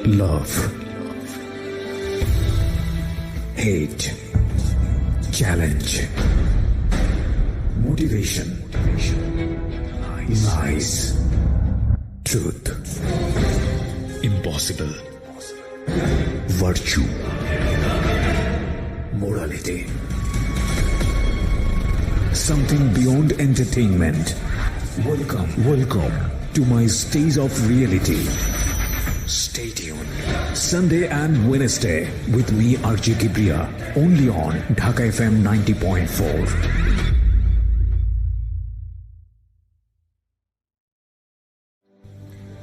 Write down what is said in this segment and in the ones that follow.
Love, hate, challenge, motivation, lies, truth, impossible, virtue, morality, something beyond entertainment. Welcome to my stage of reality. Stay tuned. Sunday and Wednesday with me RJ Kibriya, only on Dhaka FM 90.4.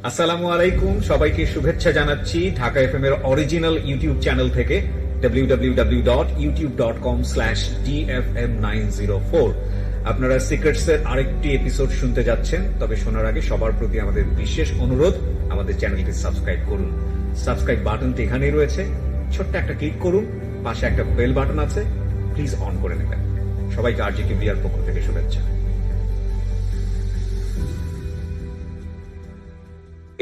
আসসালামু আলাইকুম, সবাইকে শুভেচ্ছা জানাচ্ছি Dhaka FM এর original YouTube channel থেকে www.youtube.com/dfm904। আপনারা secrets এর আরেকটি এপিসোড শুনতে যাচ্ছেন। তবে শোনার আগে সবার প্রতি আমাদের বিশেষ অনুরোধ, আমাদের চ্যানেলটি সাবস্ক্রাইব করুন। সাবস্ক্রাইব বাটনটি এখানেই রয়েছে, ছোট্ট একটা ক্লিক করুন, পাশে একটা বেল বাটন আছে, প্লিজ অন করে নেবেন। সবাইকে আরজে কিবরিয়ার পক্ষ থেকে শুভেচ্ছা।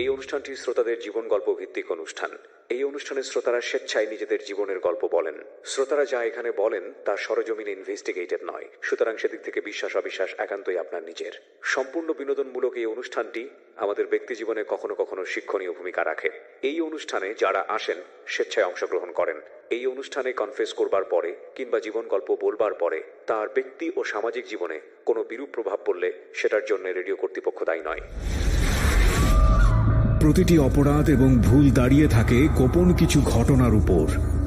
এই অনুষ্ঠানটি শ্রোতাদের জীবন গল্প ভিত্তিক অনুষ্ঠান। এই অনুষ্ঠানে শ্রোতারা স্বেচ্ছায় নিজেদের জীবনের গল্প বলেন। শ্রোতারা যা এখানে বলেন তা সরজমিনে ইনভেস্টিগেটেড নয়, সুতরাং সেদিক থেকে বিশ্বাস অবিশ্বাস একান্তই আপনার নিজের। সম্পূর্ণ বিনোদনমূলক এই অনুষ্ঠানটি আমাদের ব্যক্তি জীবনে কখনো কখনো শিক্ষণীয় ভূমিকা রাখে। এই অনুষ্ঠানে যারা আসেন স্বেচ্ছায় অংশগ্রহণ করেন। এই অনুষ্ঠানে কনফেস করবার পরে কিংবা জীবন গল্প বলবার পরে তার ব্যক্তি ও সামাজিক জীবনে কোনো বিরূপ প্রভাব পড়লে সেটার জন্য রেডিও কর্তৃপক্ষ দায়ী নয়। প্রতিটি অপরাধ এবং ভুল দাঁড়িয়ে থাকে গোপন কিছু ঘটনার উপর।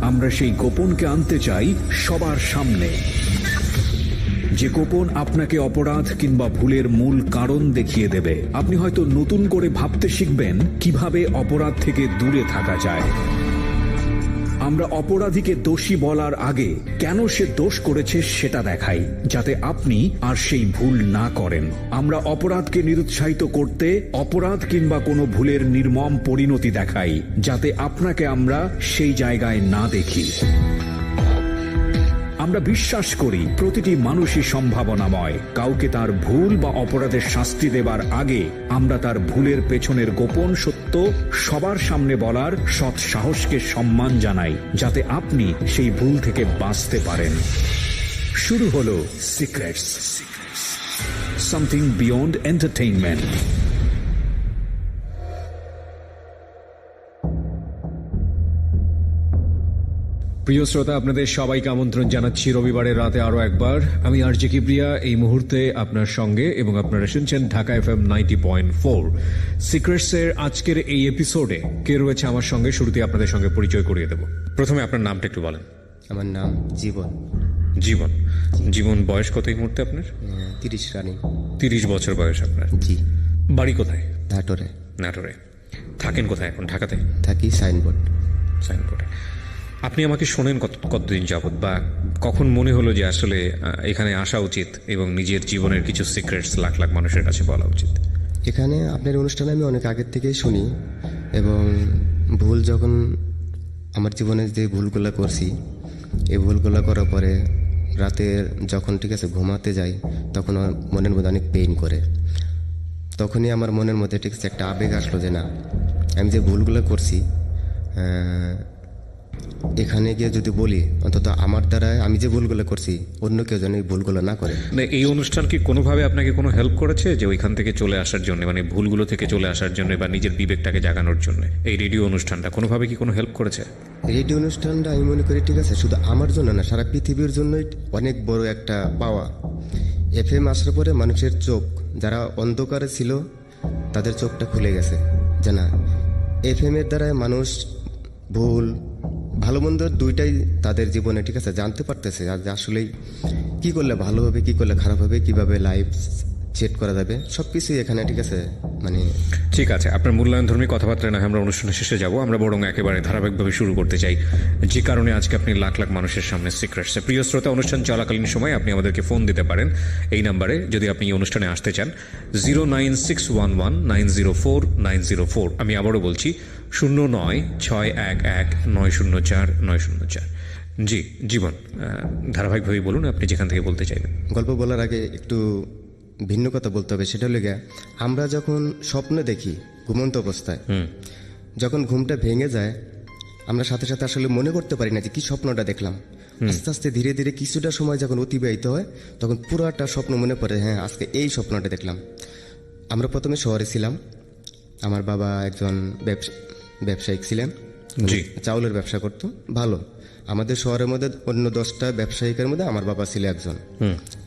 আমরা সেই গোপনকে আনতে চাই সবার সামনে, যে গোপন আপনাকে অপরাধ কিংবা ভুলের মূল কারণ দেখিয়ে দেবে। আপনি হয়তো নতুন করে ভাবতে শিখবেন কিভাবে অপরাধ থেকে দূরে থাকা যায়। আমরা অপরাধীকে দোষী বলার আগে কেন সে দোষ করেছে সেটা দেখাই, যাতে আপনি আর সেই ভুল না করেন। আমরা অপরাধকে নিরুৎসাহিত করতে অপরাধ কিংবা কোনো ভুলের নির্মম পরিণতি দেখাই, যাতে আপনাকে আমরা সেই জায়গায় না দেখি। আমরা বিশ্বাস করি প্রতিটি মানুষই সম্ভাবনাময়। কাউকে তার ভুল বা অপরাধের শাস্তি দেবার আগে আমরা তার ভুলের পেছনের গোপন সত্য সবার সামনে বলার সৎ সাহসকে সম্মান জানাই, যাতে আপনি সেই ভুল থেকে বাঁচতে পারেন। শুরু হলো সিক্রেটস, সামথিং বিয়ন্ড এন্টারটেইনমেন্ট। প্রিয় শ্রোতা, আপনাদের সবাইকে আমন্ত্রণ জানাচ্ছি রবিবারের রাতে আরো একবার। আমি আরজে কিবরিয়া এই মুহূর্তে আপনার সঙ্গে, এবং আপনারা শুনছেন ঢাকা এফএম 90.4 সিক্রেটস এর আজকের এই এপিসোডে। কে রয়েছে আমার সঙ্গে, শুরুতে আপনাদের সঙ্গে পরিচয় করিয়ে দেব। প্রথমে আপনার নামটা একটু বলেন। আমার নাম জীবন। জীবন, জীবন বয়স কত এই মুহূর্তে আপনার? 30 রানিং। 30 বছর বয়স আপনার। জি। বাড়ি কোথায়? নাটোরে। নাটোরে। থাকেন কোথায় এখন? ঢাকাতে থাকি সাইনবোর্ড। সাইনবোর্ডে। আপনি আমাকে শোনেন কতদিন যাবত, বা কখন মনে হলো যে আসলে এখানে আসা উচিত এবং নিজের জীবনের কিছু সিক্রেটস লাখ লাখ মানুষের কাছে বলা উচিত? এখানে আপনার অনুষ্ঠানে আমি অনেক আগের থেকেই শুনি, এবং ভুল যখন আমার জীবনে যে ভুলগুলো করছি, এই ভুলগুলো করার পরে রাতে যখন ঠিক আছে ঘুমাতে যাই, তখন আমার মনের মধ্যে অনেক পেইন করে। তখনই আমার মনের মধ্যে ঠিক আছে একটা আবেগ আসলো যে না, আমি যে ভুলগুলো করছি এখানে গিয়ে যদি বলি, অন্তত আমার দ্বারা আমি যে ভুলগুলো করছি অন্য কেউ যেন এই ভুলগুলো না করে। এই অনুষ্ঠান কি কোনোভাবে আপনাকে কোনো হেল্প করেছে যে ওইখান থেকে চলে আসার জন্য, মানে ভুলগুলো থেকে চলে আসার জন্য বা নিজের বিবেকটাকে জাগানোর জন্য এই রেডিও অনুষ্ঠানটা কোনোভাবে কি কোনো হেল্প করেছে? রেডিও অনুষ্ঠানটা আমি মনে করি ঠিক আছে শুধু আমার জন্য না, সারা পৃথিবীর জন্যই অনেক বড় একটা পাওয়া। এফএম আসার পরে মানুষের চোখ, যারা অন্ধকারে ছিল তাদের চোখটা খুলে গেছে, যে না এফএম এর দ্বারা মানুষ ভুল ভালো মন্দ দুইটাই তাদের জীবনে ঠিক আছে জানতে পারতেছে, আর আসলেই কি করলে ভালো হবে, কি করলে খারাপ হবে, কিভাবে লাইফ সেট করা যাবে, সবকিছুই এখানে ঠিক আছে। মানে ঠিক আছে, আপনার মূল্যায়ন ধর্মী কথাবার্তা না আমরা অনুষ্ঠানের শেষে যাব, আমরা বরং একেবারে ধারাবাহিকভাবে শুরু করতে চাই, যে কারণে আজকে আপনি লাখ লাখ মানুষের সামনে সিক্রেটস। প্রিয় শ্রোতা, অনুষ্ঠান চলাকালীন সময় আপনি আমাদেরকে ফোন দিতে পারেন এই নাম্বারে, যদি আপনি এই অনুষ্ঠানে আসতে চান, 09611904904। আমি আবারও বলছি 09611904904। জি জীবন, ধারাবাহিকভাবে বলুন আপনি যেখান থেকে বলতে চাইবেন। গল্প বলার আগে একটু ভিন্ন কথা বলতে হবে, সেটা হলো গিয়ে আমরা যখন স্বপ্ন দেখি ঘুমন্ত অবস্থায়। যখন ঘুমটা ভেঙে যায় আমরা সাথে সাথে আসলে মনে করতে পারি না যে কি স্বপ্নটা দেখলাম। আস্তে আস্তে ধীরে ধীরে কিছুটা সময় যখন অতিবাহিত হয় তখন পুরাটা স্বপ্ন মনে পড়ে, হ্যাঁ আজকে এই স্বপ্নটা দেখলাম। আমরা প্রথমে শহরে ছিলাম, আমার বাবা একজন ব্যবসায়িক ছিলেন, জি। চাউলের ব্যবসা করতো ভালো। আমাদের শহরের মধ্যে অন্য 10টা ব্যবসায়িকের মধ্যে আমার বাবা ছিল একজন।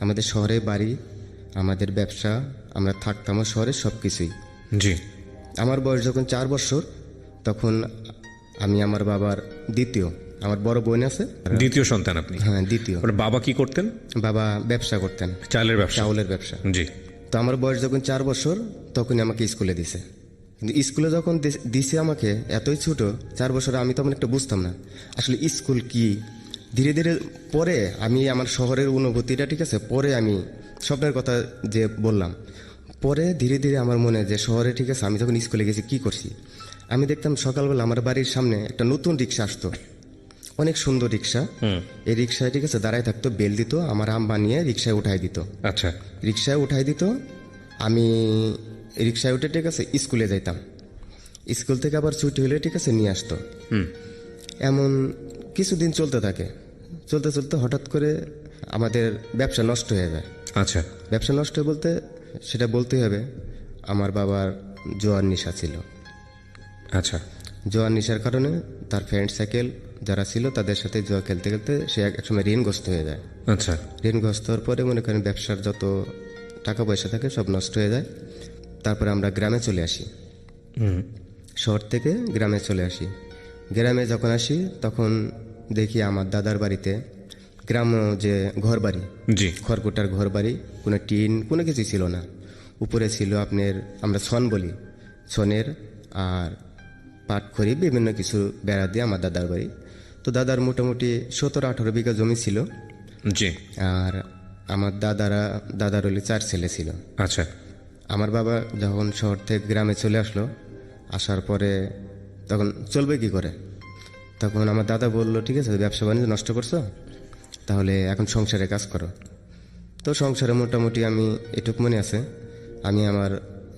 আমাদের শহরে বাড়ি, আমাদের ব্যবসা, আমরা থাকতাম শহরে, সব কিছুই। জি। আমার বয়স যখন 4 বছর তখন আমি আমার বাবার দ্বিতীয়, আমার বড় বোন আছে, দ্বিতীয় সন্তান আপনি? হ্যাঁ দ্বিতীয়। আপনার বাবা কি করতেন? বাবা ব্যবসা করতেন, চালের ব্যবসা? চাউলের ব্যবসা। জি। তো আমার বয়স যখন 4 বছর তখনই আমাকে স্কুলে দিছে। কিন্তু স্কুলে যখন দিছে আমাকে, এতই ছোট 4 বছর, আমি তখন একটা বুঝতাম না আসলে স্কুল কি। ধীরে ধীরে পরে আমি আমার শহরের অনুভূতিটা, ঠিক আছে, পরে আমি স্বপ্নের কথা যে বললাম, পরে ধীরে ধীরে আমার মনে যে শহরে, ঠিক আছে, আমি যখন স্কুলে গেছি কি করছি, আমি দেখতাম সকালবেলা আমার বাড়ির সামনে একটা নতুন রিক্সা আসতো, অনেক সুন্দর রিক্সা। এই রিক্সায়, ঠিক আছে, দাঁড়ায় থাকতো, বেল দিত, আমার আম্মা নিয়ে রিক্সায় উঠাই দিত। আচ্ছা। রিক্সায় উঠাই দিত, আমি রিক্সায় উঠে, ঠিক আছে, স্কুলে যাইতাম। স্কুল থেকে আবার ছুটি হলে, ঠিক আছে, নিয়ে আসতো। এমন কিছুদিন চলতে থাকে, চলতে চলতে হঠাৎ করে আমাদের ব্যবসা নষ্ট হয়ে যায়। আচ্ছা। ব্যবসা নষ্ট বলতে সেটা বলতেই হবে, আমার বাবার জোয়ার নেশা ছিল। আচ্ছা। জোয়ার নেশার কারণে তার ফ্রেন্ড সাইকেল যারা ছিল তাদের সাথে জোয়া খেলতে খেলতে সে একসময় ঋণগ্রস্ত হয়ে যায়। আচ্ছা। ঋণগ্রস্ত হওয়ার পরে মনে করেন ব্যবসার যত টাকা পয়সা থাকে সব নষ্ট হয়ে যায়। তারপরে আমরা গ্রামে চলে আসি, শহর থেকে গ্রামে চলে আসি। গ্রামে যখন আসি তখন দেখি আমার দাদার বাড়িতে, গ্রাম যে ঘর বাড়ি, জি। খড়কুটার ঘর বাড়ি, কোনো টিন কোনো কিছু ছিল না। উপরে ছিল আপনার, আমরা ছন বলি, ছনের আর পাটখড়ি বিভিন্ন কিছু বেড়া দিয়ে আমার দাদার বাড়ি। তো দাদার মোটামুটি 17-18 বিঘা জমি ছিল। জি। আর আমার দাদার হলে 4 ছেলে ছিল। আচ্ছা। আমার বাবা যখন শহর থেকে গ্রামে চলে আসলো, আসার পরে তখন চলবে কি করে, তখন আমার দাদা বললো, ঠিক আছে, ব্যবসা বাণিজ্য নষ্ট করছো, তাহলে এখন সংসারে কাজ করো। তো সংসারে মোটামুটি আমি এটুক মনে আছে, আমি আমার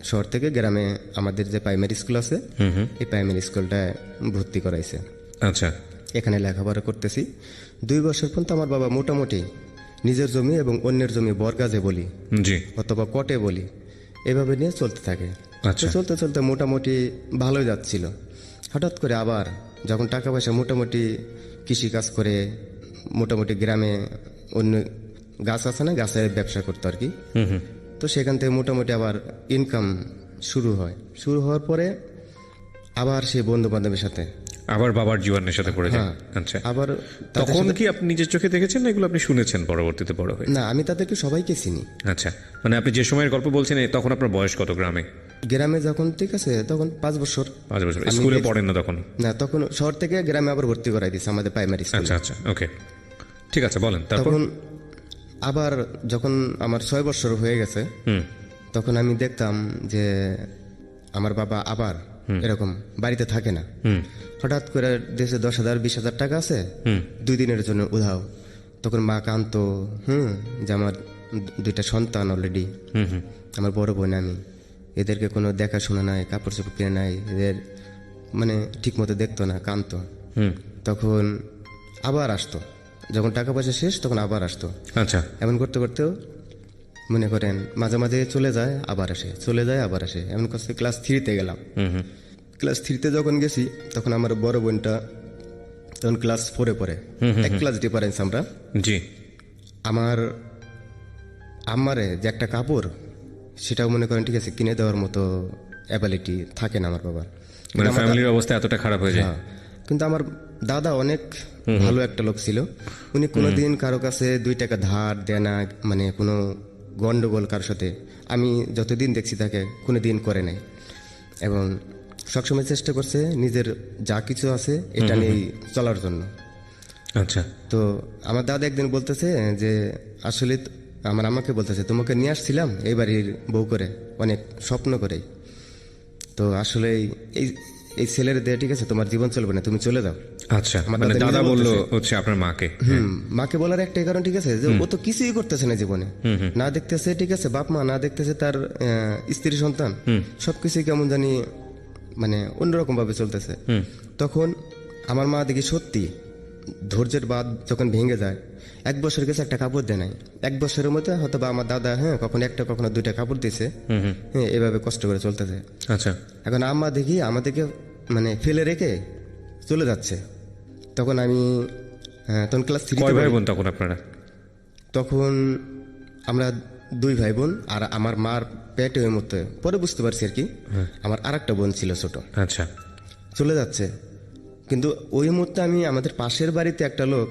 শহর থেকে গ্রামে আমাদের যে প্রাইমারি স্কুল আছে, এই প্রাইমারি স্কুলটায় ভর্তি করাইছে। আচ্ছা। এখানে লেখাপড়া করতেছি 2 বছর পর্যন্ত। আমার বাবা মোটামুটি নিজের জমি এবং অন্যের জমি বরগাজে বলি, জি, অথবা কটে বলি, এভাবে নিয়ে চলতে থাকে। আচ্ছা। তো চলতে চলতে মোটামুটি ভালোই যাচ্ছিল। হঠাৎ করে আবার যখন টাকা পয়সা মোটামুটি কৃষিকাজ করে, মোটামুটি গ্রামে অন্য গাছ আছে না, গাছের ব্যবসা করতো আর কি। তো সেখান থেকে মোটামুটি আবার ইনকাম শুরু হয়। শুরু হওয়ার পরে আবার সেই বন্ধু বান্ধবের সাথে আবার বাবার জীবনের সাথে পড়ে যায়। হ্যাঁ। আচ্ছা। আবার তখন কি আপনি নিজের চোখে দেখেছেন না এগুলো আপনি শুনেছেন পরবর্তীতে বড় হয়ে? না, আমি তাদেরকে সবাইকে চিনি। আচ্ছা, মানে আপনি যে সময়ের গল্প বলছেন তখন আপনার বয়স কত গ্রামে? গ্রামে যখন, ঠিক আছে, তখন 5 বছর। 5 বছর। স্কুলে পড়েন না তখন? না, তখন শহর থেকে গ্রামে আবার ভর্তি করাই দিচ্ছে আমাদের প্রাইমারি স্কুলে। আচ্ছা আচ্ছা, ওকে, ঠিক আছে, বলেন তারপর। তখন আবার যখন আমার 6 বছর হয়ে গেছে, তখন আমি দেখতাম যে আমার বাবা আবার এরকম বাড়িতে থাকে না। হঠাৎ করে দেশে 10,000 20,000 টাকা আছে, 2 দিনের জন্য উধাও। তখন মা কাঁদতো, যে আমার 2টা সন্তান অলরেডি, আমার বড় বোন, আমি এদেরকে কোনো দেখাশোনা নাই, কাপড় চোপড় কিনে নাই, এদের মানে ঠিক মতো দেখতো না, কাঁদতো। তখন আবার আসতো, যখন টাকা পয়সা শেষ তখন আবার আসতো। আচ্ছা। এমন করতে করতেও মনে করেন মাঝে মাঝে চলে যায় আবার আসে, চলে যায় আবার আসে। এমন করতে ক্লাস 3-তে গেলাম। ক্লাস 3-তে যখন গেছি তখন আমার বড় বোনটা তখন ক্লাস 4-এ পড়ে, 1 ক্লাস ডিফারেন্স আমরা। জি। আমার আম্মারে যে একটা কাপড়, সেটাও মনে করেন, ঠিক আছে, কিনে দেওয়ার মতো অ্যাবিলিটি থাকে না আমার বাবার। মানে ফ্যামিলির অবস্থা এতটা খারাপ হয়ে যায়। হ্যাঁ, কিন্তু আমার দাদা অনেক ভালো একটা লোক ছিল। উনি কোনোদিন কারো কাছে 2 টাকা ধার দেয় না, মানে কোনো গন্ডগোল কারোর সাথে আমি যতদিন দেখছি তাকে কোনোদিন করে নাই। এবং সবসময় চেষ্টা করছে নিজের যা কিছু আছে এটা নিয়েই চলার জন্য। আচ্ছা। তো আমার দাদা একদিন বলতেছে যে আসলে আমার আমাকে বলতেছে, তোমাকে নিয়ে আসছিলাম এই বাড়ির বউ করে, অনেক স্বপ্ন করেই। তো আসলে এই ছেলের দেয়া, ঠিক আছে, তোমার জীবন চলবে না, তুমি চলে যাও। আচ্ছা, মানে দাদা বললো হচ্ছে আপনার মাকে? মাকে বলার একটাই কারণ, ঠিক আছে, যে ও তো কিছুই করতেছে না জীবনে, না দেখতেছে, ঠিক আছে, বাপ মা না দেখতেছে তার স্ত্রী সন্তান, সবকিছুই কেমন জানি মানে অন্যরকম ভাবে চলতেছে। তখন আমার মা দেখি সত্যি ধৈর্যের বাদ যখন ভেঙে যায়, 1 বছর গেছে একটা কাপড় দেয় নাই, 1 বছরের মধ্যে হয়তো বা আমার দাদা কখনো একটা কখনো 2টা কাপড় দিছে, এভাবে কষ্ট করে চলতেছে। আচ্ছা, এখন আম্মা দেখি আমাদেরকে মানে ফেলে রেখে চলে যাচ্ছে। তখন আমি তখন ক্লাস 3 কয় ভাই বোন তখন আপনারা? তখন আমরা 2 ভাই বোন, আর আমার মার পেটে ওই মতো পরে বুঝতে পারছি আর কি, আমার আরেকটা বোন ছিল ছোট, আচ্ছা, চলে যাচ্ছে। কিন্তু ওই মুহূর্তে আমি আমাদের পাশের বাড়িতে একটা লোক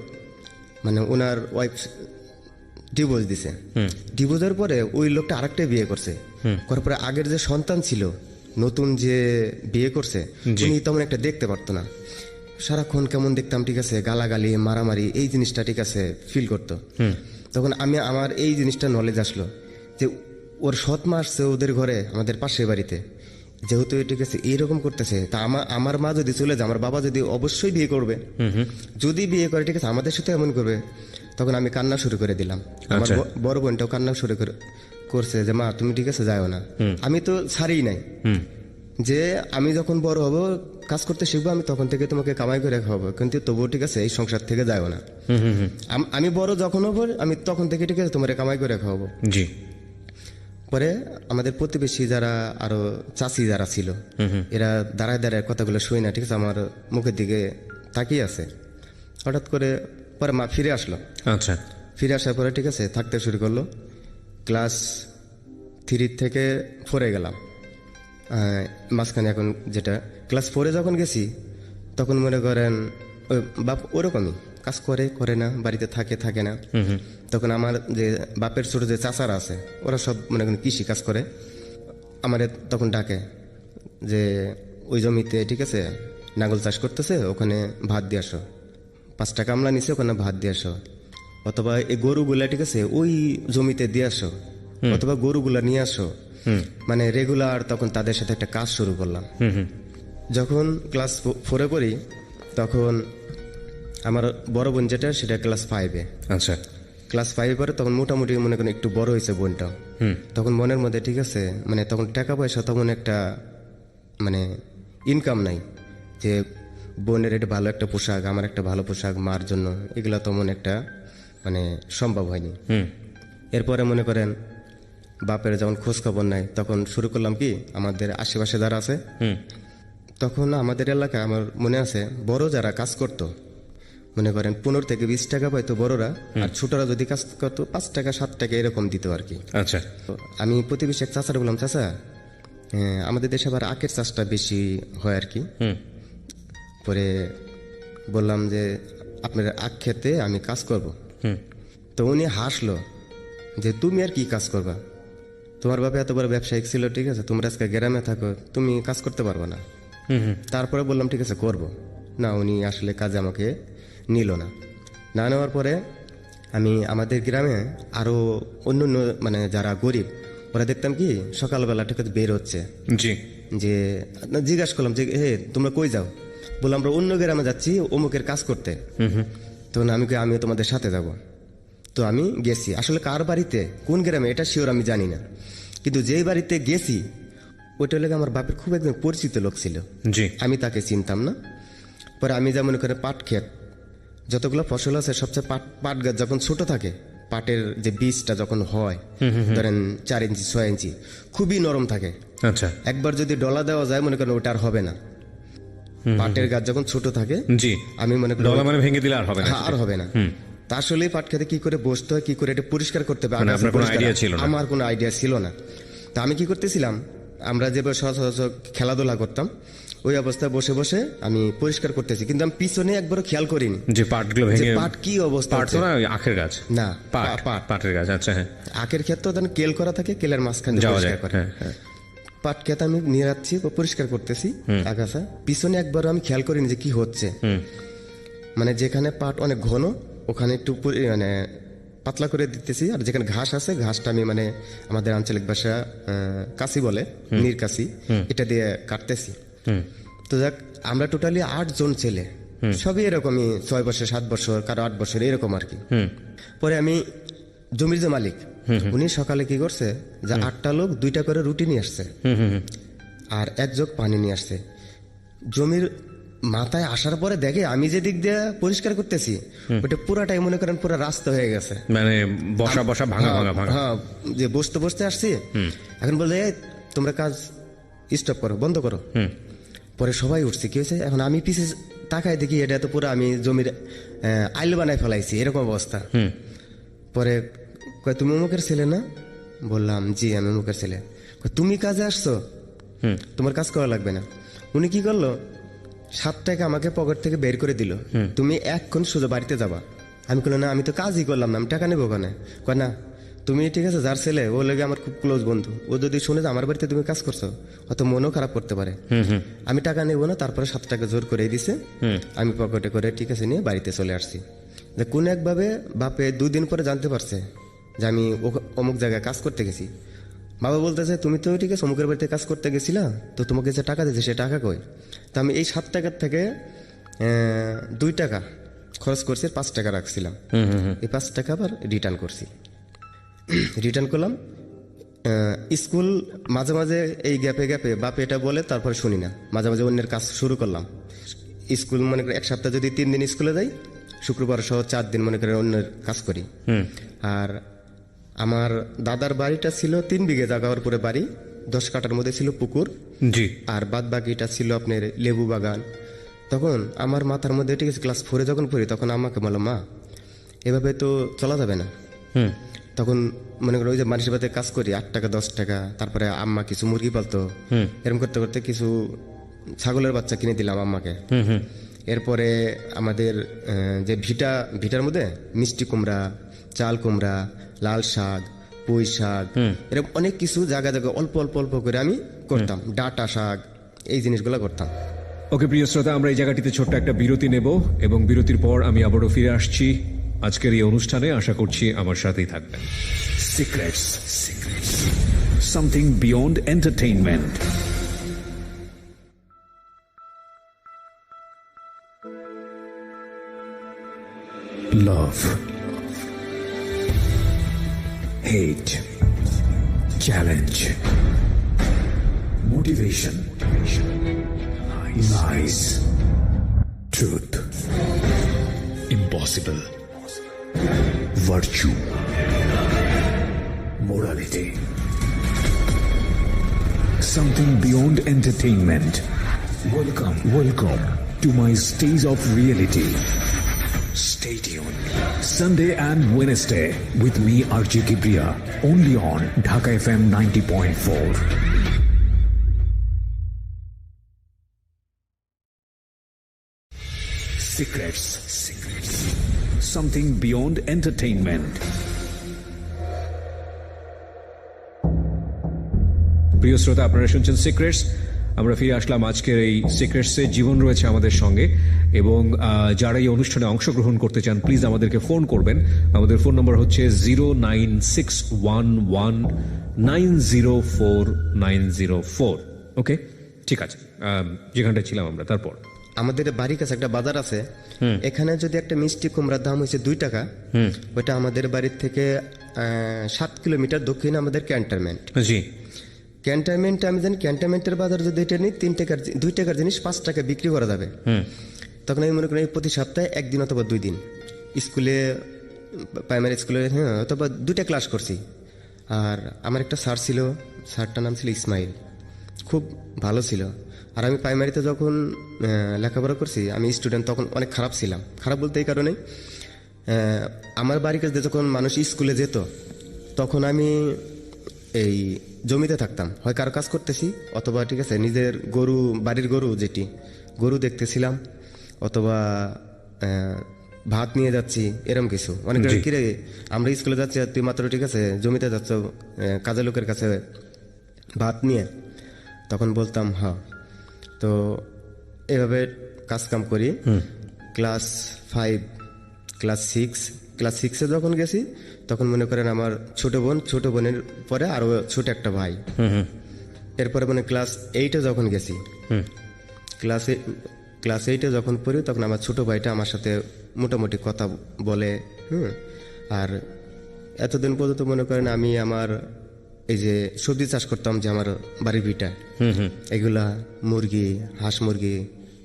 মানে ওনার ওয়াইফ ডিভোর্স দিছে, ডিভোর্সের পরে ওই লোকটা আরেকটা বিয়ে করছে, করার পরে আগের যে সন্তান ছিল নতুন যে বিয়ে করছে উনি তেমন একটা দেখতে পারতো না, সারাক্ষণ কেমন দেখতাম ঠিক আছে, গালাগালি মারামারি এই জিনিসটা ঠিক আছে ফিল করতো। তখন আমি আমার এই জিনিসটা নলেজ আসলো যে ওর সৎ মা আসছে ওদের ঘরে আমাদের পাশের বাড়িতে, যেহেতু ঠিক আছে এইরকম করতেছে, তা আমার মা যদি চলে যায়, আমার বাবা যদি অবশ্যই বিয়ে করবে, যদি বিয়ে করে ঠিক আছে আমাদের সাথে এমন করবে। তখন আমি কান্না শুরু করে দিলাম, আমার বড় বোনটাও কান্না শুরু করছে যে মা তুমি ঠিক আছে যাও না। আমি তো ছাড়িই নাই যে আমি যখন বড় হব কাজ করতে শিখবো, আমি তখন থেকে তোমাকে কামাই করে খাওয়াবো, কিন্তু তবুও ঠিক আছে এই সংসার থেকে যাও না। আমি বড় যখন হবো আমি তখন থেকে ঠিক আছে তোমার কামাই করে খাওয়াবো। জি। পরে আমাদের প্রতিবেশী যারা আরো চাচি যারা ছিল এরা দাঁড়ায় দাঁড়ায় কথাগুলো শুই না ঠিক আছে, আমার মুখের দিকে তাকিয়ে আছে। হঠাৎ করে পরে মা ফিরে আসলো। আচ্ছা, ফিরে আসার পরে ঠিক আছে থাকতে শুরু করলো। ক্লাস 3 থেকে 4 গেলাম, মাঝখানে এখন যেটা ক্লাস 4 যখন গেছি তখন মনে করেন ওই বাপ ওরকমই কাজ করে না, বাড়িতে থাকে না। তখন আমার যে বাপের ছোট যে চাচারা আছে ওরা সব মনে করেন কৃষি কাজ করে, আমার তখন ডাকে যে ওই জমিতে ঠিক আছে নাঙ্গল চাষ করতেছে, ওখানে ভাত দিয়ে আসো, 5টা কামলা নিচে ওখানে ভাত দিয়ে আসো, অথবা এই গরুগুলা ঠিক আছে ওই জমিতে দিয়ে আসো, অথবা গরুগুলা নিয়ে আসো। মানে রেগুলার তখন তাদের সাথে একটা কাজ শুরু করলাম। যখন ক্লাস 4 পড়ি তখন আমার বড় বোন যেটা সেটা ক্লাস 5-এ। আচ্ছা, ক্লাস 5 পরে তখন মোটামুটি মনে করেন একটু বড় হয়েছে বোনটাও। তখন মনের মধ্যে ঠিক আছে মানে তখন টাকা পয়সা তেমন একটা মানে ইনকাম নাই যে বোনের এটা ভালো একটা পোশাক, আমার একটা ভালো পোশাক মার জন্য, এগুলা তেমন একটা মানে সম্ভব হয়নি। এরপরে মনে করেন বাপের যখন খোঁজ খবর নাই তখন শুরু করলাম কি আমাদের আশেপাশে যারা আছে, তখন আমাদের এলাকায় আমার মনে আছে বড় যারা কাজ করতো মনে করেন 15 থেকে 20 টাকা পাইতো বড়রা, আর ছোটরা যদি কাজ করতো 5 টাকা 7 টাকা এরকম দিত আর কি। আচ্ছা, আমি প্রতিবেশী এক চাচার বললাম চাচা আমাদের দেশে আবার আখের চাষটা বেশি হয় আর কি। পরে বললাম যে আপনার আখ খেতে আমি কাজ করব। তো উনি হাসলো যে তুমি আর কি কাজ করবা, তোমার বাবা এত বড় ব্যবসায়িক ছিল ঠিক আছে, তোমরা আজকে গ্রামে থাকো, তুমি কাজ করতে পারবে না। তারপরে বললাম ঠিক আছে করব না, উনি আসলে কাজে আমাকে নিল না নেওয়ার পরে আমি আমাদের গ্রামে আরো অন্য মানে যারা গরিব ওরা দেখতাম কি সকালবেলা ঠিক আছে বের হচ্ছে, জি, যে জিজ্ঞাসা করলাম যে হে তোমরা কই যাও, বললাম আমরা অন্য গ্রামে যাচ্ছি অমুকের কাজ করতে। তো আমিও তোমাদের সাথে যাব। তো আমি গেছি, আসলে কার বাড়িতে কোন গ্রামে এটা শিওর আমি জানি না, কিন্তু যেই বাড়িতে গেছি ওইটা লেগে আমার বাপের খুব একজন পরিচিত লোক ছিল, জি, আমি তাকে চিনতাম না। পরে আমি যা মনে করে পাট ক্ষেত যতগুলো ফসল আছে সবচেয়ে পাট গাছ যখন ছোট থাকে, পাটের যে বীজটা যখন হয় ধরেন 4 ইঞ্চি 6 ইঞ্চি খুবই নরম থাকে। আচ্ছা, একবার যদি ডলা দেওয়া যায় মনে করেন ওটা আর হবে না। পাটের গাছ যখন ছোট থাকে জি, আমি মনে করি ডলা মানে ভেঙে দিলে আর হবে না, আর হবে না। তা আসলে পাট খেতে কি করে বসতে হয়, কি করে এটা পরিষ্কার করতে হবে মানে আপনার কোনো আইডিয়া ছিল না? আমার কোনো আইডিয়া ছিল না। তা আমি কি করতেছিলাম, আমরা যেভাবে সচরাচর খেলাধুলা করতাম ওই অবস্থায় বসে বসে আমি পরিষ্কার করতেছি, কিন্তু আমি পিছনে একবারও খেয়াল করিনি যে পাটগুলো ভেঙে, পাট কি অবস্থা। পাট তো না আখের গাছ, না পাটের গাছ। আচ্ছা, হ্যাঁ, আখের ক্ষেত তো কেল করা থাকে, কেলের মাঝখানে যাওয়া পরিষ্কার যায়, করে। হ্যাঁ। পাট ক্ষেত আমি নিয়ে যাচ্ছি পরিষ্কার করতেছি আগাছা, পিছনে একবারও আমি খেয়াল করিনি যে কি হচ্ছে। মানে যেখানে পাট অনেক ঘন ওখানে একটু মানে পাতলা করে দিতেছি, আর যেখানে ঘাস আছে ঘাসটা আমি মানে আমাদের আঞ্চলিক ভাষা কাশি বলে, নীর কাশি, এটা দিয়ে কাটতেছি। তো যাক আমরা টোটালি 8 জন ছেলে, সবই এরকমই 6 বছর 7 বছর কারো 8 বছর এরকম আর কি। পরে আমি জমির যে মালিক উনি সকালে কি করছে যে 8টা লোক 2টা করে রুটি নিয়ে আসছে আর 1 জগ পানি নিয়ে আসছে। জমির মাথায় আসার পরে দেখে আমি যে দিক দিয়ে পরিষ্কার করতেছি ওটা পুরাটাই মনে করেন পুরো রাস্তা হয়ে গেছে। মানে বসা বসা ভাঙা ভাঙা ভাঙা। হ্যাঁ, যে বসতে বসতে আসছি, এখন বললে "এই, তোমরা কাজ স্টপ করো, বন্ধ করো"। পরে সবাই উঠছে, কি হয়েছে, এখন আমি পিছে তাকায় দেখি এটা তো পুরো আমি জমির আইল বানায় ফেলাইছি, এরকম অবস্থা। পরে কয় তুমি অমুকের ছেলে না? বললাম জি আমি অমুকের ছেলে। কয় তুমি কাজে আসছো, তোমার কাজ করা লাগবে না। উনি কি করলো, 7 টাকা আমাকে পকেট থেকে বের করে দিল, তুমি এক্ষণ সোজা বাড়িতে যাবা। আমি বললাম না আমি তো কাজই করলাম না, আমি টাকা নেবো ওখানে। কয় না তুমি ঠিক আছে, যার ছেলে ও লেগে আমার খুব ক্লোজ বন্ধু, ও যদি শুনে যে আমার বাড়িতে তুমি কাজ করছো অত মনও খারাপ করতে পারে, আমি টাকা নেবো না। তারপরে 7 টাকা জোর করে দিছে, আমি পকেটে করে ঠিক আছে নিয়ে বাড়িতে চলে আসছি। যে কোন একভাবে বাপে 2 দিন পরে জানতে পারছে যে আমি অমুক জায়গায় কাজ করতে গেছি। বাবা বলতেছে তুমি তো ঠিক আছে অমুকের বাড়িতে কাজ করতে গেছিলা, তো তোমাকে যে টাকা দিয়েছে সে টাকা কই? তো আমি এই 7 টাকার থেকে 2 টাকা খরচ করছি, 5 টাকা রাখছিলাম। এই 5 টাকা আবার রিটার্ন করছি, রিটার্ন করলাম। স্কুল মাঝে মাঝে এই গ্যাপে গ্যাপে বাপ এটা বলে, তারপরে শুনি না, মাঝে মাঝে অন্যের কাজ শুরু করলাম। স্কুল মনে করি 1 সপ্তাহ যদি 3 দিন স্কুলে যাই, শুক্রবার সহ 4 দিন মনে করে অন্যের কাজ করি। আর আমার দাদার বাড়িটা ছিল 3 বিঘে জায়গার উপরে বাড়ি, 10 কাঠার মধ্যে ছিল পুকুর, জি। আর বাদ বাকিটা ছিল আপনার লেবু বাগান। তখন আমার মাথার মধ্যে ঠিক আছে ক্লাস 4 যখন পড়ি, তখন আমাকে বললো মা এভাবে তো চলা যাবে না। তখন মনে করো ওই যে মানুষের বাড়িতে কাজ করি, 8 টাকা 10 টাকা, তারপরে আম্মা কিছু মুরগি পালতো, এরকম করতে করতে কিছু ছাগলের বাচ্চা কিনে দিলাম আম্মাকে। এরপরে আমাদের যে ভিটার মধ্যে মিষ্টি কুমড়া, চাল কুমড়া, লাল শাক, পুঁই শাক, এরকম অনেক কিছু জায়গা জায়গা অল্প অল্প অল্প করে আমি করতাম, ডাটা শাক, এই জিনিসগুলো করতাম। ওকে প্রিয় শ্রোতা, আমরা এই জায়গাটিতে ছোট্ট একটা বিরতি নেব এবং বিরতির পর আমি আবারও ফিরে আসছি আজকের এই অনুষ্ঠানে। আশা করছি আমার সাথেই থাকবেন। Secrets. Something beyond entertainment. Love. Hate. Challenge. Motivation. Lies. Truth. Impossible. Virtue. Morality. Something beyond entertainment. Welcome to my stage of reality. Stay tuned. Sunday and Wednesday with me RJ Kibriya, only on Dhaka FM 90.4. Secrets. Something beyond entertainment. প্রিয় শ্রোতা, আপনারা শুনছেন secrets. আমরা ফিরে আসলাম আজকের এই সিক্রেটসে। জীবন রয়েছে আমাদের সঙ্গে এবং যারা এই অনুষ্ঠানে অংশগ্রহণ করতে চান প্লিজ আমাদেরকে ফোন করবেন। আমাদের ফোন নম্বর হচ্ছে 09611904904। ওকে, ঠিক আছে, যেখানটা ছিলাম আমরা। তারপর আমাদের বাড়ির কাছে একটা বাজার আছে, এখানে যদি একটা মিষ্টি কুমড়ার দাম হয়েছে 2 টাকা, ওটা আমাদের বাড়ির থেকে 7 কিলোমিটার দক্ষিণে আমাদের ক্যান্টনমেন্ট। জি, ক্যান্টনমেন্টে আমি জানি ক্যান্টনমেন্টের বাজার যদি এটা নিই 2 টাকার জিনিস 5 টাকা বিক্রি করা যাবে। তখন আমি মনে করি প্রতি সপ্তাহে 1 দিন অথবা 2 দিন স্কুলে, প্রাইমারি স্কুলে, হ্যাঁ, অথবা 2টা ক্লাস করছি। আর আমার একটা স্যার ছিল, স্যারটার নাম ছিল ইসমাইল, খুব ভালো ছিল। আর আমি প্রাইমারিতে যখন লেখাপড়া করছি, আমি স্টুডেন্ট তখন অনেক খারাপ ছিলাম। খারাপ বলতে এই কারণে, আমার বাড়ির কাছে যখন মানুষ স্কুলে যেত তখন আমি এই জমিতে থাকতাম, হয় কারো কাজ করতেছি, অথবা ঠিক আছে নিজের গরু, বাড়ির গরু যেটি গরু দেখতেছিলাম, অথবা ভাত নিয়ে যাচ্ছি, এরকম কিছু। অনেক কিরে আমরা স্কুলে যাচ্ছি আর তুই মাত্র ঠিক আছে জমিতে যাচ্ছ কাজের লোকের কাছে ভাত নিয়ে। তখন বলতাম হ্যাঁ। তো এভাবে কাজ কাম করি। ক্লাস 5, ক্লাস 6-এ যখন গেছি তখন মনে করেন আমার ছোট বোনের পরে আরো ছোট একটা ভাই। এরপরে মানে ক্লাস 8-এ যখন গেছি, ক্লাস 8-এ যখন পড়ি তখন আমার ছোট ভাইটা আমার সাথে মোটামুটি কথা বলে। আর এতদিন পর্যন্ত মনে করেন আমি আমার এই যে সবজি চাষ করতাম যে আমার বাড়ির ভিটায়, এগুলা মুরগি, হাঁস মুরগি,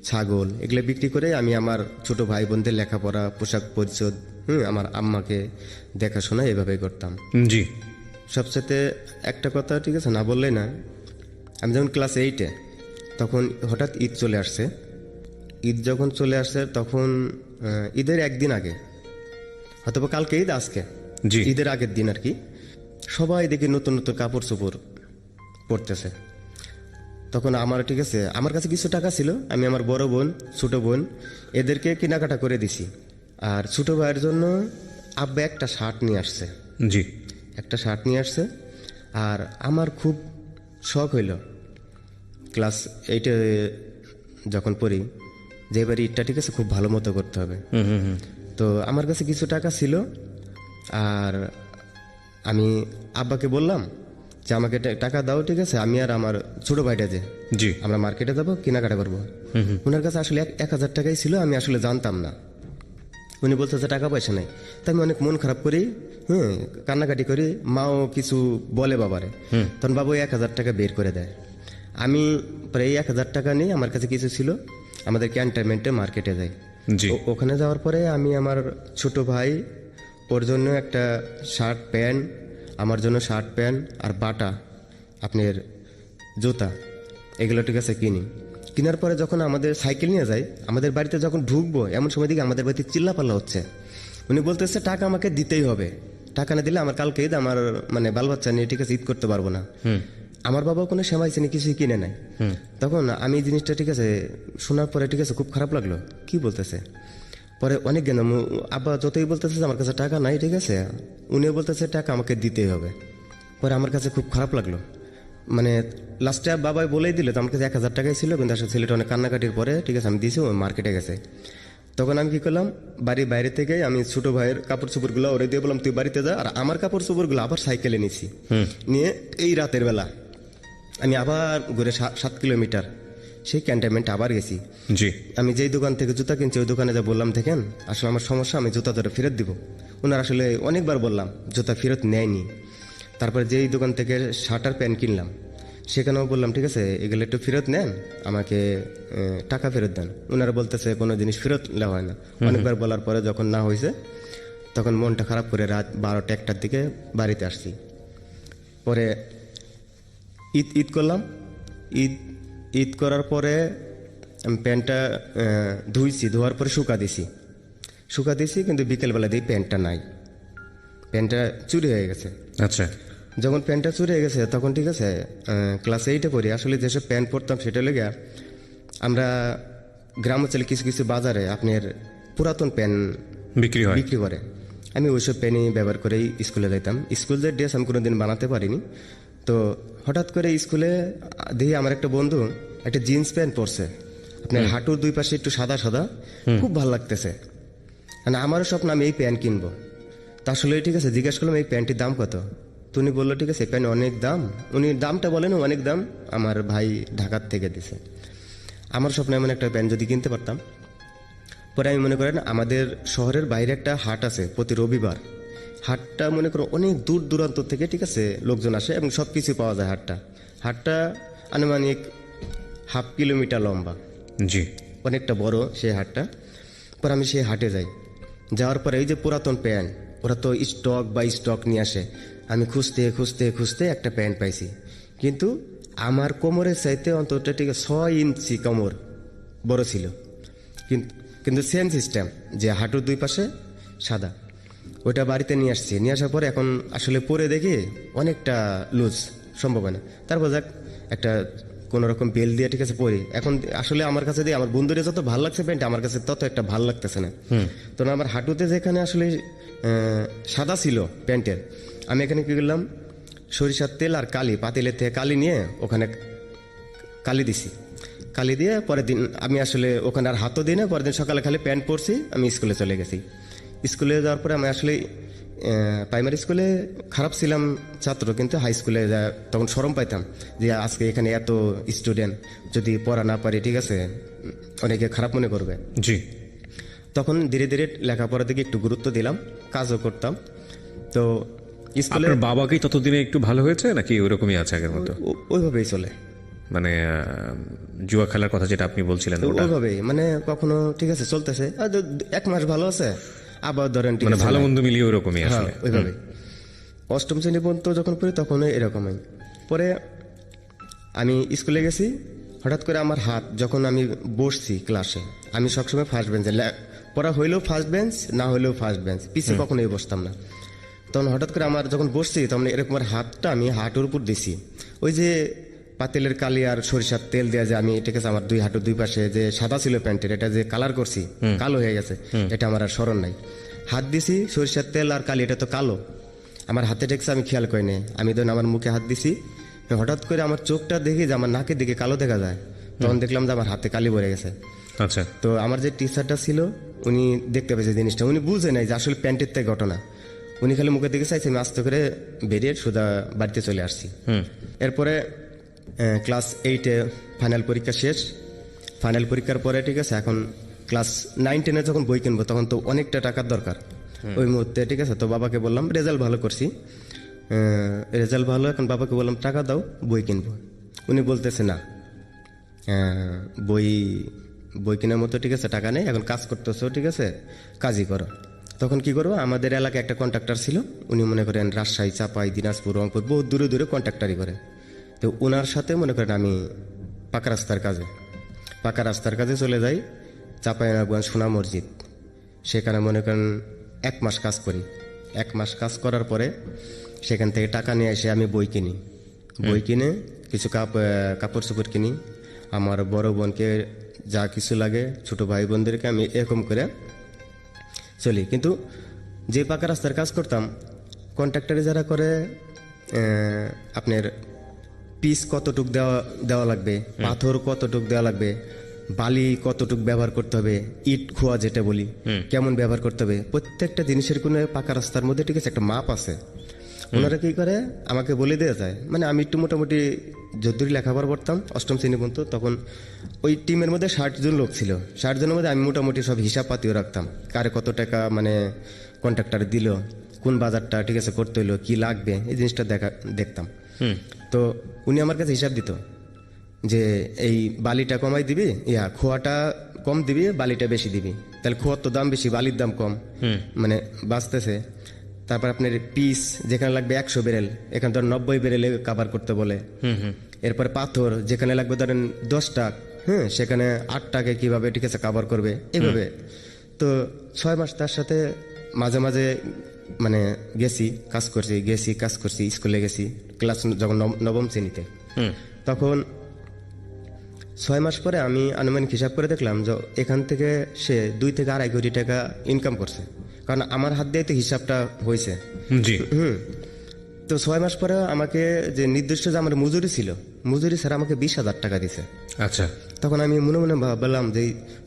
ছাগল এগুলো বিক্রি করে আমি আমার ছোট ভাই বোনদের লেখাপড়া, পোশাক পরিচ্ছদ, আমার আম্মাকে দেখাশোনা এভাবে করতাম। জি। সবচেয়ে একটা কথা, ঠিক আছে, না বললেই না, আমি যখন ক্লাস 8-এ তখন হঠাৎ ঈদ চলে আসছে। ঈদ যখন চলে আসছে তখন ঈদের একদিন আগে, হয়তো কালকে ঈদ, আজকে জি। ঈদের আগের দিন আর কি, সবাই দেখি নতুন নতুন কাপড় চোপড় পরতেছে। তখন আমার, ঠিক আছে, আমার কাছে কিছু টাকা ছিল, আমি আমার বড় বোন, ছোট বোন এদেরকে কেনাকাটা করে দিছি। আর ছোট ভাইয়ের জন্য আব্বা একটা শার্ট নিয়ে আসছে, জি। একটা শার্ট নিয়ে আসছে। আর আমার খুব শখ হইল ক্লাস 8-এ যখন পড়ি যে এবার ঈদটা, ঠিক আছে, খুব ভালো মতো করতে হবে। তো আমার কাছে কিছু টাকা ছিল, আর আমি আব্বাকে বললাম যে আমাকে টাকা দাও, ঠিক আছে, আমি আর আমার ছোট ভাইটা যে জি। আমরা মার্কেটে যাবো, কেনাকাটা করবো। ওনার কাছে আসলে 1000 টাকাই ছিল, আমি আসলে জানতাম না। উনি বলতে যে টাকা পয়সা নেই। তো আমি অনেক মন খারাপ করি, কান্নাকাটি করি, মাও কিছু বলে বাবারে, তখন বাবু 1000 টাকা বের করে দেয়। আমি প্রায় 1000 টাকা নিয়ে, আমার কাছে কিছু ছিল, আমাদের ক্যান্টনমেন্টে মার্কেটে যাই। জি। ওখানে যাওয়ার পরে আমি আমার ছোট ভাই, ওর জন্য একটা শার্ট প্যান্ট, আমার জন্য শার্ট প্যান্ট আর বাটা আপনার জুতা, এগুলো, ঠিক আছে, কেনার পরে যখন আমাদের সাইকেল নিয়ে যাই, আমাদের বাড়িতে যখন ঢুকবো এমন সময় দিকে আমাদের বাড়িতে চিল্লাপাল্লা হচ্ছে। উনি বলতেছে টাকা আমাকে দিতেই হবে, টাকা না দিলে আমার কালকে ঈদ, আমার মানে বাল বাচ্চা নিয়ে, ঠিক আছে, ঈদ করতে পারবো না। আমার বাবা কোনো সেমাই চিনি কিছুই কিনে নাই। তখন আমি এই জিনিসটা, ঠিক আছে, শোনার পরে, ঠিক আছে, খুব খারাপ লাগলো, কি বলতেছে। পরে অনেক জ্ঞান, আব্বা যতই বলতেছে আমার কাছে টাকা নাই, ঠিক আছে, উনিও বলতেছে টাকা আমাকে দিতেই হবে। পরে আমার কাছে খুব খারাপ লাগলো, মানে লাস্টে বাবাই বলেই দিল, তো আমার কাছে 1000 টাকাই ছিল, কিন্তু আসলে ছেলেটা অনেক কান্নাকাটির পরে, ঠিক আছে, আমি দিয়েছি, ও মার্কেটে গেছে। তখন আমি কি করলাম, বাড়ির বাইরে থেকে আমি ছোট ভাইয়ের কাপড় চোপড়গুলো ওরে দিয়ে বললাম তুই বাড়িতে যা, আর আমার কাপড় চোপড়গুলো আবার সাইকেলে নিছি, নিয়ে এই রাতের বেলা আমি আবার ঘুরে 7 কিলোমিটার সেই ক্যান্টনমেন্ট আবার গেছি। জি। আমি যেই দোকান থেকে জুতা কিনছি ওই দোকানে যা বললাম, দেখেন আসলে আমার সমস্যা, আমি জুতা ধরে ফেরত দিব। ওনার আসলে অনেকবার বললাম, জুতা ফেরত নেয়নি। তারপরে যেই দোকান থেকে শার্ট আর প্যান্ট কিনলাম সেখানেও বললাম, ঠিক আছে, এগুলো একটু ফেরত নেন, আমাকে টাকা ফেরত দেন। ওনারা বলতেছে কোনো জিনিস ফেরত নেওয়া হয় না। অনেকবার বলার পরে যখন না হয়েছে তখন মনটা খারাপ করে রাত 12টা-1টার দিকে বাড়িতে আসছি। পরে ঈদ করলাম। ঈদ করার পরে আমি প্যান্টটা ধুইছি, ধোয়ার পরে শুকা দিছি, কিন্তু বিকেলবেলা দিয়ে প্যান্টটা নাই, প্যান্টটা চুরি হয়ে গেছে। আচ্ছা। যখন প্যান্টটা চুরি হয়ে গেছে তখন, ঠিক আছে, ক্লাস 8-এ পড়ি, আসলে যেসব প্যান্ট পরতাম সেটা লেগে আমরা গ্রাম অঞ্চলে কিছু কিছু বাজারে আপনার পুরাতন প্যান্ট বিক্রি করে, আমি ওইসব প্যান্টই ব্যবহার করেই স্কুলে যেতাম। স্কুলের ড্রেস আমি কোনোদিন বানাতে পারিনি। তো হঠাৎ করে স্কুলে দেখি আমার একটা বন্ধু একটা জিন্স প্যান্ট পরছে, আপনার হাঁটুর দুই পাশে একটু সাদা সাদা, খুব ভালো লাগতেছে, মানে আমারও স্বপ্ন আমি এই প্যান্ট কিনবো। তা আসলে, ঠিক আছে, জিজ্ঞাসা করলাম এই প্যান্টটির দাম কত, তো উনি বললো, ঠিক আছে, এই প্যান্ট অনেক দাম। উনি দামটা বলেন অনেক দাম, আমার ভাই ঢাকার থেকে দিছে। আমার স্বপ্ন এমন একটা প্যান্ট যদি কিনতে পারতাম। পরে আমি মনে করেন আমাদের শহরের বাইরে একটা হাট আছে প্রতি রবিবার, হাটটা মনে করো অনেক দূর দূরান্ত থেকে, ঠিক আছে, লোকজন আসে এবং সব কিছু পাওয়া যায়। হাটটা আনুমানিক 1/2 কিলোমিটার লম্বা, জি, অনেকটা বড় সেই হাটটা। পরে আমি সেই হাটে যাই, যাওয়ার পরে এই যে পুরাতন প্যান্ট, ওরা তো স্টক নিয়ে আসে। আমি খুঁজতে একটা প্যান্ট পাইছি, কিন্তু আমার কোমরের চাইতে অন্তত, ঠিক আছে, 6 ইঞ্চি কোমর বড় ছিল, কিন্তু সেম সিস্টেম যে হাঁটুর দুই পাশে সাদা। ওইটা বাড়িতে নিয়ে আসছি, নিয়ে আসার পরে এখন আসলে পরে দেখি অনেকটা লুজ সম্ভব হয় না। তারপর যাক একটা কোনো রকম বেল দিয়ে, ঠিক আছে, পরি। এখন আসলে আমার কাছে দিয়ে আমার বন্ধুরে যত ভালো লাগছে প্যান্ট, আমার কাছে তত একটা ভালো লাগতেছে না। তো আমার হাঁটুতে যেখানে আসলে সাদা ছিল প্যান্টের, আমি এখানে কি করলাম, সরিষার তেল আর কালি, পাতিলের থেকে কালি নিয়ে ওখানে কালি দিছি। কালি দিয়ে পরের দিন আমি আসলে ওখানে আর হাতও দিই না, পরের দিন সকালে খালি প্যান্ট পরছি, আমি স্কুলে চলে গেছি। স্কুলে যাওয়ার পরে আমি আসলে প্রাইমারি স্কুলে খারাপ ছিলাম ছাত্র, কিন্তু হাই স্কুলে তখন শরম পাইতাম যে আজকে এখানে এত স্টুডেন্ট, যদি পড়া না পারি, ঠিক আছে, অনেকে খারাপ মনে করবে। জি। তখন ধীরে ধীরে লেখাপড়ার দিকে একটু গুরুত্ব দিলাম, কাজও করতাম। তো স্কুলে আপনার বাবা কি ততদিনে একটু ভালো হয়েছে নাকি ওরকমই আছে আগের মতো? ওইভাবেই চলে, মানে জুয়া খেলার কথা যেটা আপনি বলছিলেন তো ওটা ওইভাবেই মানে কখনো ঠিক আছে চলতেছে, আর 1 মাস ভালো আছে, আবার ধরেন ঠিক মানে আছে ভালো নাই। মন্দ মিলিয়ে ওরকমই হ্যাঁ আসলে। ওইভাবে। অষ্টম শ্রেণী পর্যন্ত যখন পড়ি তখন এরকমই। পরে আমি স্কুলে গেছি, হঠাৎ করে আমার হাত, যখন আমি বসছি ক্লাসে, আমি সবসময় ফার্স্ট বেঞ্চে, পড়া হইলেও ফার্স্ট বেঞ্চ, না হইলেও ফার্স্ট বেঞ্চ, পিছিয়ে কখনোই বসতাম না। তখন হঠাৎ করে আমার যখন বসছি তখন এরকম আর হাতটা আমি হাঁটুর উপর দিছি, ওই যে পাতিলের কালি আর সরিষার তেল দেওয়া, যে আমি ঠিক আছে আমার 2 হাঁটুর 2 পাশে যে সাদা ছিল প্যান্টের, এটা যে কালার করছি কালো হয়ে গেছে, এটা আমার আর স্মরণ নাই। হাত দিছি সরিষার তেল আর কালি, এটা তো কালো, আমার হাতে ঠেকছে, আমি খেয়াল করিনি। আমি ধরুন আমার মুখে হাত দিছি, হঠাৎ করে আমার চোখটা দেখি যে আমার নাকের দিকে কালো দেখা যায়, তখন দেখলাম যে আমার হাতে কালি ভরে গেছে। আচ্ছা, তো আমার যে টিচারটা ছিল উনি দেখতে পেয়েছে জিনিসটা, উনি বুঝে নাই যে আসলে প্যান্টের থেকে ঘটনা, উনি খালি মুখের দিকে চাইছে, আমি আস্তে করে বেরিয়ে সোজা বাড়িতে চলে আসছি। এরপরে ক্লাস 8-এ ফাইনাল পরীক্ষা শেষ। ফাইনাল পরীক্ষার পরে ঠিক আছে, এখন ক্লাস 9-10-এ যখন বই কিনবো তখন তো অনেকটা টাকার দরকার ওই মুহূর্তে, ঠিক আছে। তো বাবাকে বললাম, রেজাল্ট ভালো করছি, রেজাল্ট ভালো, এখন বাবাকে বললাম টাকা দাও বই কিনবো। উনি বলতেছে না, বই কেনার মতো ঠিক আছে টাকা নেই, এখন কাজ করতেছো ঠিক আছে, কাজই করো। তখন কি করবো, আমাদের এলাকায় একটা কন্ট্রাক্টর ছিল, উনি মনে করেন রাজশাহী, চাপাই, দিনাজপুর, রংপুর বহুত দূরে দূরে কন্ট্রাক্টারি করে। তো ওনার সাথে মনে করেন আমি পাকা রাস্তার কাজে চলে যাই, চাঁপাইনবাবগঞ্জ সোনা মসজিদ, সেখানে মনে করেন 1 মাস কাজ করি। 1 মাস কাজ করার পরে সেখান থেকে টাকা নিয়ে এসে আমি বই কিনি, বই কিনে কিছু কাপড় চোপড় কিনি, আমার বড় বোনকে যা কিছু লাগে, ছোট ভাই বোনদেরকে, আমি এরকম করে চলি। কিন্তু যে পাকা রাস্তার কাজ করতাম, কন্ট্রাক্টরে যারা করে আপনার পিস কতটুক দেওয়া লাগবে, পাথর কতটুক দেওয়া লাগবে, বালি কতটুক ব্যবহার করতে হবে, ইট খোয়া যেটা বলি কেমন ব্যবহার করতে হবে, প্রত্যেকটা জিনিসের কোনো পাকা রাস্তার মধ্যে ঠিক আছে একটা মাপ আছে। ওনারা কি করে আমাকে বলে দেওয়া যায়, মানে আমি একটু মোটামুটি যদ্দূর লেখাপড়া পড়তাম 8ম শ্রেণী পর্যন্ত, তখন ওই টিমের মধ্যে 60 জন লোক ছিল, 60 জনের মধ্যে আমি মোটামুটি সব হিসাব পাতিও রাখতাম, কারে কত টাকা মানে কন্ট্রাক্টর দিল, কোন বাজারটা ঠিক আছে করতে হইলো, কি লাগবে, এই জিনিসটা দেখতাম। তো উনি আমার কাছে হিসাব দিত যে এই বালিটা কমাই দিবি, খোয়াটা কম দিবি, বালিটা বেশি দিবি, তাহলে খোয়ার তো দাম বেশি, বালির দাম কম, মানে বাঁচতেছে। তারপর আপনার পিস যেখানে লাগবে 100 বেরেল, এখানে ধরেন 90 বেরেলে কাভার করতে বলে। এরপরে পাথর যেখানে লাগবে ধরেন 10 টাকা, সেখানে 8 টাকায় কিভাবে ঠিক আছে কাভার করবে, এইভাবে। তো 6 মাস তার সাথে মাঝে মাঝে মানে কাজ করছি, স্কুলে গেছি, ক্লাস যখন 9ম শ্রেণীতে, তখন 6 মাস পরে আমি আনুমানিক হিসাব করে দেখলাম যে এখান থেকে সে 2 থেকে 2.5 কোটি টাকা ইনকাম করছে, কারণ আমার হাত দিয়ে তো হিসাবটা হয়েছে। জি। তো 6 মাস পরে আমাকে যে নির্দিষ্ট যে আমার মজুরি ছিল, মজুরি স্যার আমাকে 20,000 টাকা দিছে। আচ্ছা, তখন আমি মনে মনে ভাবলাম যে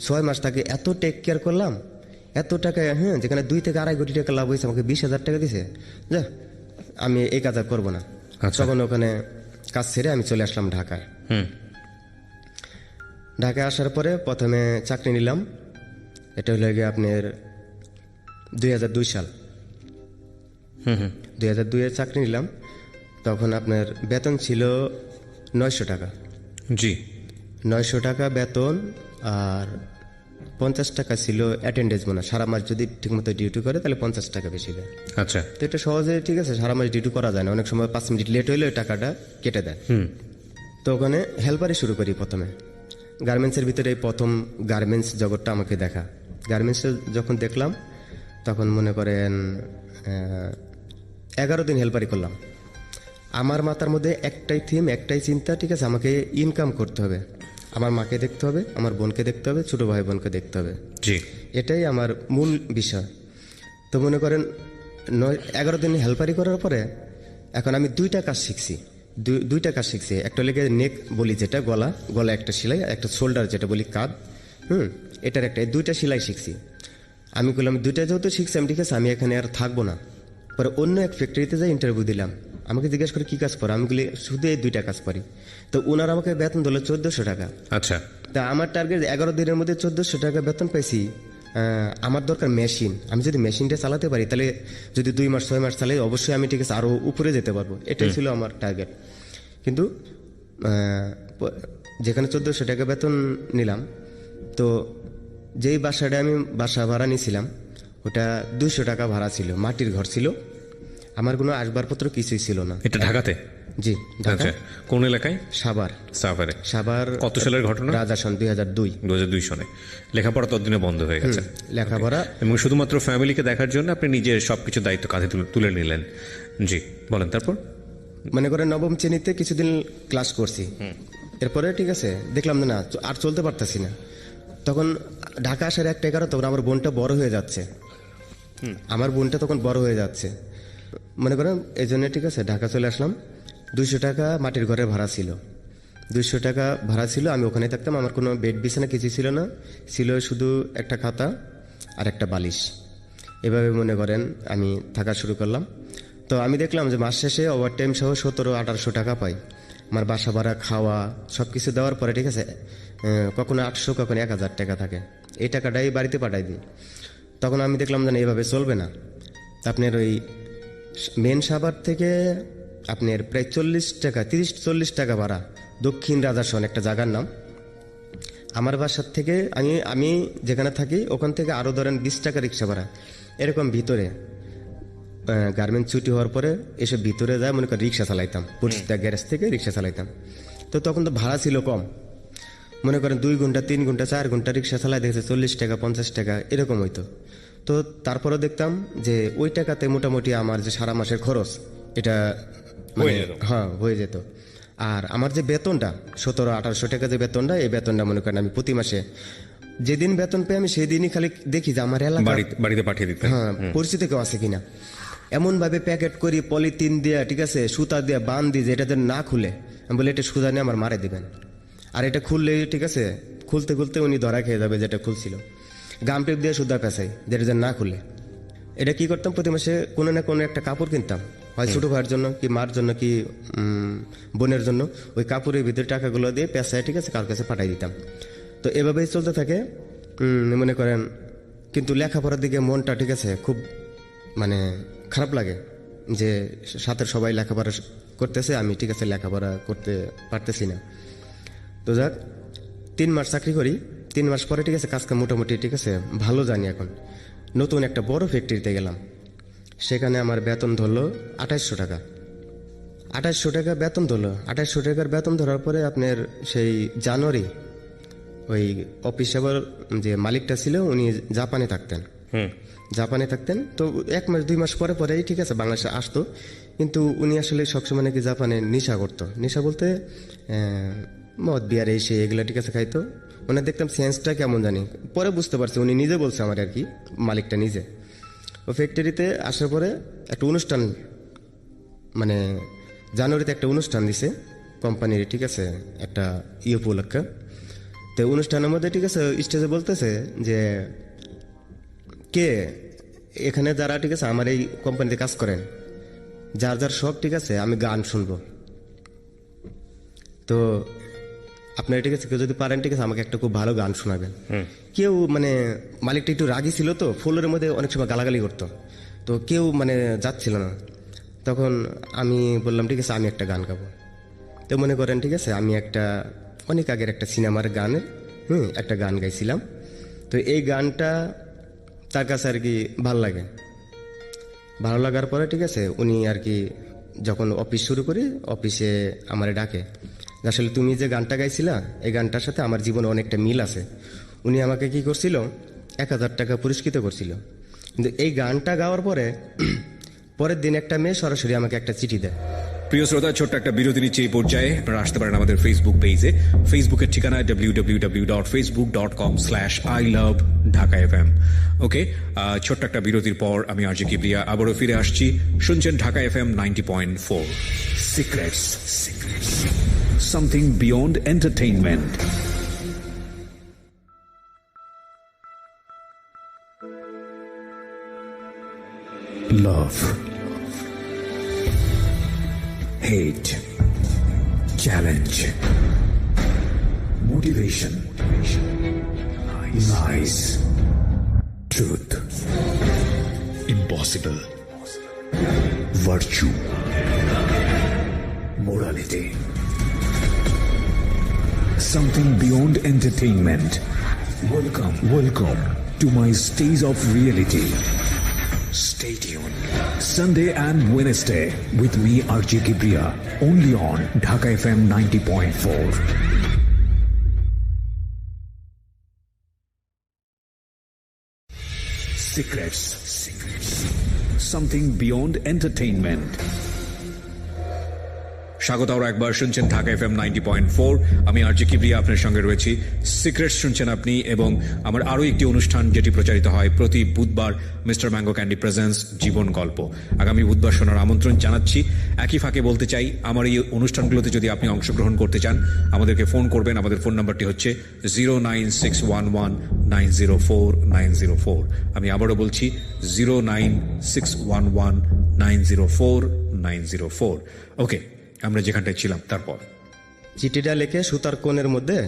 6 মাস তাকে এত টেক কেয়ার করলাম, এত টাকা, যেখানে 2 থেকে 2.5 কোটি টাকা লাভ হয়েছে, আমাকে 20,000 টাকা দিছে, যা আমি এই কাজ আর করবো না। তখন ওখানে কাজ ছেড়ে আমি চলে আসলাম ঢাকায়। ঢাকায় আসার পরে প্রথমে চাকরি নিলাম, এটা হলো গিয়ে আপনার 2002 সাল। 2002-এ চাকরি নিলাম, তখন আপনার বেতন ছিল 900 টাকা। জি। 900 টাকা বেতন, আর 50 টাকা ছিল অ্যাটেন্ডেন্স বোনাস, সারা মাস যদি ঠিকমতো ডিউটি করে তাহলে 50 টাকা বেশি দেয়। আচ্ছা, তো এটা সহজে ঠিক আছে, সারা মাস ডিউটি করা যায় না, অনেক সময় 5 মিনিট লেট হইলে ওই টাকাটা কেটে দেয়। তো ওখানে হেল্পারই শুরু করি প্রথমে। গার্মেন্টসের ভিতরে এই প্রথম গার্মেন্টস জগৎটা আমাকে দেখা। গার্মেন্টসে যখন দেখলাম তখন মনে করেন 11 দিন হেল্পারি করলাম। আমার মাথার মধ্যে একটাই থিম, একটাই চিন্তা, ঠিক আছে, আমাকে ইনকাম করতে হবে, আমার মাকে দেখতে হবে, আমার বোনকে দেখতে হবে, ছোট ভাই বোনকে দেখতে হবে, জি, এটাই আমার মূল বিষয়। তো মনে করেন 11 দিন হেল্পারি করার পরে এখন আমি 2টা কাজ শিখছি। 2টা কাজ শিখছি, একটা লেগে নেক বলি যেটা গলা একটা সেলাই, একটা শোল্ডার যেটা বলি কাঁধ, এটার একটা, 2টা সেলাই শিখছি। আমি বললাম 2টা যেহেতু শিখছি আমি, ঠিক আছে, আমি এখানে আর থাকবো না। পরে অন্য এক ফ্যাক্টরিতে যাই ইন্টারভিউ দিলাম, আমাকে জিজ্ঞেস করে কী কাজ করো, আমি বলি শুধু এই 2টা কাজ পারি। তো ওনারা আমাকে বেতন দিল 1400 টাকা। আচ্ছা, তা আমার টার্গেট 11 দিনের মধ্যে 1400 টাকা বেতন পাইছি, আমার দরকার মেশিন। আমি যদি মেশিনটা চালাতে পারি তাহলে যদি 2 মাস 6 মাস চালাই অবশ্যই আমি ঠিক আছে আরও উপরে যেতে পারবো, এটাই ছিল আমার টার্গেট। কিন্তু যেখানে 1400 টাকা বেতন নিলাম, তো যেই বাসাটা আমি বাসা ভাড়া নিয়েছিলাম ওটা 200 টাকা ভাড়া ছিল, মাটির ঘর ছিল, আমার কোনো আসবাবপত্র কিছুই ছিল না। এটা ঢাকাতে? জি, ঢাকা। আচ্ছা, কোন এলাকায়? সাভার। সাভারে। কত সালের ঘটনা? রাজাসন 2002 সনে। লেখাপড়া ততদিনে বন্ধ হয়ে গেছে? লেখাপড়া এবং শুধুমাত্র ফ্যামিলিকে দেখার জন্য আপনি নিজের সবকিছু দায়িত্ব কাঁধে তুলে নিলেন। জি, বলেন তারপর। মনে করেন নবম শ্রেণীতে কিছুদিন ক্লাস করছি, এরপরে ঠিক আছে দেখলাম না আর চলতে পারতেছি না। তখন ঢাকা আসার একটা কারণ, তখন আমার বোনটা বড় হয়ে যাচ্ছে, মনে করেন এই জন্য ঠিক আছে ঢাকা চলে আসলাম। 200 টাকা মাটির ঘরে ভাড়া ছিল, 200 টাকা ভাড়া ছিল, আমি ওখানে থাকতাম। আমার কোনো বেড বিছানা কিছু ছিল না, ছিল শুধু একটা খাতা আর একটা বালিশ। এভাবে মনে করেন আমি থাকা শুরু করলাম। তো আমি দেখলাম যে মাস শেষে ওভারটাইম সহ 1700-1800 টাকা পাই। আমার বাসা ভাড়া, খাওয়া সব কিছু দেওয়ার পরে ঠিক আছে কখনো 800 কখনো 1000 টাকা থাকে, এই টাকাটাই বাড়িতে পাঠাই দিই। তখন আমি দেখলাম যে এইভাবে চলবে না। আপনার ওই মেন সাভার থেকে আপনার প্রায় 30-40 টাকা ভাড়া, দক্ষিণ রাজাসন একটা জায়গার নাম। আমার বাসার থেকে আমি যেখানে থাকি ওখান থেকে আরও ধরেন 20 টাকা রিক্সা ভাড়া, এরকম ভিতরে গার্মেন্টস ছুটি হওয়ার পরে এসে ভিতরে যায় মনে করেন রিক্সা চালাইতাম, পুরস্তা গ্যারেজ থেকে রিক্সা চালাইতাম। তো তখন তো ভাড়া ছিল কম, মনে করেন 2 ঘন্টা 3 ঘন্টা 4 ঘন্টা রিক্সা চালাই দেখেছে 40 টাকা 50 টাকা এরকম হইতো। তো তারপরে দেখতাম যে ওই টাকাতে মোটামুটি আমার যে সারা মাসের খরচ এটা হ্যাঁ হয়ে যেত। আর আমার যে বেতনটা 1700-1800 টাকা যে বেতনটা, এই বেতনটা মনে করেন আমি প্রতি মাসে যেদিন বেতন পেয়ে আমি সেই দিনই খালি দেখি যে আমার এলাকা বাড়িতে পাঠিয়ে দিতে, হ্যাঁ পরিচিত কেউ আছে কিনা। এমন ভাবে প্যাকেট করি পলিথিন দিয়ে ঠিক আছে সুতা দিয়ে বান দিয়ে, যে এটা যেন না খুলে, আমি বলি এটা সুতা নিয়ে আমার মারে দিবেন। আর এটা খুললে ঠিক আছে খুলতে খুলতে উনি ধরা খেয়ে যাবে যেটা খুলছিল। গাম টেপ দিয়ে সুতা পেঁচাই যেটা যেন না খুলে। এটা কি করতাম, প্রতি মাসে কোনো না কোনো একটা কাপড় কিনতাম, হয় ছোটো ভাইয়ের জন্য কি মার জন্য কি বোনের জন্য, ওই কাপড়ের ভিতরে টাকাগুলো দিয়ে পেঁচায় ঠিক আছে কার কাছে পাঠাই দিতাম। তো এভাবেই চলতে থাকে মনে করেন। কিন্তু লেখাপড়ার দিকে মনটা ঠিক আছে খুব মানে খারাপ লাগে যে সাথে সবাই লেখাপড়া করতেছে, আমি ঠিক আছে লেখাপড়া করতে পারতেছি না। তো যাক 3 মাস চাকরি করি, 3 মাস পরে ঠিক আছে কাজটা মোটামুটি ঠিক আছে ভালো জানি। এখন নতুন একটা বড় ফ্যাক্টরিতে গেলাম, সেখানে আমার বেতন ধরলো 2800 টাকা। 2800 টাকা বেতন ধরলো। 2800 টাকার বেতন ধরার পরে আপনার সেই জানুয়ারি ওই অফিস সেবার যে মালিকটা ছিল উনি জাপানে থাকতেন। তো 1 মাস 2 মাস পরে পরেই ঠিক আছে বাংলাদেশে আসতো। কিন্তু উনি আসলে সবসময় নাকি জাপানে নেশা করতো। নেশা বলতে মদ বিয়ার এসে এগুলো ঠিক আছে খাইতো। মানে দেখতাম সেন্সটা কেমন জানি, পরে বুঝতে পারছি উনি নিজে বলছে আমার আর কি, মালিকটা নিজে। ও ফ্যাক্টরিতে আসার পরে একটা অনুষ্ঠান, মানে জানুয়ারিতে একটা অনুষ্ঠান দিছে কোম্পানির ঠিক আছে একটা উপলক্ষে। তো অনুষ্ঠানের মধ্যে ঠিক আছে স্টেজে বলতেছে যে কে এখানে যারা ঠিক আছে আমার এই কোম্পানিতে কাজ করেন, যার যার সব ঠিক আছে আমি গান শুনবো। তো আপনার ঠিক আছে কেউ যদি পারেন ঠিক আছে আমাকে একটা খুব ভালো গান শোনাবেন। কেউ মানে মালিকটা একটু রাগী ছিল, তো ফ্লোরের মধ্যে অনেক সময় গালাগালি করতো, তো কেউ মানে যাচ্ছিল না। তখন আমি বললাম ঠিক আছে আমি একটা গান গাবো। তো মনে করেন ঠিক আছে আমি একটা অনেক আগের একটা সিনেমার গানের একটা গান গাইছিলাম। তো এই গানটা তার কাছে আর কি ভালো লাগার পরে ঠিক আছে উনি আর কি যখন অফিস শুরু করি অফিসে আমারে ডাকে, আসলে তুমি যে গানটা গাইছিলা এই গানটার সাথে আমার জীবনে অনেকটা মিল আছে। উনি আমাকে কি করছিল 1000 টাকা পুরস্কৃত করছিল। কিন্তু এই গানটা গাওয়ার পরের দিন একটা মেয়ে সরাসরি আমাকে একটা চিঠি দেয়। প্রিয় শ্রোতা, ছোট্ট একটা বিরতি নিচ্ছে এই পর্যায়ে। আপনারা আসতে পারেন আমাদের ফেসবুক পেজে। ফেসবুকের ঠিকানা www.facebook.com/iloveDhakaFM। ওকে, ছোট্ট একটা বিরতির পর আমি আরজে কিবরিয়া আবারও ফিরে আসছি। শুনছেন Dhaka FM 90.4 secrets, something beyond entertainment. Love, hate, challenge, motivation, lies, Truth. Impossible. Virtue. Morality. Something beyond entertainment. Welcome to my stage of reality. Stay tuned. Sunday and Wednesday with me RJ Kibriya, only on Dhaka FM 90.4. Secrets. Something beyond entertainment. স্বাগত আরো একবার, শুনছেন Dhaka FM 90.4। আমি RJ Kibria আপনার সঙ্গে রয়েছি। Secrets শুনছেন আপনি, এবং আমার আরো একটি অনুষ্ঠান যেটি প্রচারিত হয় প্রতি বুধবার, মিস্টার ম্যাঙ্গো ক্যান্ডি প্রেজেন্স জীবন গল্প। আগামী বুধবার শোনার আমন্ত্রণ জানাচ্ছি। একই ফাঁকে বলতে চাই, আমার এই অনুষ্ঠানগুলোতে যদি আপনি অংশগ্রহণ করতে চান, আমাদেরকে ফোন করবেন। আমাদের ফোন নাম্বারটি হচ্ছে 09611904904। আমি আবারও বলছি 09611904904। ওকে, আমরা যেখানটায় ছিলাম তারপর চিঠিটা লিখে সুতার কোণের মধ্যে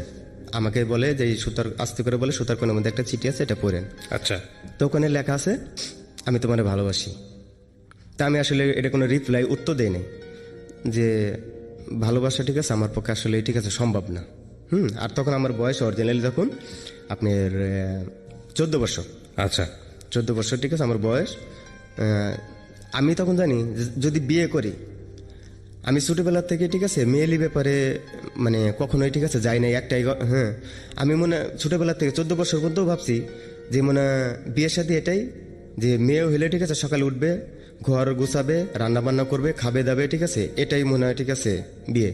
আমাকে বলে যে সুতার আস্তে করে বলে সুতার কোণের মধ্যে একটা চিঠি আছে, এটা পড়েন। আচ্ছা, তো ওখানে লেখা আছে আমি তোমারে ভালোবাসি। তা আমি আসলে এটা কোনো রিপ্লাই উত্তর দেই নাই যে ভালোবাসা ঠিক আছে আমার পক্ষে আসলে ঠিক আছে সম্ভব না। আর তখন আমার বয়স অরিজিনালি তখন আপনার 14 বছর। আচ্ছা, 14 বছর ঠিক আছে আমার বয়স। আমি তখন জানি যদি বিয়ে করি, আমি ছোটোবেলার থেকে ঠিক আছে মেয়েলি ব্যাপারে মানে কখনোই ঠিক আছে যাই নাই একটাই। আমি মনে ছোটোবেলার থেকে 14 বছর পর্যন্ত ভাবছি যে মনে বিয়ের সাথে এটাই যে মেয়ে হইলে ঠিক আছে সকালে উঠবে, ঘর গুছাবে, রান্না বান্না করবে, খাবে দাবে, ঠিক আছে এটাই মনে হয় ঠিক আছে বিয়ে।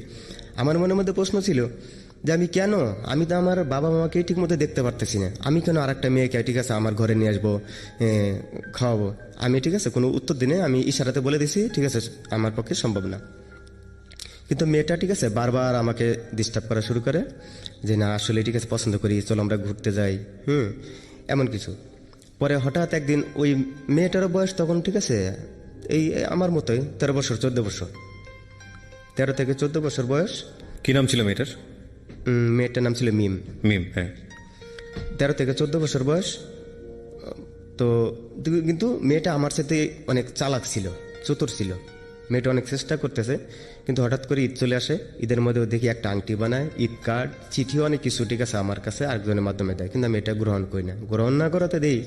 আমার মনের মধ্যে প্রশ্ন ছিল যে আমি তো আমার বাবা মাকে ঠিক মতো দেখতে পারতেছি না, আমি কেন আর একটা মেয়েকে ঠিক আছে আমার ঘরে নিয়ে আসবো, খাওয়াবো। আমি ঠিক আছে কোনো উত্তর দিনে আমি ইশারাতে বলে দিছি ঠিক আছে আমার পক্ষে সম্ভব না। কিন্তু মেয়েটা ঠিক আছে বারবার আমাকে ডিস্টার্ব করা শুরু করে যে না আসলে ঠিক আছে পছন্দ করি, চলো আমরা ঘুরতে যাই, এমন কিছু। পরে হঠাৎ একদিন ওই মেয়েটারও বয়স তখন ঠিক আছে এই আমার মতোই 13 বছর 14 বছর, 13 থেকে 14 বছর বয়স। কি নাম ছিল মেয়েটার? মেয়েটার নাম ছিল মিম। হ্যাঁ। 13 থেকে 14 বছর বয়স। তো কিন্তু মেয়েটা আমার সাথে অনেক চালাক ছিল, চতুর ছিল। মেয়েটা অনেক চেষ্টা করতেছে, কিন্তু হঠাৎ করে ঈদ চলে আসে। ঈদের মধ্যেও দেখি একটা আংটি বানায়, ঈদ কার্ড, চিঠিও অনেক কিছু ঠিক আছে আমার কাছে আরেকজনের মাধ্যমে দেয়, কিন্তু আমি এটা গ্রহণ করি না। গ্রহণ না করাতে দেই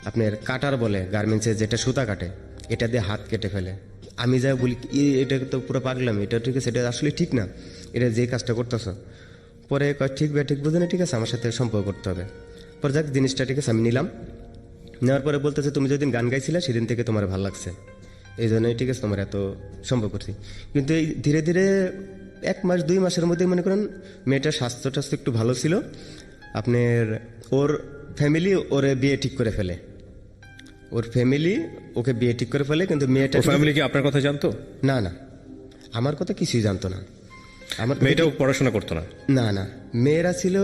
আপনার কাটার বলে গার্মেন্টসে যেটা সুতা কাটে, এটা দিয়ে হাত কেটে ফেলে। আমি যা বলি এটা তো পুরো পাগলাম, এটা ঠিক আছে এটা আসলে ঠিক না, এটা যে কাজটা করতেছ। পরে ঠিক বুঝে না ঠিক আছে আমার সাথে সম্পর্ক করতে হবে। পরে যাক জিনিসটা ঠিক আছে আমি নিলাম। নেওয়ার পরে বলতেছে তুমি যেদিন গান গাইছিলে সেদিন থেকে তোমার ভালো লাগছে, এই জন্যই ঠিক আছে তোমার এত সম্পর্ক করছি। কিন্তু এই ধীরে ধীরে 1 মাস 2 মাসের মধ্যে মনে করেন মেয়েটার স্বাস্থ্য একটু ভালো ছিল। আপনার ওর ফ্যামিলি ওরে বিয়ে ঠিক করে ফেলে, ওর ফ্যামিলি ওকে বিয়ে ঠিক করে ফেলে। কিন্তু মেয়েটা ফ্যামিলি কি আপনার কথা জানতো? না, আমার কথা কিছুই জানতো না। আমার মেয়েটাও পড়াশোনা করতো না? না, মেয়েরা ছিল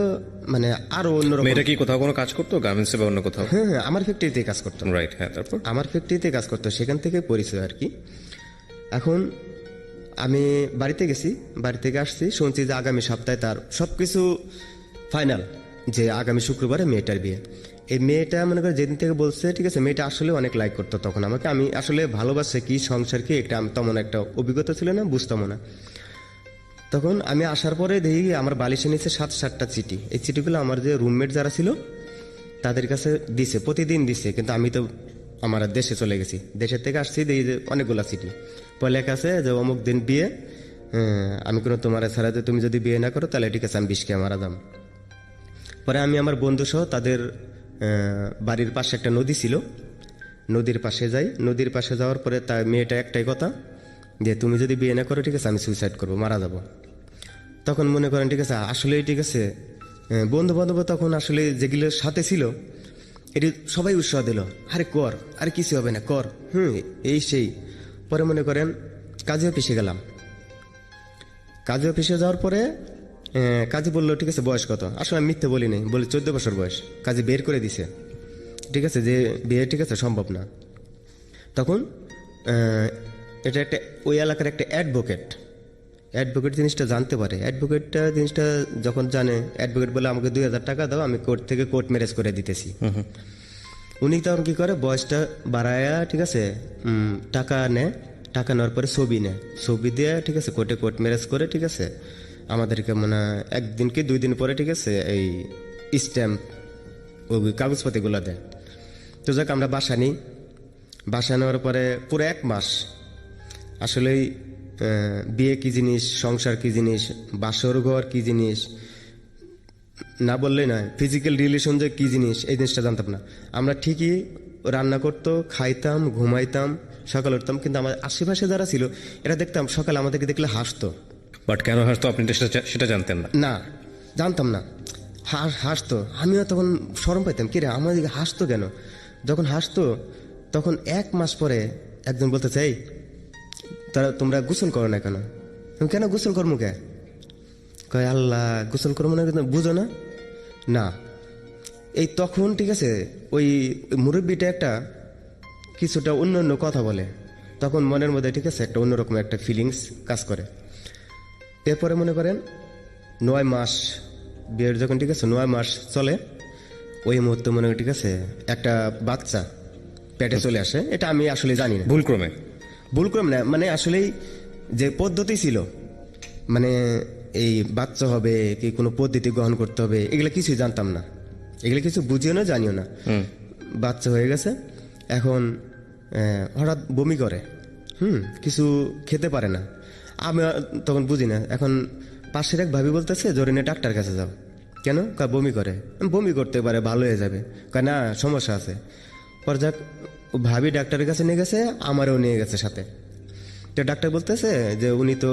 মানে আরো অন্যরকম। মেয়েটা কি কোথাও কোনো কাজ করতো, গার্মেন্টসে বা অন্য কোথাও? হ্যাঁ, আমার ফ্যাক্টরিতে কাজ করতো। রাইট, হ্যাঁ। তারপর আমার ফ্যাক্টরিতে কাজ করতো, সেখান থেকে পরিচয় আর কি। এখন আমি বাড়িতে গেছি, বাড়ি থেকে আসছি, শুনছি যে আগামী সপ্তাহে তার সবকিছু ফাইনাল, যে আগামী শুক্রবারে মেয়েটার বিয়ে। এই মেয়েটা মনে করে যেদিন থেকে বলছে ঠিক আছে, মেয়েটা আসলে অনেক লাইক করতো তখন আমাকে। আমি আসলে ভালোবাসে কি সংসার কি এটা তেমন একটা অভিজ্ঞতা ছিল না, বুঝতাম না। তখন আমি আসার পরে দেখি আমার বালিশে নিচে 7-7টা চিঠি। এই চিঠিগুলো আমার যে রুমমেট যারা ছিল তাদের কাছে দিছে, প্রতিদিন দিছে। কিন্তু আমি তো আমার দেশে চলে গেছি, দেশের থেকে আসছি দেখি যে অনেকগুলা চিঠি। পরে লেখা আছে যে অমুক দিন বিয়ে, আমি কোনো তোমার ছাড়া তুমি যদি বিয়ে না করো তাহলে ঠিক আছে আমি 20 মারা দাম। পরে আমি আমার বন্ধু সহ তাদের বাড়ির পাশে একটা নদী ছিল, নদীর পাশে যাই। নদীর পাশে যাওয়ার পরে তার মেয়েটা একটাই কথা যে তুমি যদি বিয়ে না করো ঠিক আছে আমি সুইসাইড করবো, মারা যাবো। তখন মনে করেন ঠিক আছে আসলেই ঠিক আছে বন্ধু বান্ধব তখন আসলে যেগুলোর সাথে ছিল এটি সবাই উৎসাহ দিল, আরে কর, আরে কিছু হবে না, কর, এই সেই। পরে মনে করেন কাজী অফিসে গেলাম। কাজী অফিসে যাওয়ার পরে কাজী বললো ঠিক আছে বয়স কত, আসলে আমি মিথ্যে বলি নাই, বলে 14 বছর বয়স। কাজী বের করে দিছে ঠিক আছে যে বিয়ে ঠিক আছে সম্ভব না। তখন এটা একটা ওই এলাকার একটা অ্যাডভোকেট জিনিসটা জানতে পারে। অ্যাডভোকেটটা জিনিসটা যখন জানে, অ্যাডভোকেট বলে আমাকে 2000 টাকা দাও, আমি কোর্ট থেকে কোর্ট ম্যারেজ করে দিতেছি। উনি তখন কি করে বয়সটা বাড়ায়া, ঠিক আছে, টাকা নেয়, টাকা নেওয়ার পরে ছবি নেয়, ছবি দিয়ে, ঠিক আছে, কোর্টে কোর্ট ম্যারেজ করে, ঠিক আছে, আমাদেরকে মনে হয় একদিন কি 2 দিন পরে, ঠিক আছে, এই স্ট্যাম্প ওই কাগজপাতিগুলো দেয়। তো যাক আমরা বাসা নিই, বাসা নেওয়ার পরে পুরো 1 মাস আসলেই বিয়ে কি জিনিস, সংসার কি জিনিস, বাসর ঘর কি জিনিস না বললেই নয়, ফিজিক্যাল রিলেশন যে কি জিনিস এই জিনিসটা জানতাম না। আমরা ঠিকই রান্না করতো, খাইতাম, ঘুমাইতাম, সকালে উঠতাম, কিন্তু আমার আশেপাশে যারা ছিল এরা দেখতাম সকালে আমাদেরকে দেখলে হাসতো। বাট কেন হাসতো আপনি তো সেটা জানতেন না? না, জানতাম না, হাসতো। আমিও তখন শরম পাইতাম, কিরে আমার দিকে হাসতো কেন? যখন হাসতো তখন 1 মাস পরে একজন বলতে চাই, তোমরা গোসল করো না কেন? আমি কেন গোসল করবো কে? কয় আল্লাহ গোসল করবো না, কিন্তু বুঝো না? না, এই তখন, ঠিক আছে, ওই মুরব্বীটা একটা কিছুটা অন্য অন্য কথা বলে, তখন মনের মধ্যে, ঠিক আছে, একটা অন্যরকম একটা ফিলিংস কাজ করে। এরপরে মনে করেন 9 মাস বিয়ের যখন, ঠিক আছে, 9 মাস চলে, ওই মুহূর্তে মনে হয়, ঠিক আছে, একটা বাচ্চা পেটে চলে আসে। এটা আমি আসলে জানি না, ভুলক্রমে না, মানে আসলেই যে পদ্ধতি ছিল, মানে এই বাচ্চা হবে কি কোনো পদ্ধতি গ্রহণ করতে হবে এগুলো কিছুই জানতাম না, এগুলো কিছু বুঝিও না, জানিও না। বাচ্চা হয়ে গেছে, এখন হঠাৎ বমি করে, কিছু খেতে পারে না। আমি তখন বুঝি না। এখন পাশের এক ভাবি বলতেছে জরিনে ডাক্তার কাছে যাও। কেন? কয় বমি করে। বমি করতে পারে, ভালো হয়ে যাবে। কয় না, সমস্যা আছে। পর যাক ভাবি ডাক্তারের কাছে নিয়ে গেছে, আমারও নিয়ে গেছে সাথে। তো ডাক্তার বলতেছে যে উনি তো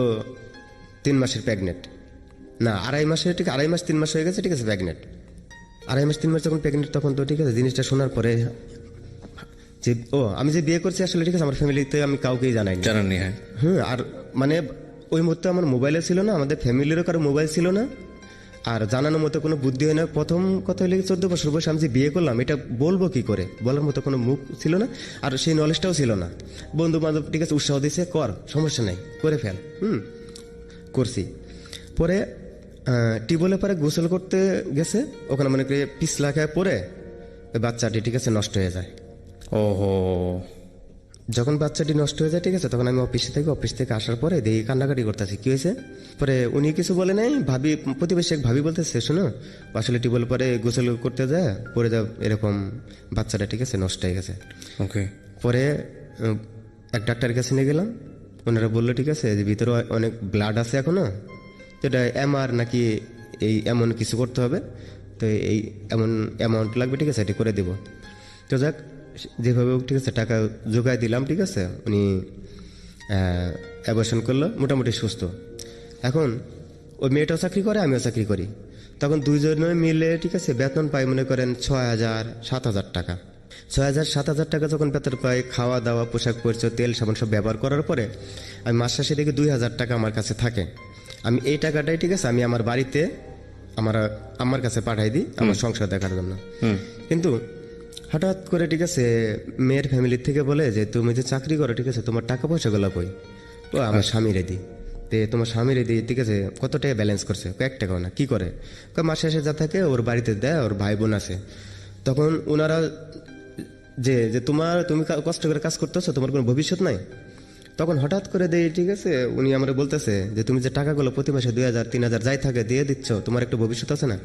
3 মাসের প্রেগনেন্ট, না 2.5 মাসের, ঠিক 2.5 মাস 3 মাস হয়ে গেছে, ঠিক আছে, প্রেগনেন্ট। 2.5 মাস 3 মাস যখন প্রেগনেন্ট, তখন তো, ঠিক আছে, জিনিসটা শোনার পরে যে আমি যে বিয়ে করছি আসলে, ঠিক আছে, আমার ফ্যামিলিতে আমি কাউকেই জানাইনি। হ্যাঁ। আর মানে ওই মুহূর্তে আমার মোবাইলে ছিল না, আমাদের ফ্যামিলিরও কারো মোবাইল ছিল না, আর জানানোর মতো কোনো বুদ্ধি হয় না। প্রথম কথা হলে 14 বছর বয়সে আমি যে বিয়ে করলাম, এটা বলবো কি করে, বলার মতো কোনো মুখ ছিল না, আর সেই নলেজটাও ছিল না। বন্ধু বান্ধব, ঠিক আছে, উৎসাহ দিয়েছে, কর, সমস্যা নাই, করে ফেল। করছি। পরে টিউবওয়েলে পরে গোসল করতে গেছে, ওখানে মনে করি পিছলা খায় পরে ওই বাচ্চাটি, ঠিক আছে, নষ্ট হয়ে যায়। ওহো। যখন বাচ্চাটি নষ্ট হয়ে যায়, ঠিক আছে, তখন আমি অফিস থেকে আসার পরে দেখি কান্নাকাটি করতেছি, কি হয়েছে? পরে উনি কিছু বলে নাই, ভাবি, প্রতিবেশী এক ভাবি বলতেছে, শোনো আসলে টিউবওয়েল পরে গোসল করতে যায়, পরে যা এরকম বাচ্চাটা, ঠিক আছে, নষ্ট হয়ে গেছে। ওকে। পরে এক ডাক্তারের কাছে নিয়ে গেলাম, ওনারা বললো, ঠিক আছে, যে ভিতরে অনেক ব্লাড আছে এখনো, তো এটা এমআর নাকি এই এমন কিছু করতে হবে, তো এই এমন অ্যামাউন্ট লাগবে, ঠিক আছে, এটি করে দিব। তো যাক যেভাবে, ঠিক আছে, টাকা জোগাড় দিলাম, ঠিক আছে, উনি অ্যাবর্শন করলো, মোটামুটি সুস্থ। এখন ওই মেয়েটাও চাকরি করে, আমিও চাকরি করি, তখন দুইজনে মিলে, ঠিক আছে, বেতন পাই মনে করেন 6,000-7,000 টাকা। 6,000-7,000 টাকা যখন বেতন পাই, খাওয়া দাওয়া, পোশাক পরিচয়, তেল সাবান সব ব্যবহার করার পরে আমি মাস শেষে দেখি 2,000 টাকা আমার কাছে থাকে। আমি এই টাকাটাই, ঠিক আছে, আমি আমার বাড়িতে আমার কাছে পাঠাই দিই আমার সংসার দেখার জন্য। কিন্তু হঠাৎ করে, ঠিক আছে, মেয়ের ফ্যামিলির থেকে বলে যে তুমি যে চাকরি করো, ঠিক আছে, তোমার টাকা পয়সা গুলো কই? তো আমার স্বামীরে দিই। তোমার স্বামীরে দিই, ঠিক আছে, কত টাকা ব্যালেন্স করছে? 1 টাকাও না। কি করে? মাসে শেষে যা থাকে ওর বাড়িতে দেয়, ওর ভাই বোন আছে। তখন ওনারা যে তুমি কষ্ট করে কাজ করতেছো, তোমার কোনো ভবিষ্যৎ নাই। তখন হঠাৎ করে দেই, ঠিক আছে, উনি আমার বলতেছে যে তুমি যে টাকাগুলো প্রতি মাসে 2,000-3,000 যাই থাকে দিয়ে দিচ্ছ, তোমার একটা ভবিষ্যৎ আছে না?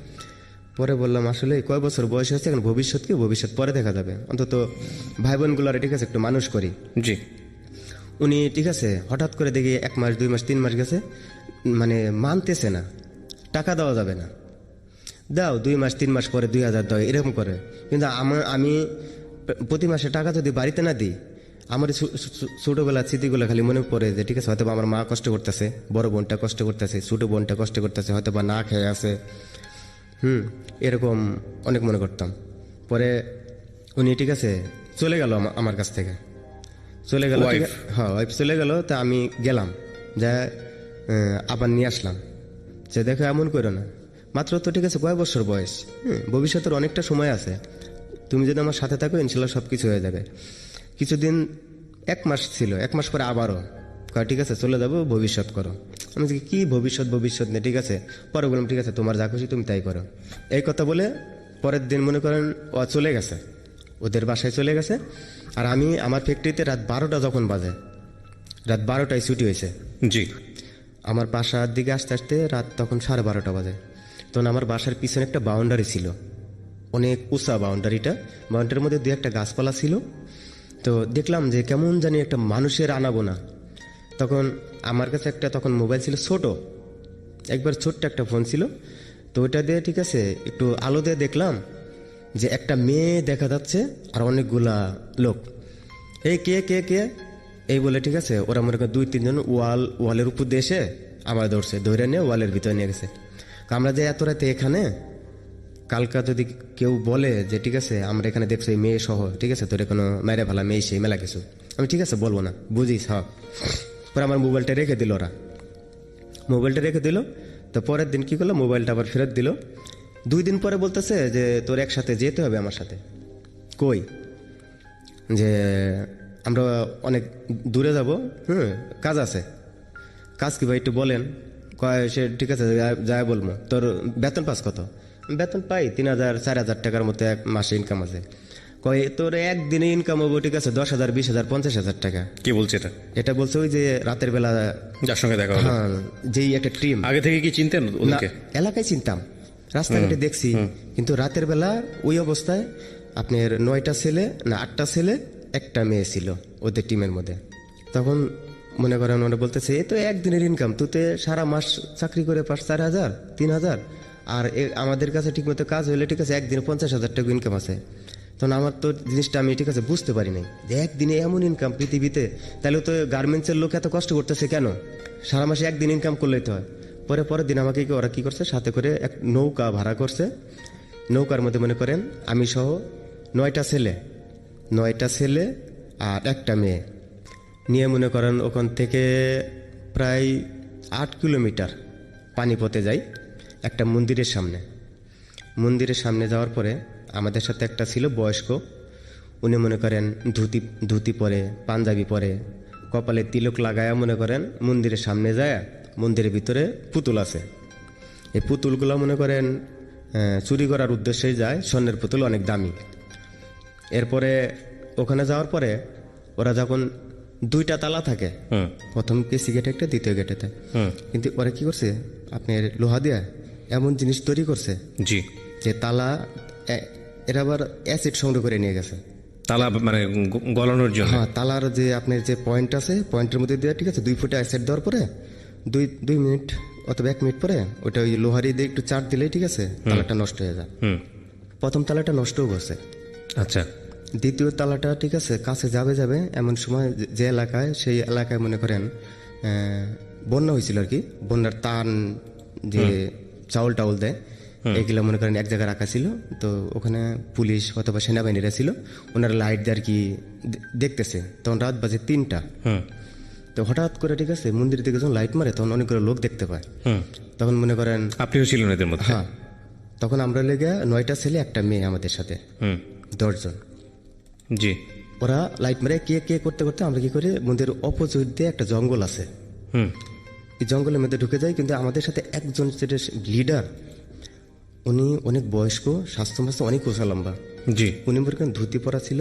পরে বললাম আসলে কয় বছর বয়স হয়েছে, এখন ভবিষ্যৎ কি, ভবিষ্যৎ পরে দেখা যাবে, অন্তত ভাই বোনগুলার, ঠিক আছে, একটু মানুষ করি। জি। উনি, ঠিক আছে, হঠাৎ করে দেখি 1 মাস 2 মাস 3 মাস গেছে, মানে মানতেছে না, টাকা দেওয়া যাবে না, দাও 2 মাস 3 মাস পরে 2,000 দাও, এরকম করে। কিন্তু আমি প্রতি মাসে টাকা যদি বাড়িতে না দিই, আমার ছোটবেলার স্মৃতিগুলো খালি মনে পড়ে যে, ঠিক আছে, হয়তো আমার মা কষ্ট করতেছে, বড় বোনটা কষ্ট করতেছে, ছোট বোনটা কষ্ট করতেছে, হয়তো বা না খেয়ে আছে, এরকম অনেক মনে করতাম। পরে উনি, ঠিক আছে, চলে গেল আমার কাছ থেকে, চলে গেল। হ্যাঁ, ওয়াইফ চলে গেল। তা আমি গেলাম, যা আবার নিয়ে আসলাম, যে দেখো এমন করো না, মাত্র তো, ঠিক আছে, কয় বছর বয়স, ভবিষ্যতের অনেকটা সময় আছে, তুমি যদি আমার সাথে থাকো ইনশাল্লাহ সব কিছু হয়ে যাবে। কিছুদিন 1 মাস ছিল, 1 মাস পরে আবারও কয়, ঠিক আছে, চলে যাবো, ভবিষ্যৎ করো। আমি কি ভবিষ্যৎ নেই, ঠিক আছে। পরে বললাম, ঠিক আছে, তোমার যা খুশি তুমি তাই করো। এই কথা বলে পরের দিন মনে করেন ও চলে গেছে, ওদের বাসায় চলে গেছে। আর আমি আমার ফ্যাক্টরিতে রাত 12টা যখন বাজে, রাত 12টায় ছুটি হয়েছে, জি। আমার বাসার দিকে আসতে আসতে রাত তখন 12:30 বাজে। তখন আমার বাসার পিছনে একটা বাউন্ডারি ছিল, অনেক উঁচা বাউন্ডারির মধ্যে 2-1টা গাছপালা ছিল। তো দেখলাম যে কেমন জানি একটা মানুষের আনাগোনা। তখন আমার কাছে একটা তখন মোবাইল ছিল ছোট, একবার ছোট্ট একটা ফোন ছিল। তো ওইটা দিয়ে ঠিক আছে একটু আলো দিয়ে দেখলাম যে একটা মেয়ে দেখা যাচ্ছে আর অনেকগুলা লোক। এই কে কে কে এই বলে ঠিক আছে ওরা মনে করেন 2-3 জন ওয়ালের উপর দিয়ে এসে আমার ধরে নিয়ে ওয়ালের ভিতরে নিয়ে গেছে। আমরা যে এত রাতে এখানে, কালকা যদি কেউ বলে যে ঠিক আছে আমরা এখানে দেখছি এই মেয়ে সহ, ঠিক আছে তোর কোনো মেরে ভালা মেয়ে সেই মেলা কিছু, আমি ঠিক আছে বলবো না, বুঝিস। হ্যাঁ, পরে আমার মোবাইলটা রেখে দিল ওরা, মোবাইলটা রেখে দিল। তো পরের দিন কী করলো, মোবাইলটা আবার ফেরত দিল। 2 দিন পরে বলতেছে যে তোর একসাথে যেতে হবে আমার সাথে। কই, যে আমরা অনেক দূরে যাব, কাজ আছে। কাজ কি ভাই একটু বলেন। কয় সে ঠিক আছে যায় বলবো। তোর বেতন পাস কত? বেতন পাই 3,000-4,000 টাকার মতো এক মাসে ইনকাম আছে। কয় তোর একদিনে ইনকাম হবো ঠিক আছে 10,000, 20,000, 50,000 টাকা। কে বলছে এটা? এটা বলছে ওই যে রাতের বেলা যার সঙ্গে দেখা হলো। হ্যাঁ, যেই একটা টিম। আগে থেকে কি চিনতেন ওদেরকে? এলাকায় চিনতাম, রাস্তাঘাটে দেখছি, কিন্তু রাতের বেলা ওই অবস্থায় আপনার 9টা ছেলে না 8টা ছেলে, একটা মেয়ে ছিল ওদের টিমের মধ্যে। তখন মনে করেন ওরা বলতেছে এ তো একদিনের ইনকাম, তুই তো সারা মাস চাকরি করে পাস 4,000, 3,000, আর আমাদের কাছে ঠিকমতো কাজ হলে ঠিক আছে একদিনে 50,000 টাকা ইনকাম আছে। তখন আমার তো জিনিসটা আমি ঠিক আছে বুঝতে পারি নাই যে একদিনে এমন ইনকাম পৃথিবীতে, তাহলে তো গার্মেন্টসের লোক এত কষ্ট করতেছে কেন? সারা মাসে একদিন ইনকাম করলেই তো হয়। পরের দিন আমাকে ওরা কি করছে, সাথে করে এক নৌকা ভাড়া করছে। নৌকার মধ্যে মনে করেন আমি সহ 9টা ছেলে আর একটা মেয়ে নিয়ে মনে করেন ওখান থেকে প্রায় 8 কিলোমিটার পানিপথে যাই একটা মন্দিরের সামনে যাওয়ার পরে আমাদের সাথে একটা ছিল বয়স্ক, উনি মনে করেন ধুতি পরে, পাঞ্জাবি পরে, কপালে তিলক লাগায়া মনে করেন মন্দিরের সামনে যায়। মন্দিরের ভিতরে পুতুল আছে, এই পুতুলগুলো মনে করেন চুরি করার উদ্দেশ্যেই যায়, স্বর্ণের পুতুল, অনেক দামি। এরপরে ওখানে যাওয়ার পরে ওরা যখন 2টা তালা থাকে, প্রথম কেসি গেটে একটা, দ্বিতীয় গেটেতে, কিন্তু ওরা কি করছে আপনার লোহা দিয়ে এমন জিনিস তৈরি করছে জি যে তালা এরা আবার অ্যাসিড সংগ্রহ করে নিয়ে গেছে তালা মানে গলানোর জন্য। হ্যাঁ, তালার যে আপনার যে পয়েন্ট আছে, পয়েন্টের মধ্যে দেওয়া ঠিক আছে 2 ফুটে অ্যাসিড দেওয়ার পরে 2 মিনিট অথবা 1 মিনিট পরে ওটা ওই লোহারি দিয়ে একটু চার দিলেই ঠিক আছে তালাটা নষ্ট হয়ে যায়। প্রথম তালাটা নষ্টও করছে। আচ্ছা, দ্বিতীয় তালাটা ঠিক আছে কাছে যাবে এমন সময় যে এলাকায়, সেই এলাকায় মনে করেন বন্যা হয়েছিল আর কি, বন্যার টান যে চাউল টাউল দেয় এগুলো মনে করেন এক জায়গায় রাখা ছিল। তো ওখানে পুলিশ অথবা সেনাবাহিনীরা ছিল, ওনারা লাইট দিয়ে আর কি দেখতেছে। তখন রাত বাজে 3টা। তো হঠাৎ করে ঠিক আছে মন্দির দিকে যখন লাইট মারে তখন অনেকগুলো লোক দেখতে পায়। তখন মনে করেন আপনিও ছিলেন এদের মধ্যে? হ্যাঁ, তখন আমরা লেগে 9টা ছেলে একটা মেয়ে আমাদের সাথে 10 জন। জি। ওরা লাইট মারে কে করতে করতে আমরা কি করি, মন্দিরের অপোজিট দিয়ে একটা জঙ্গল আছে, এই জঙ্গলের মধ্যে ঢুকে যাই। কিন্তু আমাদের সাথে একজন যেটা লিডার, উনি অনেক বয়স্ক, স্বাস্থ্য অনেক উঁচা লম্বা। জি। উনি মনে করেন ধুতি পরা ছিল,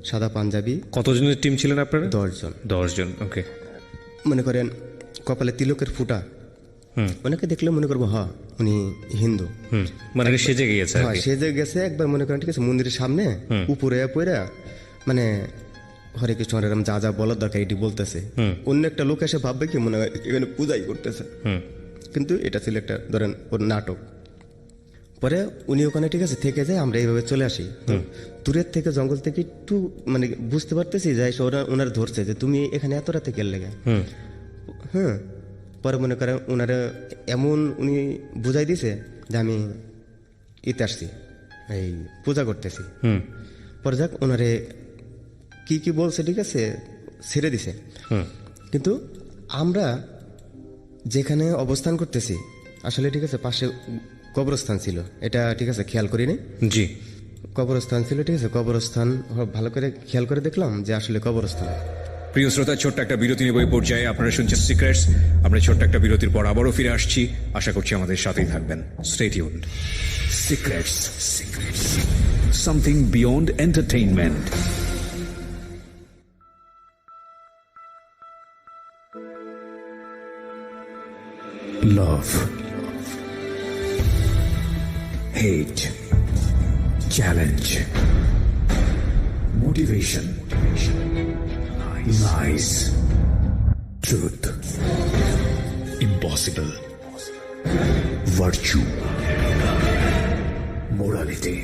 সাদা পাঞ্জাবি। কতজনের টিম ছিলেন আপনারা? 10 জন। 10 জন, ওকে। মনে করেন কপালে তিলকের ফুটা, অনেকে দেখলে মনে করবো হ্যাঁ উনি হিন্দু। মানে সেজে গিয়েছে? হ্যাঁ, সেজে গেছে একবার মনে করেন ঠিক আছে মন্দিরের সামনে উপরে পয়রা মানে হরে কৃষ্ণ হরে রাম যা বলার দরকার এটি বলতেছে। অন্য একটা লোক এসে ভাববে কি মনে হয় এখানে পূজাই করতেছে, কিন্তু এটা ছিল একটা ধরেন ওর নাটক। পরে উনি ওখানে ঠিক আছে থেকে যায়, আমরা এইভাবে চলে আসি। দূরের থেকে জঙ্গল থেকে একটু মানে বুঝতে পারতেছি যে ওনারা ধরছে যে তুমি এখানে এত রাতে গেল লেগে। পরে মনে করেন ওনারা এমন উনি বুঝাই দিছে যে আমি ইতে আসছি, এই পূজা করতেছি। পরে যাক ওনারে কি বলছে ঠিক আছে ছেড়ে দিছে। কিন্তু আমরা যেখানে অবস্থান করতেছি আসলে ঠিক আছে পাশে কবরস্থান ছিল, এটা ঠিক আছে খেয়াল করিনি। জি। কবরস্থান ছিল ঠিক আছে, কবরস্থান ভালো করে খেয়াল করে দেখলাম যে আসলে কবরস্থান। প্রিয় শ্রোতা, ছোট্ট একটা বিরতি নেব এই পর্যায়ে। আপনারা শুনছেন সিক্রেটস। আমরা ছোট্ট একটা বিরতির পর আবারও ফিরে আসছি। আশা করছি আমাদের সাথেই থাকবেন। Stay tuned. Secrets. Something beyond entertainment. Love. Hate. Challenge. Motivation. Lies. Truth. Impossible. Virtue. Morality.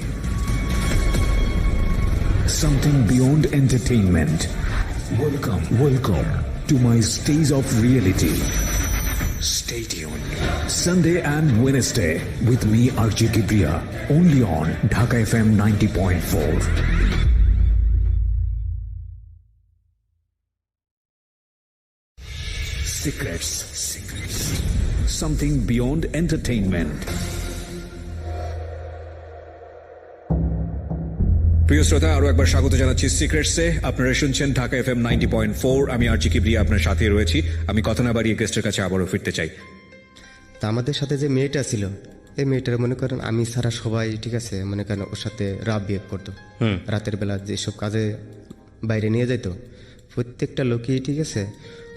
Something beyond entertainment. Welcome to my stage of reality. Stay tuned. Sunday and Wednesday with me RJ Kibriya, only on Dhaka FM 90.4. Secrets. Something beyond entertainment. প্রিয় শ্রোতা, আরো একবার স্বাগত জানাচ্ছি সিক্রেটসে। আপনারা শুনছেন Dhaka FM 90.4। আমি আরজি কিবরিয়া আপনার সাথে রয়েছি। আমি কথা না বাড়িয়ে গেস্টের কাছে আবারও ফিরতে চাই। তা আমাদের সাথে যে মেয়েটা ছিল, এই মেয়েটার মনে করেন আমি ছাড়া সবাই ঠিক আছে মনে করেন ওর সাথে রাব বিহেভ করতো। রাতের বেলা যেসব কাজে বাইরে নিয়ে যেত প্রত্যেকটা লোকই ঠিক আছে।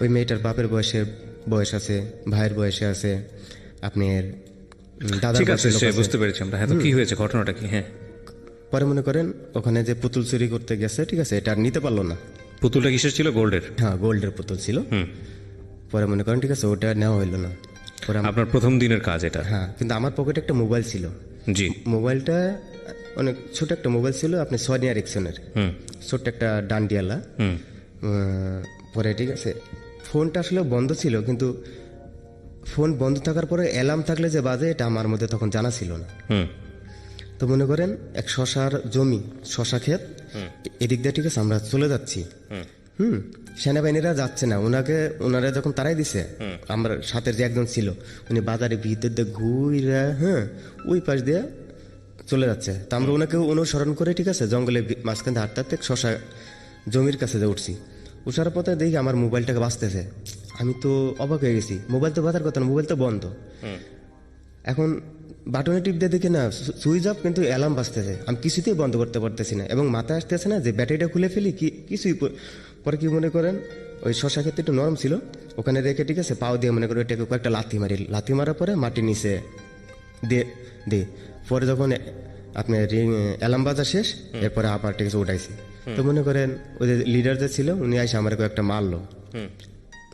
ওই মেয়েটার বাপের বয়স আছে, ভাইয়ের বয়সে আছে, আপনার দাদার ঠিক আছে, বয়সের লোক সে আছে। বুঝতে পেরেছি আমরা। হ্যাঁ, তো কি হয়েছে, ঘটনাটা কি? হ্যাঁ, পরে মনে করেন ওখানে যে পুতুল চুরি করতে গেছে ঠিক আছে, এটা আর নিতে পারলো না। পুতুলটা কিসের ছিল? গোল্ডের? হ্যাঁ, গোল্ডের পুতুল ছিল। পরে মনে করেন ঠিক আছে ওটা নেওয়া হইলো না। পরে আপনার প্রথম দিনের কাজ এটা? হ্যাঁ, কিন্তু আমার পকেটে একটা মোবাইল ছিল। জি। মোবাইলটা অনেক ছোট একটা মোবাইল ছিল, আপনি সনি এরিকসনের ছোট্ট একটা ডান্ডিয়ালা। পরে ঠিক আছে ফোনটা আসলে বন্ধ ছিল, কিন্তু ফোন বন্ধ থাকার পরে অ্যালার্ম থাকলে যে বাজে এটা আমার মধ্যে তখন জানা ছিল না। তো মনে করেন এক শশার জমি, শশা ক্ষেত, এদিক দিয়ে ঠিক আছে আমরা চলে যাচ্ছি। সেনাবাহিনীরা যাচ্ছে না, ওনারা যখন তারাই দিছে, আমার সাথে যে একজন ছিল উনি বাজারে ভিতর দিয়ে ঘুরে ওই পাশ দিয়ে চলে যাচ্ছে। তা আমরা ওনাকে অনুসরণ করে ঠিক আছে জঙ্গলে মাঝখানে হাঁটতে হাঁটতে শশা জমির কাছে যে উঠছি। উঠার পথে দেখি আমার মোবাইলটাকে বাঁচতেছে। আমি তো অবাক হয়ে গেছি, মোবাইল তো বাজার কথা না, মোবাইল তো বন্ধ। এখন বাটনে টিপ দিয়ে দেখি না সুইচ অফ, কিন্তু অ্যালার্ম বাজতেছে। আমি কিছুতেই বন্ধ করতে পারতেছি না, এবং মাথায় আসতেছে না যে ব্যাটারিটা খুলে ফেলি কিছুই। পরে কি মনে করেন ওই শশা ক্ষেত্রে একটু নরম ছিল, ওখানে রেখে ঠিক আছে পাও দিয়ে মনে করেন ওইটাকে কয়েকটা লাথি মারার পরে মাটির নিচে দিয়ে পরে যখন আপনার অ্যালার্ম বাজা শেষ, এরপরে আবার ঠিক আছে উঠাইছি। তো মনে করেন ওই যে লিডার যে ছিল উনি এসে আমার কয়েকটা মারলো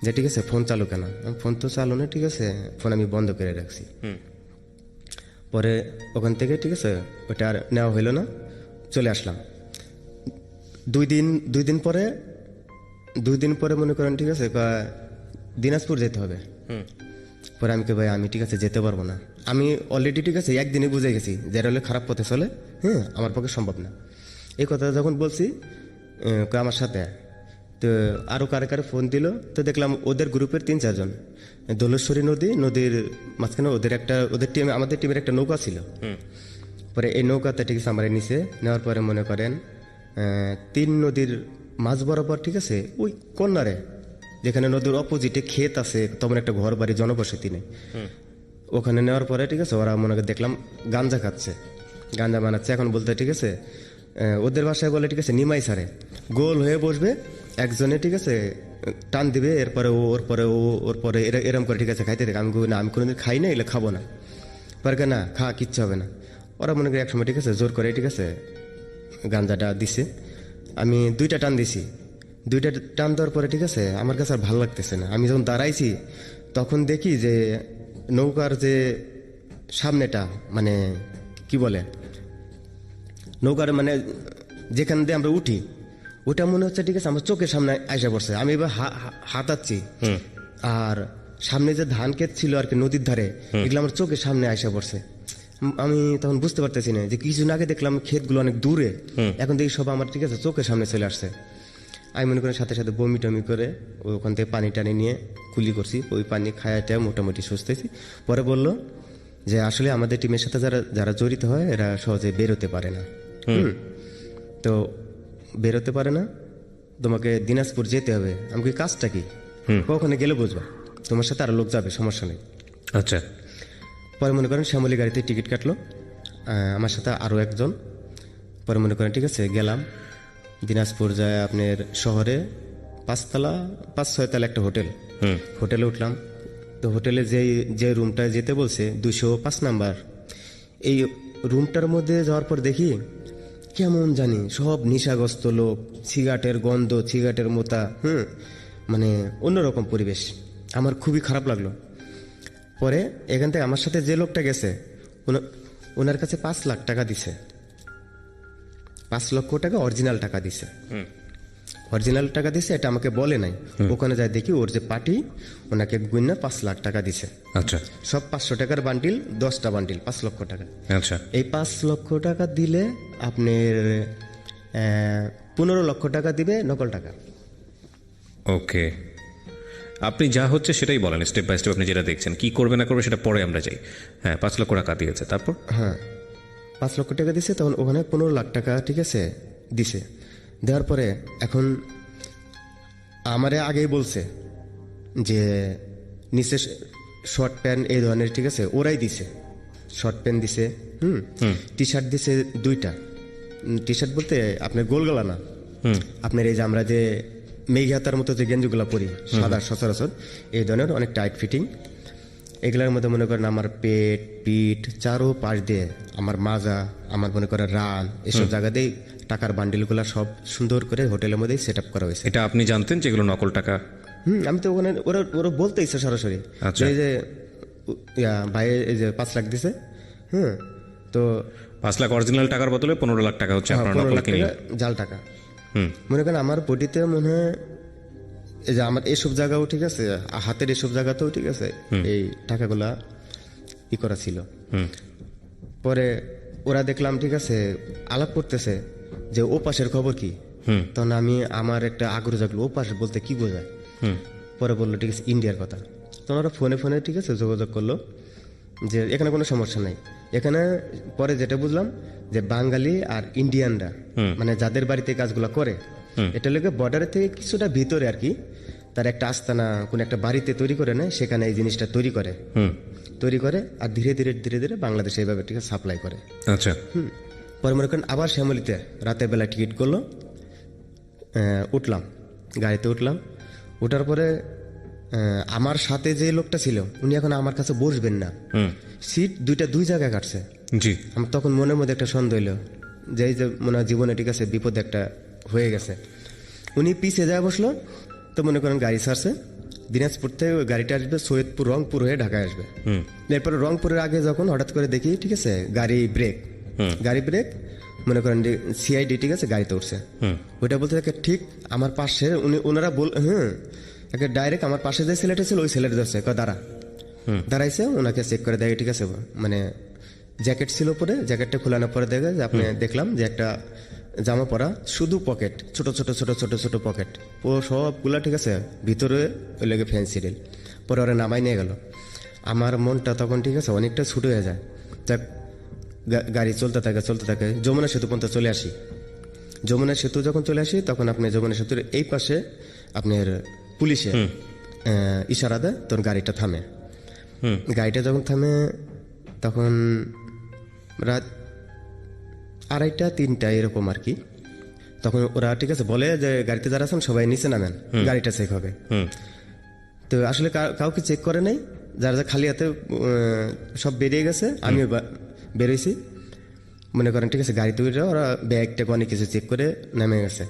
যে ঠিক আছে ফোন চালু কেন। ফোন তো চালু না, ঠিক আছে ফোন আমি বন্ধ করে রাখছি। পরে ওখান থেকে ঠিক আছে ওটা আর নেওয়া হইলো না, চলে আসলাম। দুই দিন পরে মনে করেন ঠিক আছে দিনাজপুর যেতে হবে। পরে আমি ভাই আমি ঠিক আছে যেতে পারবো না, আমি অলরেডি ঠিক আছে একদিনে বুঝে গেছি যে হলে খারাপ পথে চলে, আমার পক্ষে সম্ভব না। এই কথা যখন বলছি আমার সাথে, তো আরও কারে ফোন দিল, তো দেখলাম ওদের গ্রুপের 3-4 জন, দোলেশ্বরী নদীর মাঝখানে ওদের টিমে আমাদের টিমের একটা নৌকা ছিল। পরে এই নৌকাতে ঠিক আছে আমার নিচে নেওয়ার পরে মনে করেন 3 নদীর মাঝ বরাবর ঠিক আছে ওই কর্নারে যেখানে নদীর অপোজিটে ক্ষেত আছে, তখন একটা ঘর বাড়ি জনবসতি নেই, ওখানে নেওয়ার পরে ঠিক আছে ওরা মনে করে দেখলাম গাঞ্জা খাচ্ছে, গাঞ্জা বানাচ্ছে। এখন বলতে ঠিক আছে ওদের বাসায় বলে ঠিক আছে নিমাই সারে গোল হয়ে বসবে, একজনে ঠিক আছে টান দিবে, এরপরে ওর পরে এরম করে ঠিক আছে খাইতে দেখ। আমি না, আমি কোনোদিন খাই না, এলে খাবো না। পারকে না খা, কিচ্ছু হবে না। ওরা মনে করি একসময় ঠিক আছে জোর করে ঠিক আছে গাঞ্জাটা দিছে। আমি 2টা টান দিছি। 2টা টান দেওয়ার পরে ঠিক আছে আমার কাছে আর ভালো লাগতেছে না। আমি যখন দাঁড়াইছি তখন দেখি যে নৌকার যে সামনেটা মানে কি বলে নৌকার মানে যেখান দিয়ে আমরা উঠি ওটা মনে হচ্ছে ঠিক আছে আমার চোখের সামনে আইসা পড়ছে। আমি এবার হাতাচ্ছি, আর সামনে যে ধান ক্ষেত ছিল আর কি নদীর ধারে, এগুলো আমার চোখের সামনে আইসা পড়ছে। আমি তখন বুঝতে পারতেছি না যে কিছুদিন আগে দেখলাম ক্ষেতগুলো অনেক দূরে, এখন দেখি সব আমার ঠিক আছে চোখের সামনে চলে আসছে। আমি মনে করি সাথে সাথে বমি টমি করে ওখান থেকে পানি টানি নিয়ে কুলি করছি, ওই পানি খায়াটা মোটামুটি সুস্থেছি। পরে বললো যে আসলে আমাদের টিমের সাথে যারা জড়িত হয় এরা সহজে বেরোতে পারে না। তো বেরোতে পারে না তোমাকে দিনাজপুর যেতে হবে। আমি কি কাজটা কি? ওখানে গেলে বুঝবা, তোমার সাথে আরো লোক যাবে, সমস্যা নেই। আচ্ছা। পরে মনে করেন শ্যামলী গাড়িতে টিকিট কাটলো, আমার সাথে আরও একজন। পরে মনে করেন ঠিক আছে গেলাম দিনাজপুর, যায় আপনার শহরে 5-6 তলা একটা হোটেল, হোটেলে উঠলাম। তো হোটেলে যে রুমটায় যেতে বলছে 205 নাম্বার, এই রুমটার মধ্যে যাওয়ার পর দেখি কেমন জানি সব নেশাগ্রস্ত লোক, সিগারেটের গন্ধ, সিগারেটের মোতা, মানে অন্যরকম পরিবেশ। আমার খুবই খারাপ লাগলো। পরে এখান থেকে আমার সাথে যে লোকটা গেছে ওনার কাছে 5 লাখ টাকা দিছে, 5 লক্ষ টাকা অরিজিনাল টাকা দিছে। অরিজিনাল টাকা দিছে, এটা আমাকে বলে নাই। ওখানে যাই দেখি ওর যে পার্টি ওনাকে গুইনা 5 লাখ টাকা দিছে। আচ্ছা। সব 500 টাকার বান্ডিল, 10টা বান্ডিল, 5 লক্ষ টাকা। আচ্ছা। এই 5 লক্ষ টাকা দিলে আপনার 15 লক্ষ টাকা দিবে নকল টাকা। ওকে, আপনি যা হচ্ছে সেটাই বলেন, স্টেপ বাই স্টেপ আপনি যেটা দেখছেন, কি করবে না করবে সেটা পরে আমরা যাই। হ্যাঁ, 5 লক্ষ টাকা দিয়েছে, তারপর? হ্যাঁ, 5 লক্ষ টাকা দিছে। তখন ওখানে 15 লাখ টাকা ঠিক আছে দিছে। দেওয়ার পরে এখন আমারে আগেই বলছে যে নিচে শর্ট প্যান্ট এই ধরনের ঠিক আছে ওরাই দিছে, শর্ট প্যান্ট দিছে, টি শার্ট দিছে 2টা। টি শার্ট বলতে আপনার গোলগলা না, আপনার এই যে আমরা যে মেঘাতার মতো যে গেঞ্জিগুলো পরি সাদা সচরাচর, এই ধরনের অনেক টাইট ফিটিং। এগুলোর মধ্যে মনে করেন আমার পেট, পিঠ, চারো পাশ দিয়ে আমার মাজা, আমার মনে করেন রান, এসব জায়গাতেই টাকার বান্ডিলগুলো সব সুন্দর করে হোটেলের মধ্যেই সেট আপ করা হয়েছে। এটা আপনি জানতেন যেগুলো নকল টাকা? আমি তো ওখানে ওরা বলতে ইচ্ছে সরাসরি, আচ্ছা। এই যে ভাই এই যে 5 লাখ দিছে, তো 5 লাখ অরিজিনাল টাকার বদলে 15 লাখ টাকা হচ্ছে আপনার 15 নকল লাখ কিনলেন। টাকা জাল টাকা। মনে করেন আমার বডিতে মনে হয় এই যে আমার এসব জায়গাও ঠিক আছে, হাতের এসব জায়গাতেও ঠিক আছে এই টাকাগুলা করা ছিল। পরে ওরা দেখলাম ঠিক আছে আলাপ করতেছে যে ও পাশের খবর কি। তখন আমার একটা আগ্রহ জাগলো, ও পাশে বলতে কি বোঝায়। পরে বললো ঠিক আছে ইন্ডিয়ার কথা। তখন ওরা ফোনে ঠিক আছে যোগাযোগ করলো যে এখানে কোনো সমস্যা নাই। এখানে পরে যেটা বুঝলাম যে বাঙালি আর ইন্ডিয়ানরা মানে যাদের বাড়িতে কাজগুলো করে, এটা লেগে বর্ডারের থেকে কিছুটা ভিতরে আর কি, তার একটা আস্তানা কোন একটা বাড়িতে তৈরি করে নেয়, সেখানে এই জিনিসটা তৈরি করে আর ধীরে ধীরে বাংলাদেশে এইভাবে ঠিক আছে সাপ্লাই করে। আচ্ছা। পরে মনে করেন আবার শ্যামলীতে রাতের বেলা টিকিট করলো, উঠলাম গাড়িতে, উঠার পরে আমার সাথে যে লোকটা ছিল উনি এখন আমার কাছে বসবেন না, সিট 2 জায়গায় কাটছে। জি। আমার তখন মনের মধ্যে একটা সন্দেহ হইলো যে এই যে মনে হয় জীবনে ঠিক আছে বিপদ একটা হয়ে গেছে। উনি পিছিয়ে যায় বসলো, তো মনে করেন গাড়ি ছাড়ছে, দিনাজপুর থেকে ওই গাড়িটা আসবে সৈয়দপুর রংপুর হয়ে ঢাকায় আসবে। এরপরে রংপুরের আগে যখন হঠাৎ করে দেখি ঠিক আছে গাড়ি ব্রেক, মনে করেন সিআইডি ঠিক আছে গাড়িতে উঠছে। ওইটা বলতে থাকে ঠিক আমার পাশে ওনারা একে ডাইরেক্ট আমার পাশে যে ছেলেটা ছিল ওই ছেলেটা ধরছে, দাঁড়াইছে, ওনাকে চেক করে দেখে ঠিক আছে মানে জ্যাকেট ছিল পরে, জ্যাকেটটা খোলানোর পরে দেখে যে আপনি দেখলাম যে একটা জামা পরা, শুধু পকেট, ছোট ছোট পকেট, ও সবগুলা ঠিক আছে ভিতরে ওই লেগে ফ্যান্সি রিল। পরে ওরা নামাই নিয়ে গেল। আমার মনটা তখন ঠিক আছে অনেকটা ছুটে হয়ে যায়। যাক গাড়ি চলতে থাকে যমুনা সেতু পর্যন্ত চলে আসি। যমুনা সেতু যখন চলে আসি তখন আপনি যমুনা সেতুর এই পাশে আপনার পুলিশে ইশারা দেয়, তখন গাড়িটা থামে। গাড়িটা যখন থামে তখন রাত 2:30-3টা এরকম আর কি। তখন ওরা ঠিক আছে বলে যে গাড়িতে যারা আছেন সবাই নিচে নামেন, গাড়িটা চেক হবে। তো আসলে কাউকে চেক করে নাই, যারা খালি হাতে সব বেরিয়ে গেছে, আমিও বেরোইছি। মনে করেন ঠিক আছে গাড়িতে উঠে ওরা ব্যাগটা অনেক কিছু চেক করে নেমে গেছে।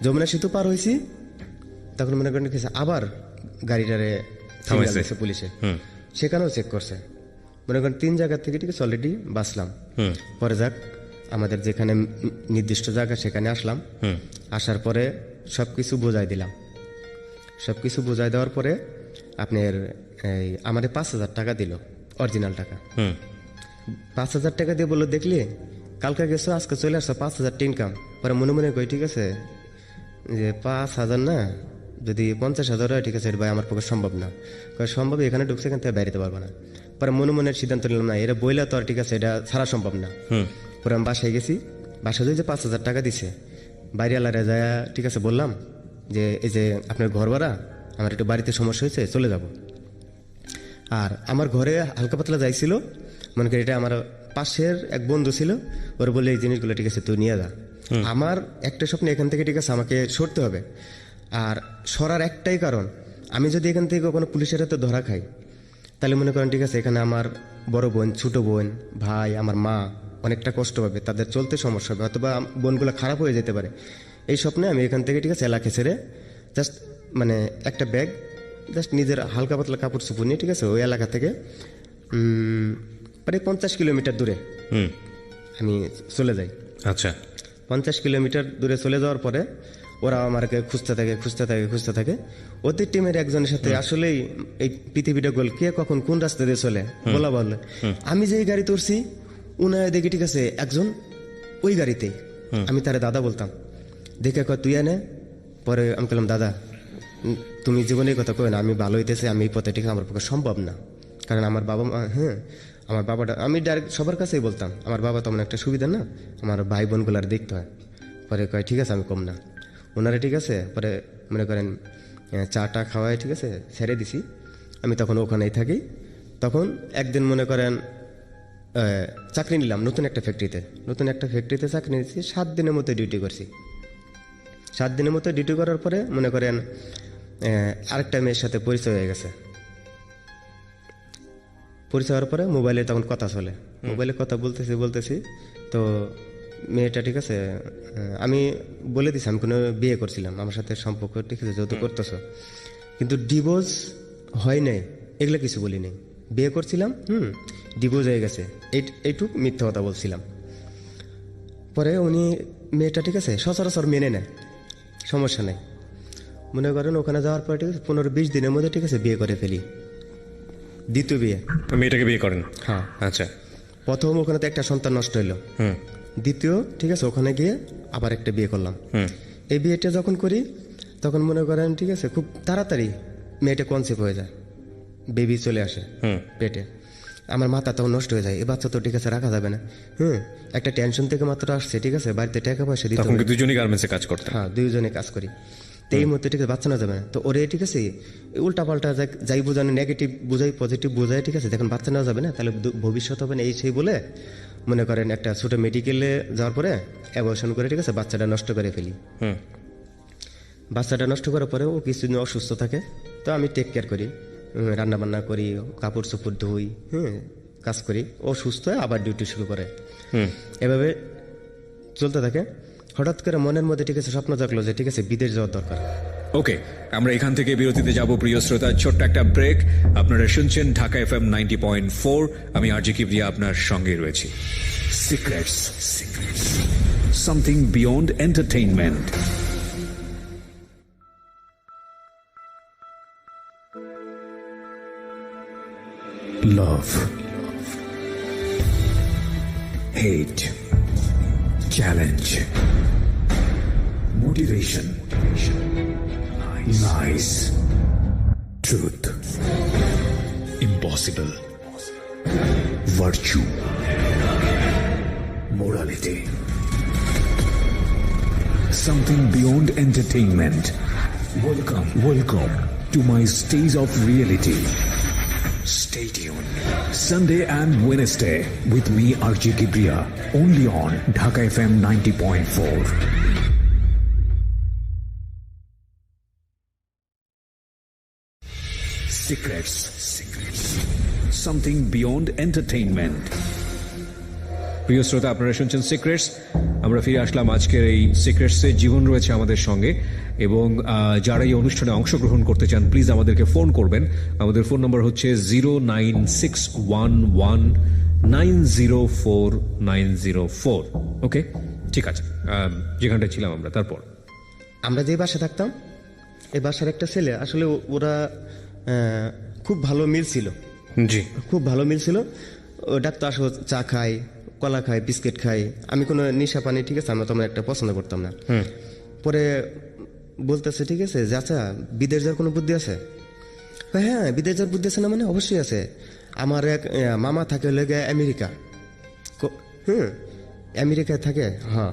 যমুনা সেতু পার হয়েছি, তখন মনে করেন ঠিক আছে আবার গাড়িটারে থামাইছে পুলিশে, সেখানেও চেক করছে। মনে করেন 3 জায়গা থেকে ঠিক আছে অলরেডি বাঁচলাম। পরে যাক আমাদের যেখানে নির্দিষ্ট জায়গা সেখানে আসলাম। আসার পরে সবকিছু বোঝাই দিলাম। সবকিছু বোঝাই দেওয়ার পরে আপনার আমাদের 5,000 টাকা দিল, অরিজিনাল টাকা। 5,000 টাকা দিয়ে বললো দেখলি কালকে গেছো আজকে চলে আসছো, 5,000 ইনকাম। পরে মনে কই ঠিক আছে যে 5,000 না, যদি 50,000 হয় ঠিক আছে ভাই আমার পক্ষে সম্ভব না। সম্ভব এখানে ঢুকছে, এখান থেকে বেরোতে পারবো না। পরে মনের সিদ্ধান্ত নিলাম না, এরা বইলা তো আর ঠিক আছে এটা ছাড়া সম্ভব না। পরে আমি বাসায় গেছি, বাসায় যে 5,000 টাকা দিছে বাইরেওয়ালারা যায় ঠিক আছে বললাম যে এই যে আপনার ঘর ভাড়া, আমার একটু বাড়িতে সমস্যা হয়েছে, চলে যাব। আর আমার ঘরে হালকা পাতলা যাইছিল, মনে করি এটা আমার পাশের এক বন্ধু ছিল, ওর বলে এই জিনিসগুলো ঠিক আছে তুই নিয়ে যা। আমার একটা স্বপ্ন এখান থেকে ঠিক আছে আমাকে সরতে হবে। আর সরার একটাই কারণ, আমি যদি এখান থেকে কোনো পুলিশের হাতে ধরা খাই, তাহলে মনে করেন ঠিক আছে এখানে আমার বড় বোন, ছোটো বোন, ভাই, আমার মা অনেকটা কষ্ট পাবে, তাদের চলতে সমস্যা হবে, অথবা বোনগুলো খারাপ হয়ে যেতে পারে। এই স্বপ্নে আমি এখান থেকে ঠিক আছে এলাকা ছেড়ে জাস্ট মানে একটা ব্যাগ, জাস্ট নিজের হালকা পাতলা কাপড় চোপড় নিয়ে ঠিক আছে ওই এলাকা থেকে প্রায় 50 কিলোমিটার দূরে আমি চলে যাই। আচ্ছা, 50 কিলোমিটার দূরে চলে যাওয়ার পরে ওরা আমাকে খুঁজতে থাকে। ওদের টিমের একজনের সাথে আসলেই এই পৃথিবীটা গোল, কে কখন কোন রাস্তা দিয়ে চলে বলা বললে। আমি যেই গাড়ি তুলছি উনায় দেখি ঠিক আছে একজন ওই গাড়িতে, আমি তারে দাদা বলতাম, দেখে কয় তুই এনে। পরে আমি বললাম দাদা তুমি জীবনে কথা কই না, আমি ভালো হইতেছে, আমি এই পথে ঠিক আমার পক্ষে সম্ভব না, কারণ আমার বাবা মা, আমার বাবাটা, আমি ডাইরেক্ট সবার কাছেই বলতাম আমার বাবা তেমন একটা সুবিধা না, আমার ভাই বোনগুলার দেখতে হয়। পরে কয় ঠিক আছে আমি কম না, ওনারা ঠিক আছে। পরে মনে করেন চাটা খাওয়ায় ঠিক আছে ছেড়ে দিছি, আমি তখন ওখানেই থাকি। তখন একদিন মনে করেন চাকরি নিলাম নতুন একটা ফ্যাক্টরিতে চাকরি নিয়েছি। 7 দিনের মতো ডিউটি করছি। 7 দিনের মতো ডিউটি করার পরে মনে করেন আরেকটা মেয়ের সাথে পরিচয় হয়ে গেছে। পরিচয় হওয়ার পরে মোবাইলে তখন কথা চলে, মোবাইলে কথা বলতেছি তো মেয়েটা ঠিক আছে, আমি বলে দিছি আমি কোনো বিয়ে করছিলাম, আমার সাথে সম্পর্ক ঠিক আছে যেহেতু করতেছো, কিন্তু ডিভোর্স হয় নাই এগুলো কিছু বলি নাই, বিয়ে করছিলাম ডিভোর্স হয়ে গেছে এইটুক মিথ্যা কথা বলছিলাম। পরে উনি মেয়েটা ঠিক আছে সচরাচর মেনে নেয়, সমস্যা নেই। মনে করেন ওখানে যাওয়ার পরে ঠিক আছে 15-20 দিনের মধ্যে ঠিক আছে বিয়ে করে ফেলি, দ্বিতীয় বিয়ে। মেয়েটাকে বিয়ে করেন? হ্যাঁ। আচ্ছা, প্রথম ওখানে তো একটা সন্তান নষ্ট হইলো, দ্বিতীয় ঠিক আছে ওখানে গিয়ে আবার একটা বিয়ে করলাম। এই বিয়েটা যখন করি তখন মনে করেন ঠিক আছে খুব তাড়াতাড়ি মেয়েটা কনসেপ্ট হয়ে যায়, বেবি চলে আসে পেটে। আমার মাথা তখন নষ্ট হয়ে যায়, এই বাচ্চা তো ঠিক আছে রাখা যাবে না। একটা টেনশন থেকে মাত্র আসছে ঠিক আছে, বাড়িতে টাকা পয়সা দিতে তখন কি দুজনেই গার্মেন্টসে কাজ করতেন? হ্যাঁ, দুইজনে কাজ করি। তো এই মুহূর্তে ঠিক আছে বাচ্চা না যাবে না, তো ওরে ঠিক আছে উল্টা পাল্টা যাই বোঝানো, নেগেটিভ বোঝাই পজিটিভ বোঝাই ঠিক আছে, দেখুন বাচ্চা নেওয়া যাবে না তাহলে ভবিষ্যৎ হবে না এই সেই বলে মনে করেন একটা ছোট মেডিকেলে যাওয়ার পরে অ্যাবর্শন করে ঠিক আছে বাচ্চাটা নষ্ট করে ফেলি। বাচ্চাটা নষ্ট করার পরে ও কিছুদিন অসুস্থ থাকে, তো আমি টেক কেয়ার করি, রান্না বান্না করি, কাপড় চোপড় ধুই, কাজ করি। ও সুস্থ হয়ে আবার ডিউটি শুরু করে, এভাবে চলতে থাকে। হঠাৎ করে মনের মধ্যে ঠিক আছে স্বপ্ন জাগলো যে ঠিক আছে বিদেশ যাওয়ার দরকার। ওকে, আমরা এখান থেকে বিরতিতে যাব প্রিয় শ্রোতা, ছোট্ট একটা ব্রেক। আপনারা শুনছেন ঢাকা FM 90.4, আমি আরজে কিবরিয়া আপনার সঙ্গে রয়েছি। Secrets, something beyond entertainment. Love, hate, challenge, motivation, lies, truth, impossible, virtue, morality, something beyond entertainment. Welcome to my stage of reality. Stay tuned. Sunday and Wednesday with me RJ Kibriya, only on Dhaka FM 90.4. Secrets, something beyond entertainment. প্রিয় শ্রোতা, আপনারা শুনছেন secrets. আমরা ফিরে আসলাম আজকের এই সিক্রেটসে। জীবন রয়েছে আমাদের সঙ্গে, এবং যারা এই অনুষ্ঠানে অংশগ্রহণ করতে চান প্লিজ আমাদেরকে ফোন করবেন। আমাদের ফোন নম্বর হচ্ছে 09611904904। ওকে, ঠিক আছে, যেখানটায় ছিলাম আমরা। তারপর আমরা যে বাসায় থাকতাম এই বাসার একটা ছেলে, আসলে ওরা খুব ভালো মিল ছিল, খুব ভালো মিল ছিল। ও ডাক্তার আসো, চা খাই, কলা খাই, বিস্কিট খাই। আমি কোনো নেশা পানি ঠিক আছে আমরা তোমার একটা পছন্দ করতাম না। পরে বলতেছে ঠিক আছে যে আচ্ছা বিদেশ যাওয়ার কোনো বুদ্ধি আছে? হ্যাঁ, বিদেশ যাওয়ার বুদ্ধি আছে না, মানে অবশ্যই আছে। আমার এক মামা থাকে লেগে আমেরিকা, আমেরিকায় থাকে। হ্যাঁ,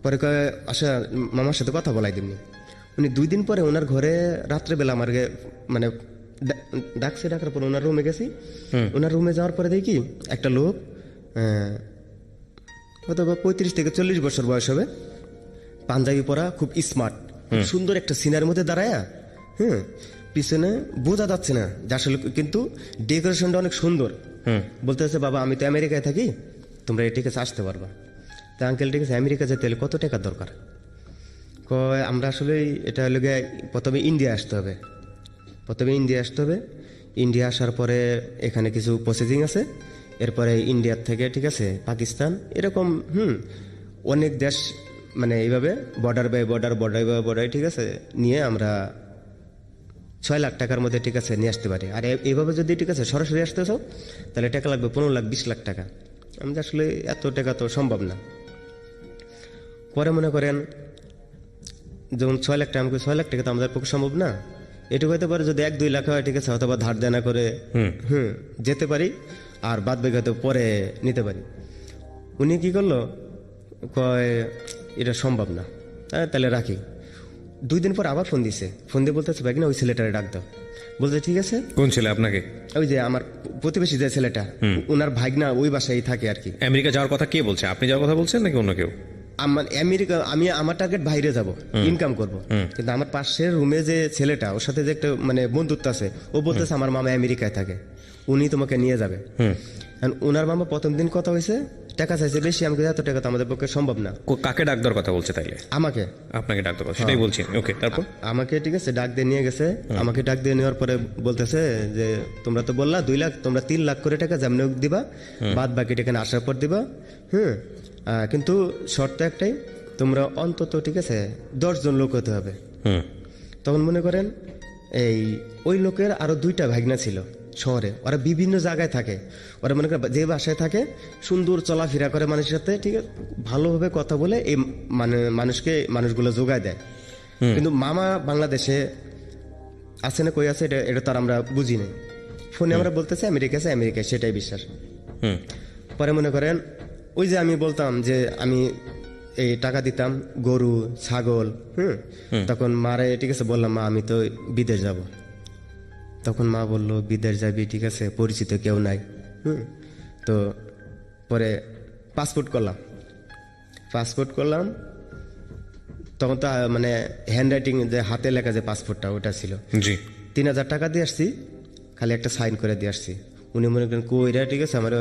পরে কয় আসা মামার সাথে কথা বলাই দিমনি। উনি 2 দিন পরে ওনার ঘরে রাত্রেবেলা আমার মানে ডাকছে, ডাকার পরে ওনার রুমে গেছি। ওনার রুমে যাওয়ার পরে দেখি একটা লোক হয়তো 35 থেকে 40 বছর বয়স হবে, পাঞ্জাবি পরা, খুব স্মার্ট, সুন্দর একটা সিনার মধ্যে দাঁড়ায়া, পিছনে বোঝা যাচ্ছে না যে আসলে, কিন্তু ডেকোরেশনটা অনেক সুন্দর। বলতেছে বাবা আমি তো আমেরিকায় থাকি, তোমরা এই টিকে আসতে পারবা। তা আঙ্কেল ঠিক আছে, আমেরিকা যেতে হলে কত টাকা দরকার? কয় আমরা আসলে এটা হলে প্রথমে ইন্ডিয়া আসতে হবে। ইন্ডিয়া আসার পরে এখানে কিছু প্রসেসিং আছে, এরপরে ইন্ডিয়ার থেকে ঠিক আছে পাকিস্তান, এরকম অনেক দেশ, মানে এইভাবে বর্ডার বাই বর্ডার ঠিক আছে নিয়ে আমরা 6 লাখ টাকার মধ্যে ঠিক আছে নিয়ে আসতে পারি। আর এইভাবে যদি ঠিক আছে সরাসরি আসতে চাও তাহলে টাকা লাগবে 15 লাখ 20 লাখ টাকা। আমি আসলে এত টাকা তো সম্ভব না। পরে মনে করেন যেমন 6 লাখ টাকা, আমাকে 6 লাখ টাকা তো আমাদের পক্ষে সম্ভব না। এটুকু হতে পারে যদি 1-2 লাখ হয় ঠিক আছে, অথবা ধার দেনা করে যেতে পারি, আর বাদ বাকি হয়তো পরে নিতে পারি। উনি কি করলো, কয় এটা সম্ভব না, তাহলে রাখি। 2 দিন পর আবার ফোন দিছে, ফোন দিয়ে বলতেছে ভাই না ওই ছেলেটারে ডাক দাও। বলতে ঠিক আছে। কোন ছেলে আপনাকে? ওই যে আমার প্রতিবেশী যে ছেলেটা, ওনার ভাগনা ওই বাসায় থাকে আর কি। আমেরিকা যাওয়ার কথা কে বলছে? আপনি যাওয়ার কথা বলছেন নাকি অন্য কেউ? আমার আমেরিকা, আমি আমার টার্গেট বাইরে যাব, ইনকাম করব, কিন্তু আমার পাশের রুমে যে ছেলেটা, ওর সাথে যে একটা মানে বন্ধুত্ব আছে, ও বলতেছে আমার মামা আমেরিকায় থাকে, উনি তোমাকে নিয়ে যাবে। ওনার মামা প্রথম দিন কথা হয়েছে, টাকা চাইছে বেশি, আমাকে এত টাকা তো আমাদের পক্ষে সম্ভব না। কাকে ডাক দেওয়ার কথা বলছে তাইলে? আমাকে। আপনাকে ডাক দেওয়ার কথা, সেটাই বলছি। ওকে, তারপর? আমাকে ঠিক আছে ডাক দিয়ে নিয়ে গেছে। আমাকে ডাক দিয়ে নেওয়ার পরে বলতেছে যে তোমরা তো বললা 2 লাখ, তোমরা 3 লাখ করে টাকা যেমন দিবা, বাদ বাকি টাকা আসার পর দিবা। কিন্তু শর্ত একটাই, তোমরা অন্তত ঠিক আছে 10 জন লোক হতে হবে। তখন মনে করেন ওই লোকের আরো 2টা ভাগনা ছিল শহরে, ওরা বিভিন্ন জায়গায় থাকে। ওরা মনে করেন যে বাসায় থাকে সুন্দর চলাফেরা করে মানুষের সাথে, ঠিক আছে, ভালোভাবে কথা বলে এই মানে মানুষগুলো যোগায় দেয়। কিন্তু মামা বাংলাদেশে আছে না কই আছে, এটা তার আমরা বুঝি নাই। ফোনে আমরা বলতেছি আমেরিকায়, সেটাই বিশ্বাস। পরে মনে করেন ওই যে আমি বলতাম যে আমি এই টাকা দিতাম গরু ছাগল, তখন মারে ঠিক আছে বললাম মা আমি তো বিদেশ যাব। তখন মা বললো বিদেশ যাবি, ঠিক আছে, পরিচিত কেউ নাই। তো পরে পাসপোর্ট করলাম। তখন তো মানে হ্যান্ড রাইটিং, যে হাতে লেখা যে পাসপোর্টটা, ওটা ছিল। 3000 টাকা দিয়ে আসছি, খালি একটা সাইন করে দিয়ে আসছি। উনি মনে করেন কইরা ঠিক আছে আমার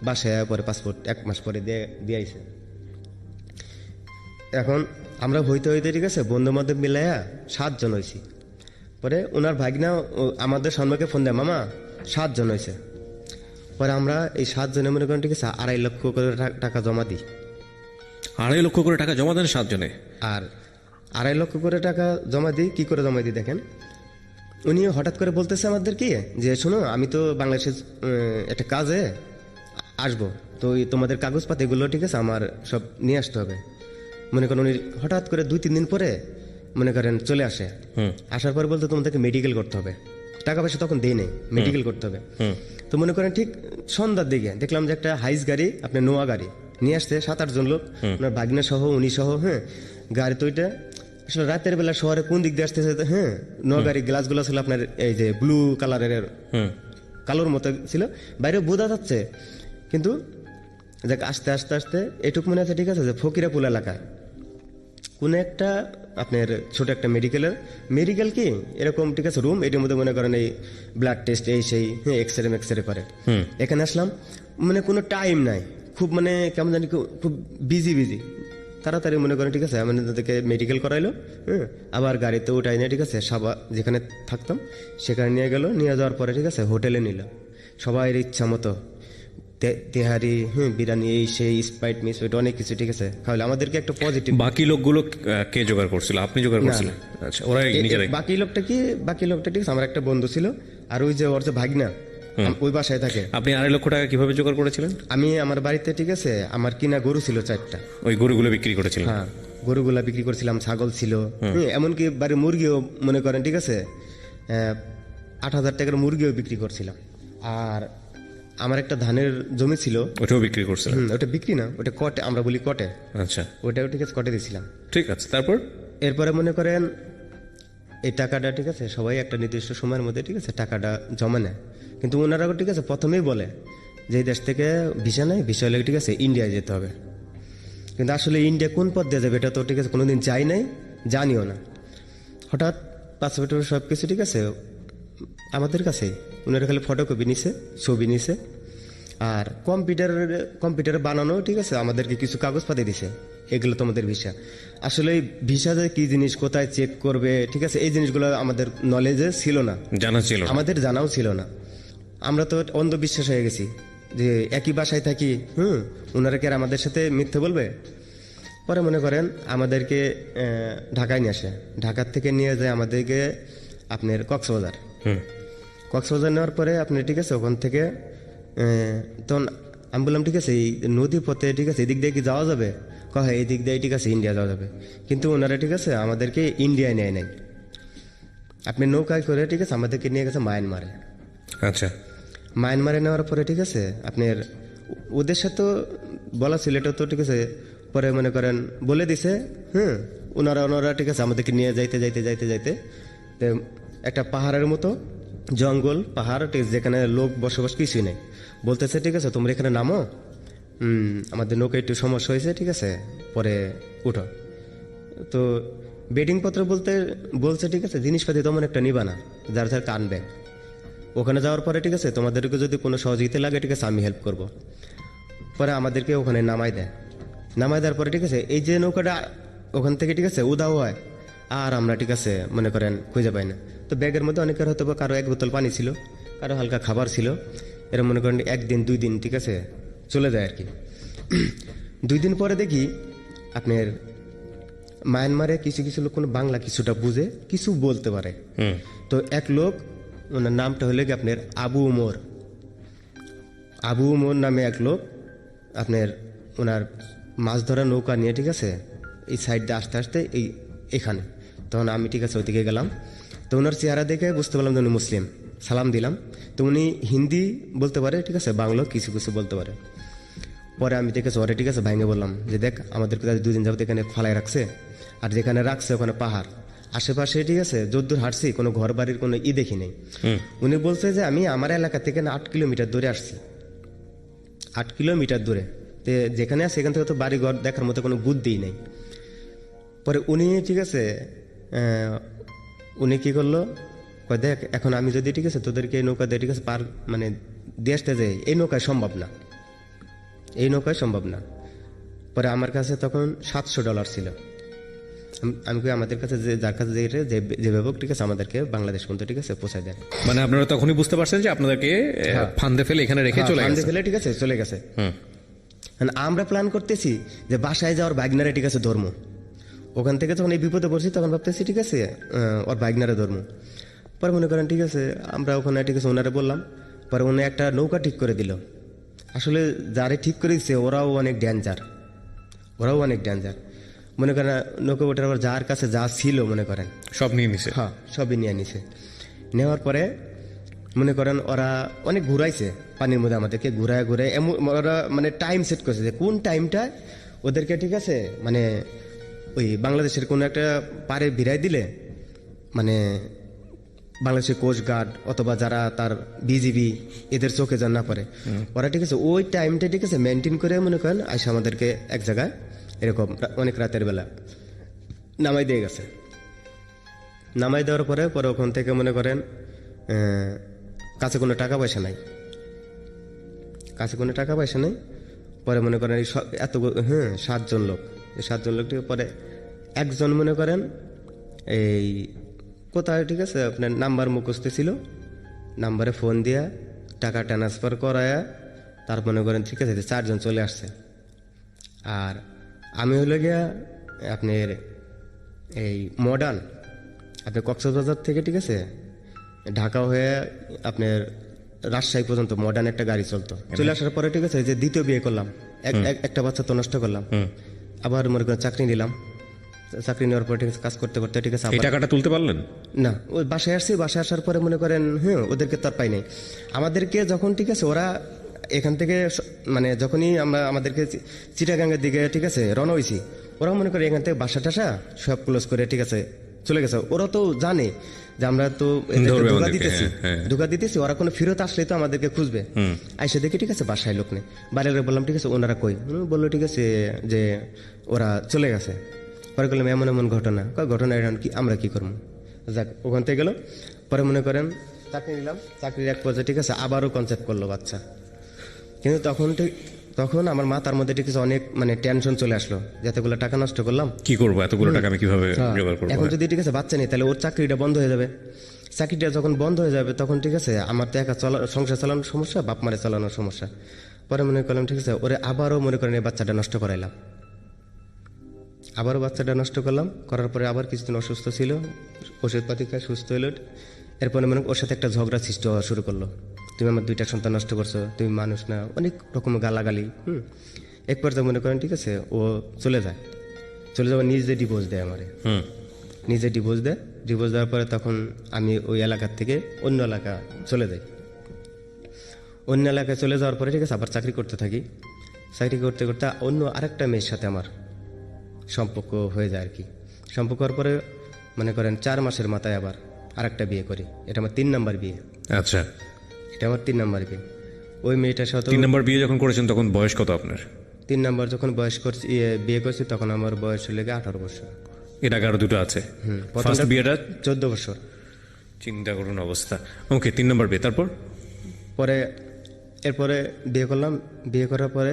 বাসায় পরে পাসপোর্ট 1 মাস পরে দিয়ে আইছে। এখন আমরা হইতে ঠিক আছে বন্ধু বান্ধব মিলাইয়া 7 জন হয়েছি। পরে ওনার ভাগনা আমাদের সম্মুখে ফোন দেয়, মামা 7 জন হয়েছে। পরে আমরা এই 7 জনে মনে করেন ঠিক আছে 2.5 লক্ষ করে টাকা জমা দিই। 2.5 লক্ষ করে টাকা জমা দেন 7 জনে? আর 2.5 লক্ষ করে টাকা জমা দিই। কি করে জমা দিই দেখেন, উনি হঠাৎ করে বলতেছে আমাদের কি যে শোনো আমি তো বাংলাদেশের একটা কাজে আসবো, তো তোমাদের কাগজপাতিগুলো ঠিক আছে আমার সব নিয়ে আসতে হবে। মনে করেন উনি হঠাৎ করে 2-3 দিন পরে মনে করেন চলে আসে। আসার পর বলতে তোমাদেরকে মেডিকেল করতে হবে, টাকা পয়সা তখন দেই নেই, মেডিকেল করতে হবে। তো মনে করেন ঠিক সন্ধ্যার দিকে দেখলাম যে একটা হাইস গাড়ি, আপনার নোয়া গাড়ি নিয়ে আসছে 7-8 জন লোক, ওনার ভাগনা সহ উনি সহ। গাড়ি তো ওইটা আসলে রাতের বেলা শহরে কোন দিক দিয়ে আসতেছে, নোয়া গাড়ি গ্লাসগুলো ছিল আপনার এই যে ব্লু কালারের, কালোর মতো ছিল, বাইরে বোঝা যাচ্ছে। কিন্তু দেখ আস্তে আস্তে আস্তে এটুক মনে আছে ঠিক আছে যে ফকিরাপুল এলাকায় কোন একটা আপনার ছোট একটা মেডিকেল কি এরকম ঠিক আছে রুম, এটির মধ্যে মনে করেন এই ব্লাড টেস্ট এই সেই এক্সরে করে। এখানে আসলাম, মানে কোনো টাইম নাই, খুব মানে কেমন জানি খুব বিজি তাড়াতাড়ি মনে করেন ঠিক আছে আমি তাদেরকে মেডিকেল করাইলো। আবার গাড়িতে উঠাই নিয়ে ঠিক আছে সাবা যেখানে থাকতাম সেখানে নিয়ে গেল। নিয়ে যাওয়ার পরে ঠিক আছে হোটেলে নিল, সবাই ইচ্ছা মতো তেহারি বিরিয়ানি এই সেই স্প্রাইট মিস ওইটা অনেক কিছু ঠিক আছে খাওয়ালে। আমাদেরকে একটা পজিটিভ। বাকি লোকগুলো কে জোগাড় করছিল? আপনি জোগাড় করছিলেন? আচ্ছা, ওরা নিজেরাই? বাকি লোকটা ঠিক আছে আমার একটা বন্ধু ছিল, আর ওই যে ওর যে ভাগনা ওই বাসায় থাকে। আপনি 2.5 লক্ষ টাকা কিভাবে জোগাড় করেছিলেন? আমি আমার বাড়িতে ঠিক আছে আমার কিনা গরু ছিল 4টা, ওই গরুগুলো বিক্রি করেছিলেন? হ্যাঁ, গরুগুলা বিক্রি করছিলাম, ছাগল ছিল, এমনকি বাড়ির মুরগিও মনে করেন ঠিক আছে 8,000 টাকার মুরগিও বিক্রি করছিলাম। আর আমার একটা ধানের জমি ছিল, ওটাও বিক্রি করছিলেন? ওটা বিক্রি না, ওটা কটে, আমরা বলি কটে, আচ্ছা, ওটাও ঠিক আছে কটে দিয়েছিলাম। ঠিক আছে। তারপর? এরপরে মনে করেন এই টাকাটা ঠিক আছে সবাই একটা নির্দিষ্ট সময়ের মধ্যে ঠিক আছে টাকাটা জমা নেয়, কিন্তু ওনারা ঠিক আছে প্রথমেই বলে যে এই দেশ থেকে ভিসা নেয়, ভিসা হলে ঠিক আছে ইন্ডিয়ায় যেতে হবে। কিন্তু আসলে ইন্ডিয়া কোন পথ দিয়ে যাবে এটা তো ঠিক আছে কোনোদিন যাই নাই, জানিও না। হঠাৎ পাসপোর্টের সব কিছু ঠিক আছে আমাদের কাছে, ওনারা খালি ফটোকপি নিছে, ছবি নিছে, আর কম্পিউটারে বানানো ঠিক আছে আমাদেরকে কিছু কাগজপাতি দিছে, এগুলো তোমাদের ভিসা। আসলে এই ভিসা যে কি জিনিস, কোথায় চেক করবে ঠিক আছে, এই জিনিসগুলো আমাদের নলেজে ছিল না, জানা ছিল না। আমাদের জানাও ছিল না। আমরা তো অন্ধবিশ্বাস হয়ে গেছি যে একই বাসায় থাকি, ওনারা কি আর আমাদের সাথে মিথ্যে বলবে। পরে মনে করেন আমাদেরকে ঢাকায় নিয়ে আসে, ঢাকার থেকে নিয়ে যায় আমাদেরকে আপনার কক্সবাজার। কক্সবাজার নেওয়ার পরে আপনি ঠিক আছে ওখান থেকে তখন আমি বললাম ঠিক আছে এই নদী পথে ঠিক আছে এদিক দিয়ে কি যাওয়া যাবে, হ্যাঁ এই দিক দিয়ে ঠিক আছে ইন্ডিয়া যাওয়া যাবে। কিন্তু ওনারা ঠিক আছে আমাদেরকে ইন্ডিয়ায় নেয় নাই, আপনি নৌকায় করে ঠিক আছে আমাদেরকে নিয়ে গেছে মায়ানমারে। আচ্ছা, মায়ানমারে নেওয়ার পরে ঠিক আছে আপনার ওদের সাথে বলা ছিল এটা তো ঠিক আছে, পরে মনে করেন বলে দিছে ওনারা ঠিক আছে আমাদেরকে নিয়ে যাইতে যাইতে যাইতে যাইতে তো একটা পাহাড়ের মতো জঙ্গল পাহাড় ঠিক আছে, যেখানে লোক বসবাস কিছুই নেই। বলতেছে ঠিক আছে তোমরা এখানে নামো, আমাদের নৌকা একটু সমস্যা হয়েছে ঠিক আছে পরে উঠো। তো বেডিং পত্র বলছে ঠিক আছে জিনিসপাতি তেমন একটা নিবা না, যার যার কানবে। ওখানে যাওয়ার পরে ঠিক আছে তোমাদেরকে যদি কোনো সহযোগিতা লাগে ঠিক আছে আমি হেল্প করব। পরে আমাদেরকে ওখানে নামাই দেওয়ার পরে ঠিক আছে এই যে নৌকাটা ওখান থেকে ঠিক আছে উদাও হয়, আর আমরা ঠিক আছে মনে করেন খুঁজে পাই না। তো ব্যাগের মধ্যে অনেকের হয়তো বা কারো 1 বোতল পানি ছিল, কারো হালকা খাবার ছিল, এরা মনে করেন 1 দিন 2 দিন ঠিক আছে চলে যায় আর কি। 2 দিন পরে দেখি আপনার মায়ানমারে কিছু কিছু লোক কোনো বাংলা কিছুটা বুঝে, কিছু বলতে পারে। তো এক লোক, ওনার নামটা হলে কি আপনার আবু উমর নামে এক লোক, আপনার ওনার মাছ ধরা নৌকা নিয়ে ঠিক আছে এই সাইড দিয়ে আস্তে আস্তে এখানে। তখন আমি ঠিক আছে ওইদিকে গেলাম, তো ওনার চেহারা দেখে বুঝতে পারলাম যে উনি মুসলিম। সালাম দিলাম, তো উনি হিন্দি বলতে পারে ঠিক আছে, বাংলা কিছু কিছু বলতে পারে। পরে আমি ঠিক আছে ওরে ঠিক আছে ভাঙে বললাম যে দেখ আমাদেরকে 2 দিন যাবত এখানে ফালাই রাখছে, আর যেখানে রাখছে ওখানে পাহাড়, আশেপাশে ঠিক আছে যদ্দূর হাঁটছি কোনো ঘর বাড়ির কোনো দেখি নেই। উনি বলছে যে আমি আমার এলাকা থেকে 8 কিলোমিটার দূরে আসছি, 8 কিলোমিটার দূরে, তো যেখানে আছে সেখান থেকে তো বাড়ি ঘর দেখার মতো কোনো বুদ্ধিই নেই। পরে উনি ঠিক আছে উনি কি করলো, দেখ এখন আমি যদি ঠিক আছে তোদেরকে এই নৌকা দিয়ে ঠিক আছে মানে দিয়ে আসতে যাই, এই নৌকায় সম্ভব না। পরে আমার কাছে তখন $700 ছিল। আমি আমাদের কাছে যার কাছে যেভাবে ঠিক আছে আমাদেরকে বাংলাদেশ পর্যন্ত ঠিক আছে পৌঁছায় দেন। মানে আপনারা তখনই বুঝতে পারছেন যে আপনাদেরকে ফান্দে ফেলে এখানে রেখে চলে ঠিক আছে চলে গেছে। আমরা প্ল্যান করতেছি যে বাসায় যাওয়ার বাইকনারে ঠিক আছে ধর্ম, ওখান থেকে যখন এই বিপদে পড়ছি তখন ভাবতেছি ঠিক আছে ওর বাইকনারে ধর্ম। পরে মনে করেন ঠিক আছে আমরা ওখানে ঠিক আছে ওনারে বললাম, পরে উনি একটা নৌকা ঠিক করে দিল। আসলে যারে ঠিক করে দিচ্ছে ওরাও অনেক ডেঞ্জার। মনে করেন নৌকা ওঠার পর যার কাছে যা ছিল মনে করেন সব নিয়ে নিছে। হ্যাঁ সবই নিয়ে নিছে। নেওয়ার পরে মনে করেন ওরা অনেক ঘুরাইছে পানির মধ্যে, আমাদেরকে ঘুরায় ওরা মানে টাইম সেট করছে যে কোন টাইমটা ওদেরকে ঠিক আছে মানে ওই বাংলাদেশের কোনো একটা পারে ভিড়াই দিলে মানে বাংলাদেশের কোস্টগার্ড অথবা যারা তার বিজিবি এদের চোখে যেন না পড়ে, ওরা ঠিক আছে ওই টাইমটা ঠিক আছে মেনটেন করে মনে করেন আইসা আমাদেরকে এক জায়গায় এরকম অনেক রাতের বেলা নামাই দিয়ে গেছে। নামাই দেওয়ার পরে ওখান থেকে মনে করেন কাছে কোনো টাকা পয়সা নাই, পরে মনে করেন এই এত 7 জন লোক, এই 7 জন লোক থেকে পরে একজন মনে করেন এই কোথায় ঠিক আছে আপনার নাম্বার মুখস্থ ছিল, নাম্বারে ফোন দিয়া টাকা ট্রান্সফার করায়া তার মনে করেন ঠিক আছে 4 জন চলে আসছে। আর আমি হলো গিয়া আপনার এই মডার্ন আপনার কক্সবাজার থেকে ঠিক আছে ঢাকা হয়ে আপনার রাজশাহী পর্যন্ত মডার্ন একটা গাড়ি চলতো। চলে আসার পরে ঠিক আছে যে দ্বিতীয় বিয়ে করলাম, একটা বাচ্চা তো নষ্ট করলাম, আবার মনে করেন চাকরি নিলাম। চাকরি নেওয়ার পরে ঠিক আছে কাজ করতে করতে ঠিক আছে এই টাকাটা তুলতে পারলেন না, ওই বাসায় আসার পরে মনে করেন ওদেরকে তো আর পাই নাই। আমাদেরকে যখন ঠিক আছে ওরা এখান থেকে মানে যখনই আমরা আমাদেরকে চিটাগাঙ্গের দিকে ঠিক আছে রওনা হয়েছি, ওরা মনে করে এখান থেকে বাসা টাসা সব ক্লোজ করে ঠিক আছে চলে গেছে। ওরা তো জানে যে আমরা তো ধরবে ধোকা আমাদেরকে, দিতেছি, হ্যাঁ। ধোকা দিতেছি, ওরা কোনো ফেরত আসলে তো আমাদেরকে খুঁজবে। আইসা দেখি ঠিক আছে বাসায় লোক নেই। বাইরে বললাম ঠিক আছে ওনারা কই, বললো ঠিক আছে যে ওরা চলে গেছে। পরে বললাম এমন এমন ঘটনা, ঘটনা এখন কি আমরা কি করবো, যাক ওখান থেকে গেলো। পরে মনে করেন চাকরি নিলাম, চাকরির এক পর্যায়ে ঠিক আছে আবারও কনসেপ্ট করলো বাচ্চা। কিন্তু তখন আমার মাথার মধ্যে ঠিক আছে অনেক মানে টেনশন চলে আসলো, যতগুলো টাকা নষ্ট করলাম কি করবো এতগুলো টাকা আমি কিভাবে জোগাড় করবো? এখন যদি ঠিক আছে বাচ্চা নেই তাহলে ওর চাকরিটা বন্ধ হয়ে যাবে। চাকরিটা যখন বন্ধ হয়ে যাবে তখন ঠিক আছে আমার তো একা সংসার চালানোর সমস্যা, বাপ মারে চালানোর সমস্যা। পরে মনে করলাম ঠিক আছে ওরে আবারও মনে করেন এই বাচ্চাটা নষ্ট করাইলাম, আবারও বাচ্চাটা নষ্ট করলাম। করার পরে আবার কিছুদিন অসুস্থ ছিল, ওষুধপাতি খায় সুস্থ হইল। এরপরে মনে ওর সাথে একটা ঝগড়া সৃষ্টি হওয়া শুরু করলো, তুমি আমার 2টা সন্তান নষ্ট করছো, তুমি মানুষ না, অনেক রকম গালাগালি। এক পর্যায়ে মনে করেন ঠিক আছে ও চলে যাওয়ার নিজে ডিভোর্স দেয় আমারে, নিজে ডিভোর্স দেওয়ার পরে তখন আমি ওই এলাকার থেকে অন্য এলাকা চলে যাই। অন্য এলাকায় চলে যাওয়ার পরে ঠিক আছে আবার চাকরি করতে থাকি। চাকরি করতে করতে অন্য আরেকটা মেয়ের সাথে আমার সম্পর্ক হয়ে যায় আর কি। সম্পর্ক হওয়ার পরে মনে করেন 4 মাসের মাথায় আবার আরেকটা বিয়ে করি। এটা আমার 3 নাম্বার বিয়ে। আচ্ছা, এটা আমার 3 নাম্বার বিয়ে। ওই মেয়েটার সাথে 3 নম্বর বিয়ে যখন করেছেন তখন বয়স কত আপনার? 3 নাম্বার যখন বিয়ে করছি তখন আমার বয়স হলে 18 বছর। এর আগে আরো 2টা আছে। ফার্স্ট বিয়েটা 14 বছর। চিন্তা করুন অবস্থা। ওকে, 3 নম্বর বিয়ে, তারপর? পরে এরপরে বিয়ে করলাম। বিয়ে করার পরে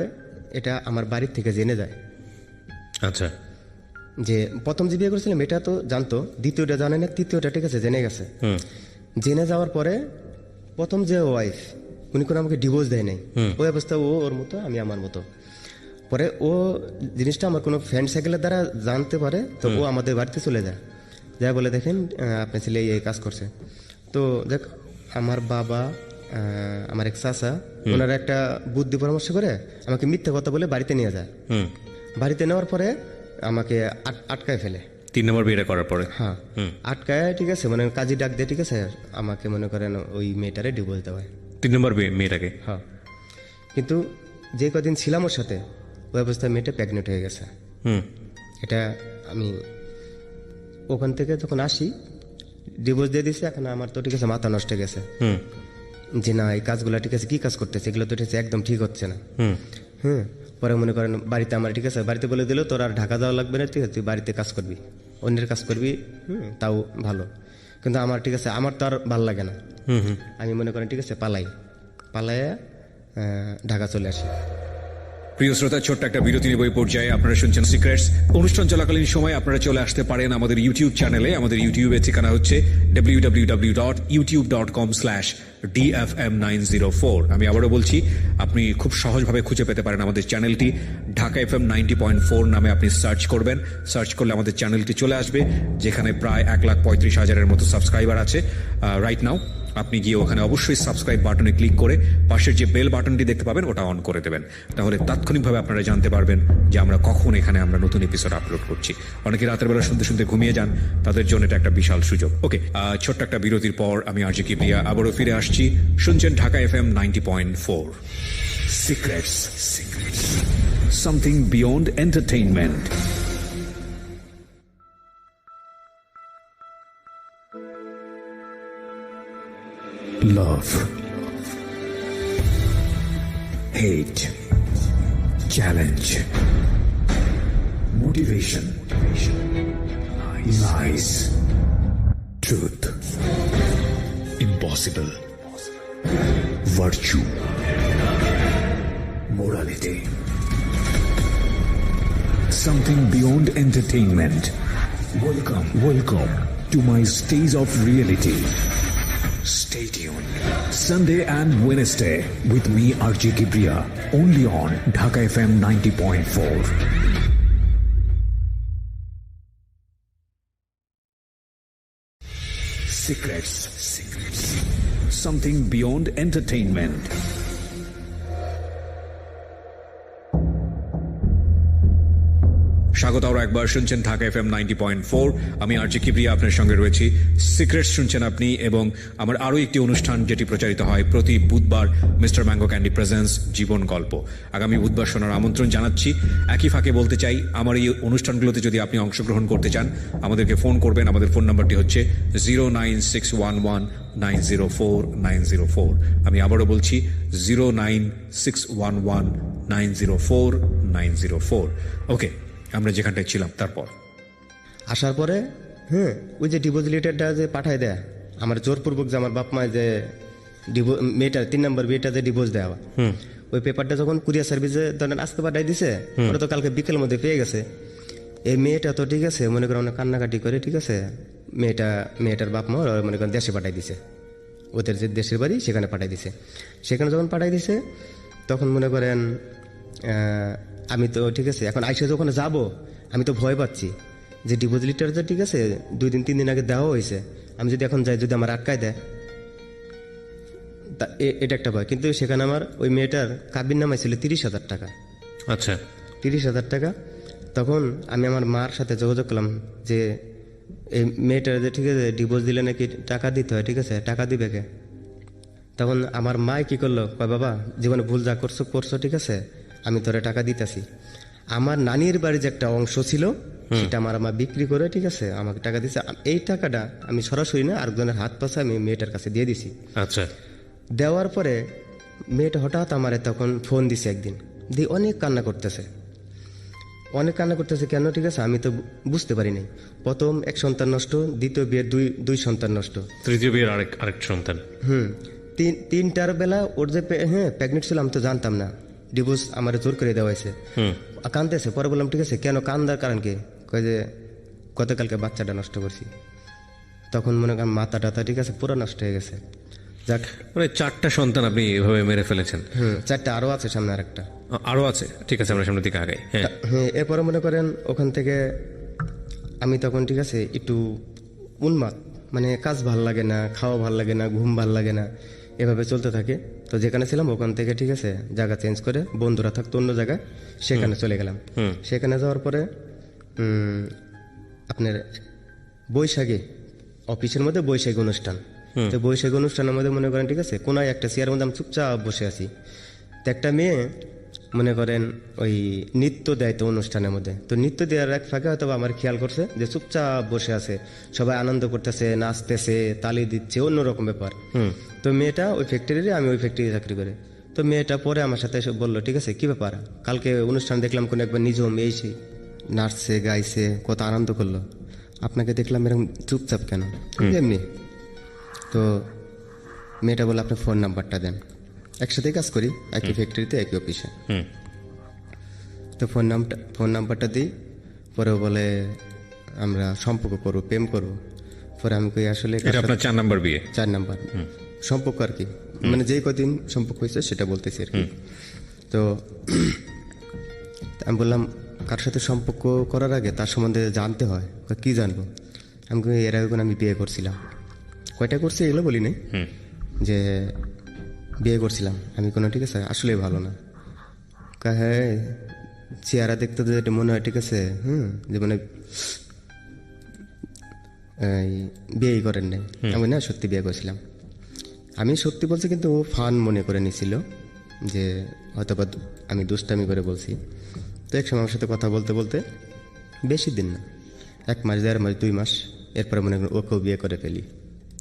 এটা আমার বাড়ির থেকে জেনে যায় আচ্ছা, যে প্রথম যে বিয়ে করেছিলাম এটা তো জানতো, দ্বিতীয়টা জানে না, তৃতীয়টা ঠিক আছে জেনে গেছে। জেনে যাওয়ার পরে প্রথম যে ওয়াইফ উনি কোনো আমাকে ডিভোর্স দেয় নাই। ওই অবস্থা ও ওর মতো, আমি আমার মতো। পরে ও জিনিসটা আমার কোনো ফ্রেন্ড সাইকেলের দ্বারা জানতে পারে, তো ও আমাদের বাড়িতে চলে যায়, যা বলে দেখেন আপনার ছেলে এই কাজ করছে। তো দেখ আমার বাবা, আমার এক চাচা, ওনারা একটা বুদ্ধি পরামর্শ করে আমাকে মিথ্যা কথা বলে বাড়িতে নিয়ে যায়। বাড়িতে নেওয়ার পরে আমাকে আটকায় ফেলে 3 নম্বর বিয়েটা করার পরে। হ্যাঁ, আটকায় ঠিক আছে মানে কাজী ডাক দিয়ে ঠিক আছে আমাকে মনে করেন ওই মেয়েটারে ডিভোর্স দেওয়া হয়। 3 নম্বর মেয়েটাকে? হ্যাঁ, কিন্তু যে কদিন ছিলাম ওর সাথে ওই অবস্থায় মেয়েটা প্রেগনেন্ট হয়ে গেছে। এটা আমি ওখান থেকে যখন আসি ডিভোর্স দিয়ে দিছে। এখন আমার তো ঠিক আছে মাথা নষ্ট হয়ে গেছে যে না এই কাজগুলো ঠিক আছে কি কাজ করতেছে, এগুলো তো ঠিক আছে একদম ঠিক হচ্ছে না। পরে মনে করেন বাড়িতে আমার ঠিক আছে বাড়িতে বলে দিল তোর আর ঢাকা যাওয়া লাগবে না, ঠিক আছে তুই বাড়িতে কাজ করবি, অন্যের কাজ করবি, তাও ভালো। কিন্তু আমার ঠিক আছে আমার তো আর ভালো লাগে না। আমি মনে করেন ঠিক আছে পালাইয়া ঢাকা চলে আসি। প্রিয় শ্রোতা, ছোট্ট একটা বিরতি নিব এই পর্যায়ে। আপনারা শুনছেন সিক্রেটস। অনুষ্ঠান চলাকালীন সময় আপনারা চলে আসতে পারেন আমাদের ইউটিউব চ্যানেলে। আমাদের ইউটিউবের ঠিকানা হচ্ছে www.youtube.com/DFM904। আমি আবারও বলছি, আপনি খুব সহজভাবে খুঁজে পেতে পারেন আমাদের চ্যানেলটি। ঢাকা FM 90.4 নামে আপনি সার্চ করবেন। সার্চ করলে আমাদের চ্যানেলটি চলে আসবে, যেখানে প্রায় 1,35,000-এর মতো সাবস্ক্রাইবার আছে রাইট নাও। আপনি গিয়ে ওখানে অবশ্যই সাবস্ক্রাইব বাটনে ক্লিক করে পাশের যে বেল বাটনটি দেখতে পাবেন ওটা অন করে দেবেন। তাহলে তাৎক্ষণিকভাবে আপনারা জানতে পারবেন যে আমরা কখন এখানে আমরা নতুন এপিসোড আপলোড করছি। অনেকে রাতের বেলা শুনতে শুনতে ঘুমিয়ে যান, তাদের জন্য এটা একটা বিশাল সুযোগ। ওকে, ছোট্ট একটা বিরতির পর আমি RJ কিবরিয়া আবারও ফিরে আসছি। শুনছেন Dhaka FM 90.4 secrets, something beyond entertainment. Love, hate, challenge, motivation, lies, truth, impossible, virtue, morality. Something beyond entertainment. Welcome to my stage of reality. Stay tuned. Sunday and Wednesday with me RJ Kibriya, only on Dhaka FM 90.4. Secrets. Something beyond entertainment. স্বাগত আরো একবার, শুনছেন Dhaka FM 90.4। আমি RJ Kibria আপনার সঙ্গে রয়েছি। Secrets শুনছেন আপনি, এবং আমার আরো একটি অনুষ্ঠান যেটি প্রচারিত হয় প্রতি বুধবার, মিস্টার ম্যাঙ্গো ক্যান্ডি প্রেজেন্স জীবন গল্প। আগামী বুধবার শোনার আমন্ত্রণ জানাচ্ছি। একই ফাঁকে বলতে চাই, আমার এই অনুষ্ঠানগুলোতে যদি আপনি অংশগ্রহণ করতে চান, আমাদেরকে ফোন করবেন। আমাদের ফোন নাম্বারটি হচ্ছে 09611904904। আমি আবারও বলছি 09611904904। ওকে, আমরা যেখানটায় ছিলাম তারপর আসার পরে ওই যে ডিপোজিট লেটারটা যে পাঠায় দেয় আমার জোরপূর্বক, যে আমার বাপ মায় যে মেয়েটার 3 নম্বর বিয়েটা যে ডিভোর্স দেওয়া, ওই পেপারটা যখন কুরিয়ার সার্ভিসে ধরেন আজকে পাঠাই দিছে, ওরা তো কালকে বিকেলের মধ্যে পেয়ে গেছে। এই মেয়েটা তো ঠিক আছে, মনে করেন অনেক কান্নাকাটি করে, ঠিক আছে, মেয়েটার বাপ মা ওরা মনে করেন দেশে পাঠাই দিছে, ওদের যে দেশের বাড়ি সেখানে পাঠাই দিছে। সেখানে যখন পাঠাই দিছে তখন মনে করেন আমি তো ঠিক আছে, এখন আইসা যখন যাব আমি তো ভয় পাচ্ছি যে ডিপোজিটটা তো ঠিক আছে 2 দিন 3 দিন আগে দেওয়া হয়েছে, আমি যদি এখন যাই যদি আমার আটকায় দেয়, তা এটা একটা ভয়। কিন্তু সেখানে আমার ওই মেয়েটার কাবির নামাই ছিল 30,000 টাকা। আচ্ছা, 30,000 টাকা। তখন আমি আমার মার সাথে যোগাযোগ করলাম যে এই মেয়েটার যে ঠিক আছে ডিভোর্স দিলে নাকি টাকা দিতে হয়, ঠিক আছে, টাকা দিবে কে? তখন আমার মা কি করলো, কয় বাবা জীবনে ভুল যা করছো ঠিক আছে, আমি তোরে টাকা দিতেছি। আমার নানির বাড়ির যে একটা অংশ ছিল সেটা আমার মা বিক্রি করে, ঠিক আছে, আমাকে টাকা দিছে। এই টাকাটা আমি সরাসরি না, আরেকজনের হাত পাশে আমি মেয়েটার কাছে দিয়ে দিছি। আচ্ছা, দেওয়ার পরে মেয়েটা হঠাৎ আমারে তখন ফোন দিছে একদিন, দিয়ে অনেক কান্না করতেছে, কেন, ঠিক আছে, আমি তো বুঝতে পারি নাই। প্রথম 1 সন্তান নষ্ট, দ্বিতীয় বিয়ের দুই সন্তান নষ্ট, তৃতীয় বিয়ের আরেক সন্তান। 3টার বেলা ওর যে প্রেগনেন্ট ছিল আমি তো জানতাম না, ডিভোর্স আমার জোর করে দেওয়া হয়েছে। কান্দতেছে, পরে বললাম ঠিক আছে কেন, কান্দার কারণ কি? কয় যে গতকালকে বাচ্চাটা নষ্ট করছি। তখন মনে করেন মাথা টাথা ঠিক আছে পুরো নষ্ট হয়ে গেছে। যাক, মানে 4টা সন্তান আপনি এভাবে মেরে ফেলেছেন? 4টা আরো আছে, সামনে আরেকটা আরো আছে, ঠিক আছে, আমরা সামনের দিকে আগাই। হ্যাঁ, এরপরে মনে করেন ওখান থেকে আমি তখন ঠিক আছে একটু উন্মাদ, মানে কাজ ভাল লাগে না, খাওয়া ভাল লাগে না, ঘুম ভাল লাগে না, এভাবে চলতে থাকে। তো যেখানে ছিলাম ওখান থেকে ঠিক আছে জায়গা চেঞ্জ করে, বন্ধুরা থাকতো অন্য জায়গায়, সেখানে চলে গেলাম। সেখানে যাওয়ার পরে আপনার বৈশাখী অফিসের মধ্যে বৈশাখী অনুষ্ঠান, তো বৈশাখী অনুষ্ঠানের মধ্যে মনে করেন ঠিক আছে কোনায় একটা চেয়ারের মধ্যে আমি চুপচাপ বসে আছি। তো একটা মেয়ে মনে করেন ওই নৃত্য দেয় তো অনুষ্ঠানের মধ্যে, তো নৃত্য দেওয়ার এক ফাঁকে হয়তো আমার খেয়াল করছে যে চুপচাপ বসে আছে, সবাই আনন্দ করতেছে, নাচতেছে, তালি দিচ্ছে, অন্যরকম ব্যাপার। তো মেয়েটা ওই ফ্যাক্টরিতে, আমি ওই ফ্যাক্টরিতে চাকরি করি। তো মেয়েটা পরে আমার সাথে এসে বললো ঠিক আছে কি ব্যাপার, কালকে অনুষ্ঠান দেখলাম কোনো একবার নিজম এসে নাচছে গাইছে, কত আনন্দ করলো, আপনাকে দেখলাম এরকম চুপচাপ কেন? এমনি। তো মেয়েটা বলে আপনার ফোন নাম্বারটা দেন, একসাথে কাজ করি, একই ফ্যাক্টরিতে একই অফিসে। তো ফোন নাম্বারটা দিই, পরে বলে আমরা সম্পর্ক করবো, প্রেম করবো। পরে আমি কই আসলে এটা আপনার 4 নাম্বার বিয়ে? 4 নাম্বার সম্পর্ক আর কি, মানে যেই কদিন সম্পর্ক হয়েছে সেটা বলতেছি আর কি। তো আমি বললাম কার সাথে সম্পর্ক করার আগে তার সম্বন্ধে জানতে হয়। কি জানবো? আমি কই এর আগে আমি বিয়ে করছিলাম। কয়টা করছি এগুলো বলি নাই, যে বিয়ে করছিলাম আমি কোনো, ঠিক আছে, আসলে ভালো না। হ্যাঁ, চেহারা দেখতে তো যেটা মনে হয় ঠিক আছে, যে মানে বিয়েই করেন নাই। আমি না সত্যি বিয়ে করেছিলাম, আমি সত্যি বলছি, কিন্তু ও ফান মনে করে নিছিল যে হয়তো বা আমি দুষ্টামি করে বলছি। তো এক সময় আমার সাথে কথা বলতে বলতে বেশি দিন না, 1 মাস 1.5 মাস 2 মাস, এরপরে মনে করেন ওকেও বিয়ে করে ফেলি।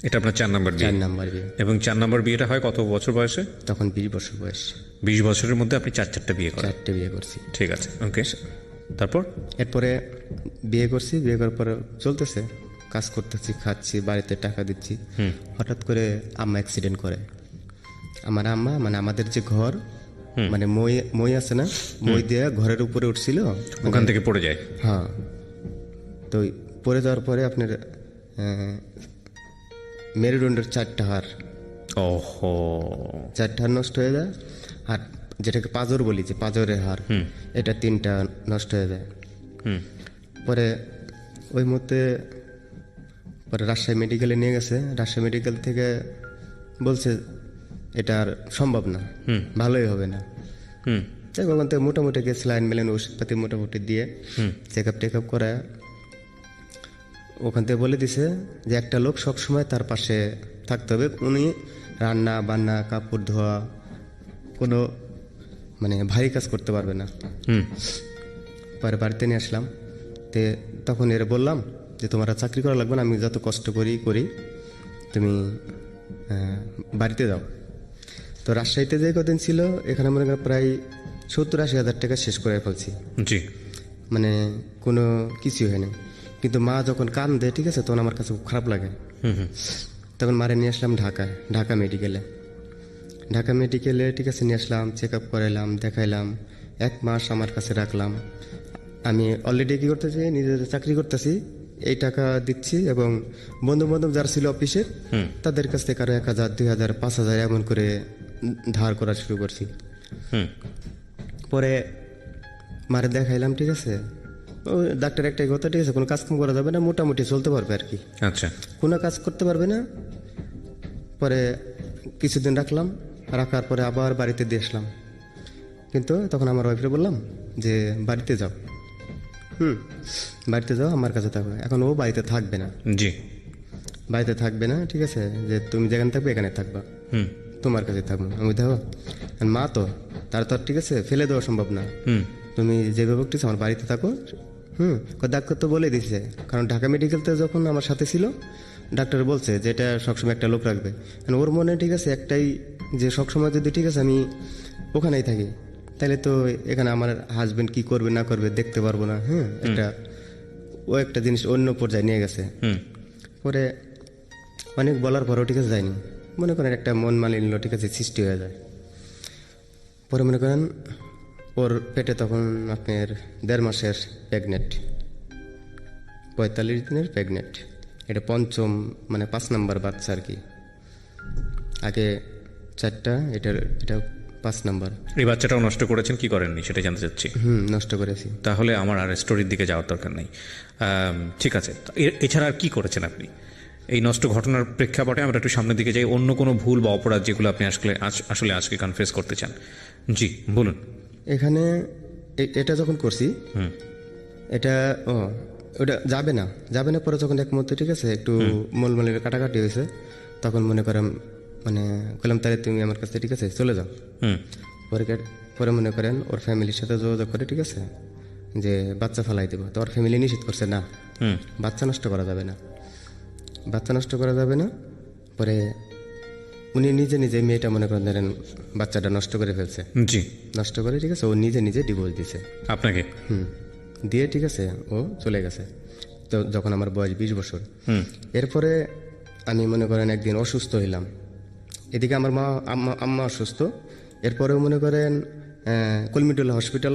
এটা আপনার 4 নাম্বার বিয়ে? 4 নাম্বার বিয়ে। এবং 4 নাম্বার বিয়েটা হয় কত বছর বয়সে? তখন 20 বছর বয়স। 20 বছরের মধ্যে আপনি 4টা বিয়ে করেন? 4টে বিয়ে করছি। ঠিক আছে, ওকে। তারপর এরপরে বিয়ে করছি, বিয়ে করার পরে চলতেছে, কাজ করতেছি, খাচ্ছি, বাড়িতে টাকা দিচ্ছি। হঠাৎ করে আম্মা অ্যাক্সিডেন্ট করে। আমার আম্মা, মানে আমাদের যে ঘর, মানে মই আছে না, মই দিয়ে ঘরের উপরে উঠছিল, ওখান থেকে পড়ে যায়? হ্যাঁ। তো পড়ে যাওয়ার পরে আপনার মেরুদণ্ডের 4টা হাড়, ওহো, 4টা হাড় নষ্ট হয়ে যায়। আর যেটাকে পাঁজর বলি, যে পাঁজরের হাড়, এটা 3টা নষ্ট হয়ে যায়। পরে ওই মুহূর্তে পরে রাজশাহী মেডিকেলে নিয়ে গেছে। রাজশাহী মেডিকেল থেকে বলছে এটা আর সম্ভব না, ভালোই হবে না। তাই ওখান থেকে মোটামুটি গিয়ে স্যালাইন মেলেন ওষুধপাতি মোটামুটি দিয়ে চেক আপ টেক আপ করে ওখান থেকে বলে দিছে যে একটা লোক সবসময় তার পাশে থাকতে হবে, উনি রান্না বান্না কাপড় ধোয়া কোনো মানে ভারী কাজ করতে পারবে না। পরে বাড়িতে নিয়ে আসলাম, তে তখন এর বললাম যে তোমার আর চাকরি করা লাগবে না, আমি যত কষ্ট করি তুমি বাড়িতে যাও। তো রাজশাহীতে যে কদিন ছিল এখানে মনে করেন প্রায় 70-80 হাজার টাকা শেষ করে ফেলছি, জি। মানে কোনো কিছুই হয় না। কিন্তু মা যখন কান্দে ঠিক আছে তখন আমার কাছে খুব খারাপ লাগে। তখন মারে নিয়ে আসলাম ঢাকা মেডিকেলে ঠিক আছে নিয়ে আসলাম, চেক আপ করাইলাম, দেখাইলাম, 1 মাস আমার কাছে রাখলাম। আমি অলরেডি কী করতেছি, নিজের চাকরি করতেছি, এই টাকা দিচ্ছি এবং বন্ধু বান্ধব যারা ছিল অফিসের তাদের কাছ থেকে আরো 1,000 2,000 5,000 এমন করে ধার করা শুরু করছি। পরে মারে দেখাইলাম ঠিক আছে, ও ডাক্তার একটাই কথা ঠিক আছে কোনো কাজ কাম করা যাবে না, মোটামুটি চলতে পারবে আর কি, আচ্ছা। কোনো কাজ করতে পারবে না। পরে কিছুদিন রাখার পরে আবার বাড়িতে দিয়ে আসলাম, কিন্তু তখন আমার ওয়াইফরে বললাম যে বাড়িতে যাও, বাড়িতে যাও আমার কাছে থাকবে। এখন ও বাড়িতে থাকবে না, জি। বাড়িতে থাকবে না ঠিক আছে, যে তুমি যেখানে থাকবে এখানে থাকবা, তোমার কাছে থাকবো। আমি দেখো মা তো তার তো আর ঠিক আছে ফেলে দেওয়া সম্ভব না, তুমি যেভাবে উঠতেছো আমার বাড়িতে থাকো। ডাক্তার তো বলে দিছে, কারণ ঢাকা মেডিকেলতে যখন আমার সাথে ছিল ডাক্তার বলছে যে এটা সবসময় একটা লোক রাখবে। ওর মনে ঠিক আছে একটাই যে সবসময় যদি ঠিক আছে আমি ওখানেই থাকি তাহলে তো এখানে আমার হাজবেন্ড কি করবে না করবে দেখতে পারবো না। একটা জিনিস অন্য পর্যায়ে নিয়ে গেছে। পরে অনেক বলার পরেও ঠিক আছে যায়নি, মনে করেন একটা মন মালিন্য ঠিক আছে সৃষ্টি হয়ে যায়। পরে মনে করেন ওর পেটে তখন আপনার 1.5 মাসের প্রেগনেন্ট, 45 দিনের প্রেগনেন্ট, এটা পঞ্চম মানে 5 নাম্বার বাচ্চা আর কি, আগে 4টা, এটা 5 নাম্বার। এই বাচ্চাটাও নষ্ট করেছেন কি করেননি সেটা জানতে চাচ্ছি। নষ্ট করেছি। তাহলে আমার আর স্টোরির দিকে যাওয়ার দরকার নেই। ঠিক আছে, এছাড়া আর কি করেছেন আপনি এই নষ্ট ঘটনার প্রেক্ষাপটে? আমরা একটু সামনের দিকে যাই, অন্য কোনো ভুল বা অপরাধ যেগুলো আপনি আসলে আজকে কনফেস করতে চান। জি বলুন। এখানে এটা যখন করছি এটা ওটা যাবে না পরে যখন একমত ঠিক আছে একটু মলমলের কাটাকাটি হয়েছে তখন মনে করেন মানে বললাম তাহলে তুমি আমার কাছে ঠিক আছে চলে যাও। পরে মনে করেন ওর ফ্যামিলির সাথে যোগাযোগ করে ঠিক আছে যে বাচ্চা ফেলাই দেবো, তো ওর ফ্যামিলি নিষেধ করছে না, বাচ্চা নষ্ট করা যাবে না। পরে উনি নিজে মেয়েটা মনে করেন ধরেন বাচ্চাটা নষ্ট করে ফেলছে, জি, নষ্ট করে ঠিক আছে ও নিজে ডিভোর্স দিছে আপনাকে। দিয়ে ঠিক আছে ও চলে গেছে। তো যখন আমার বয়স 20 বছর, এরপরে আমি মনে করেন একদিন অসুস্থ হইলাম, এদিকে আমার আম্মা অসুস্থ, এরপরেও মনে করেন কলমিটুল্লাহ হসপিটাল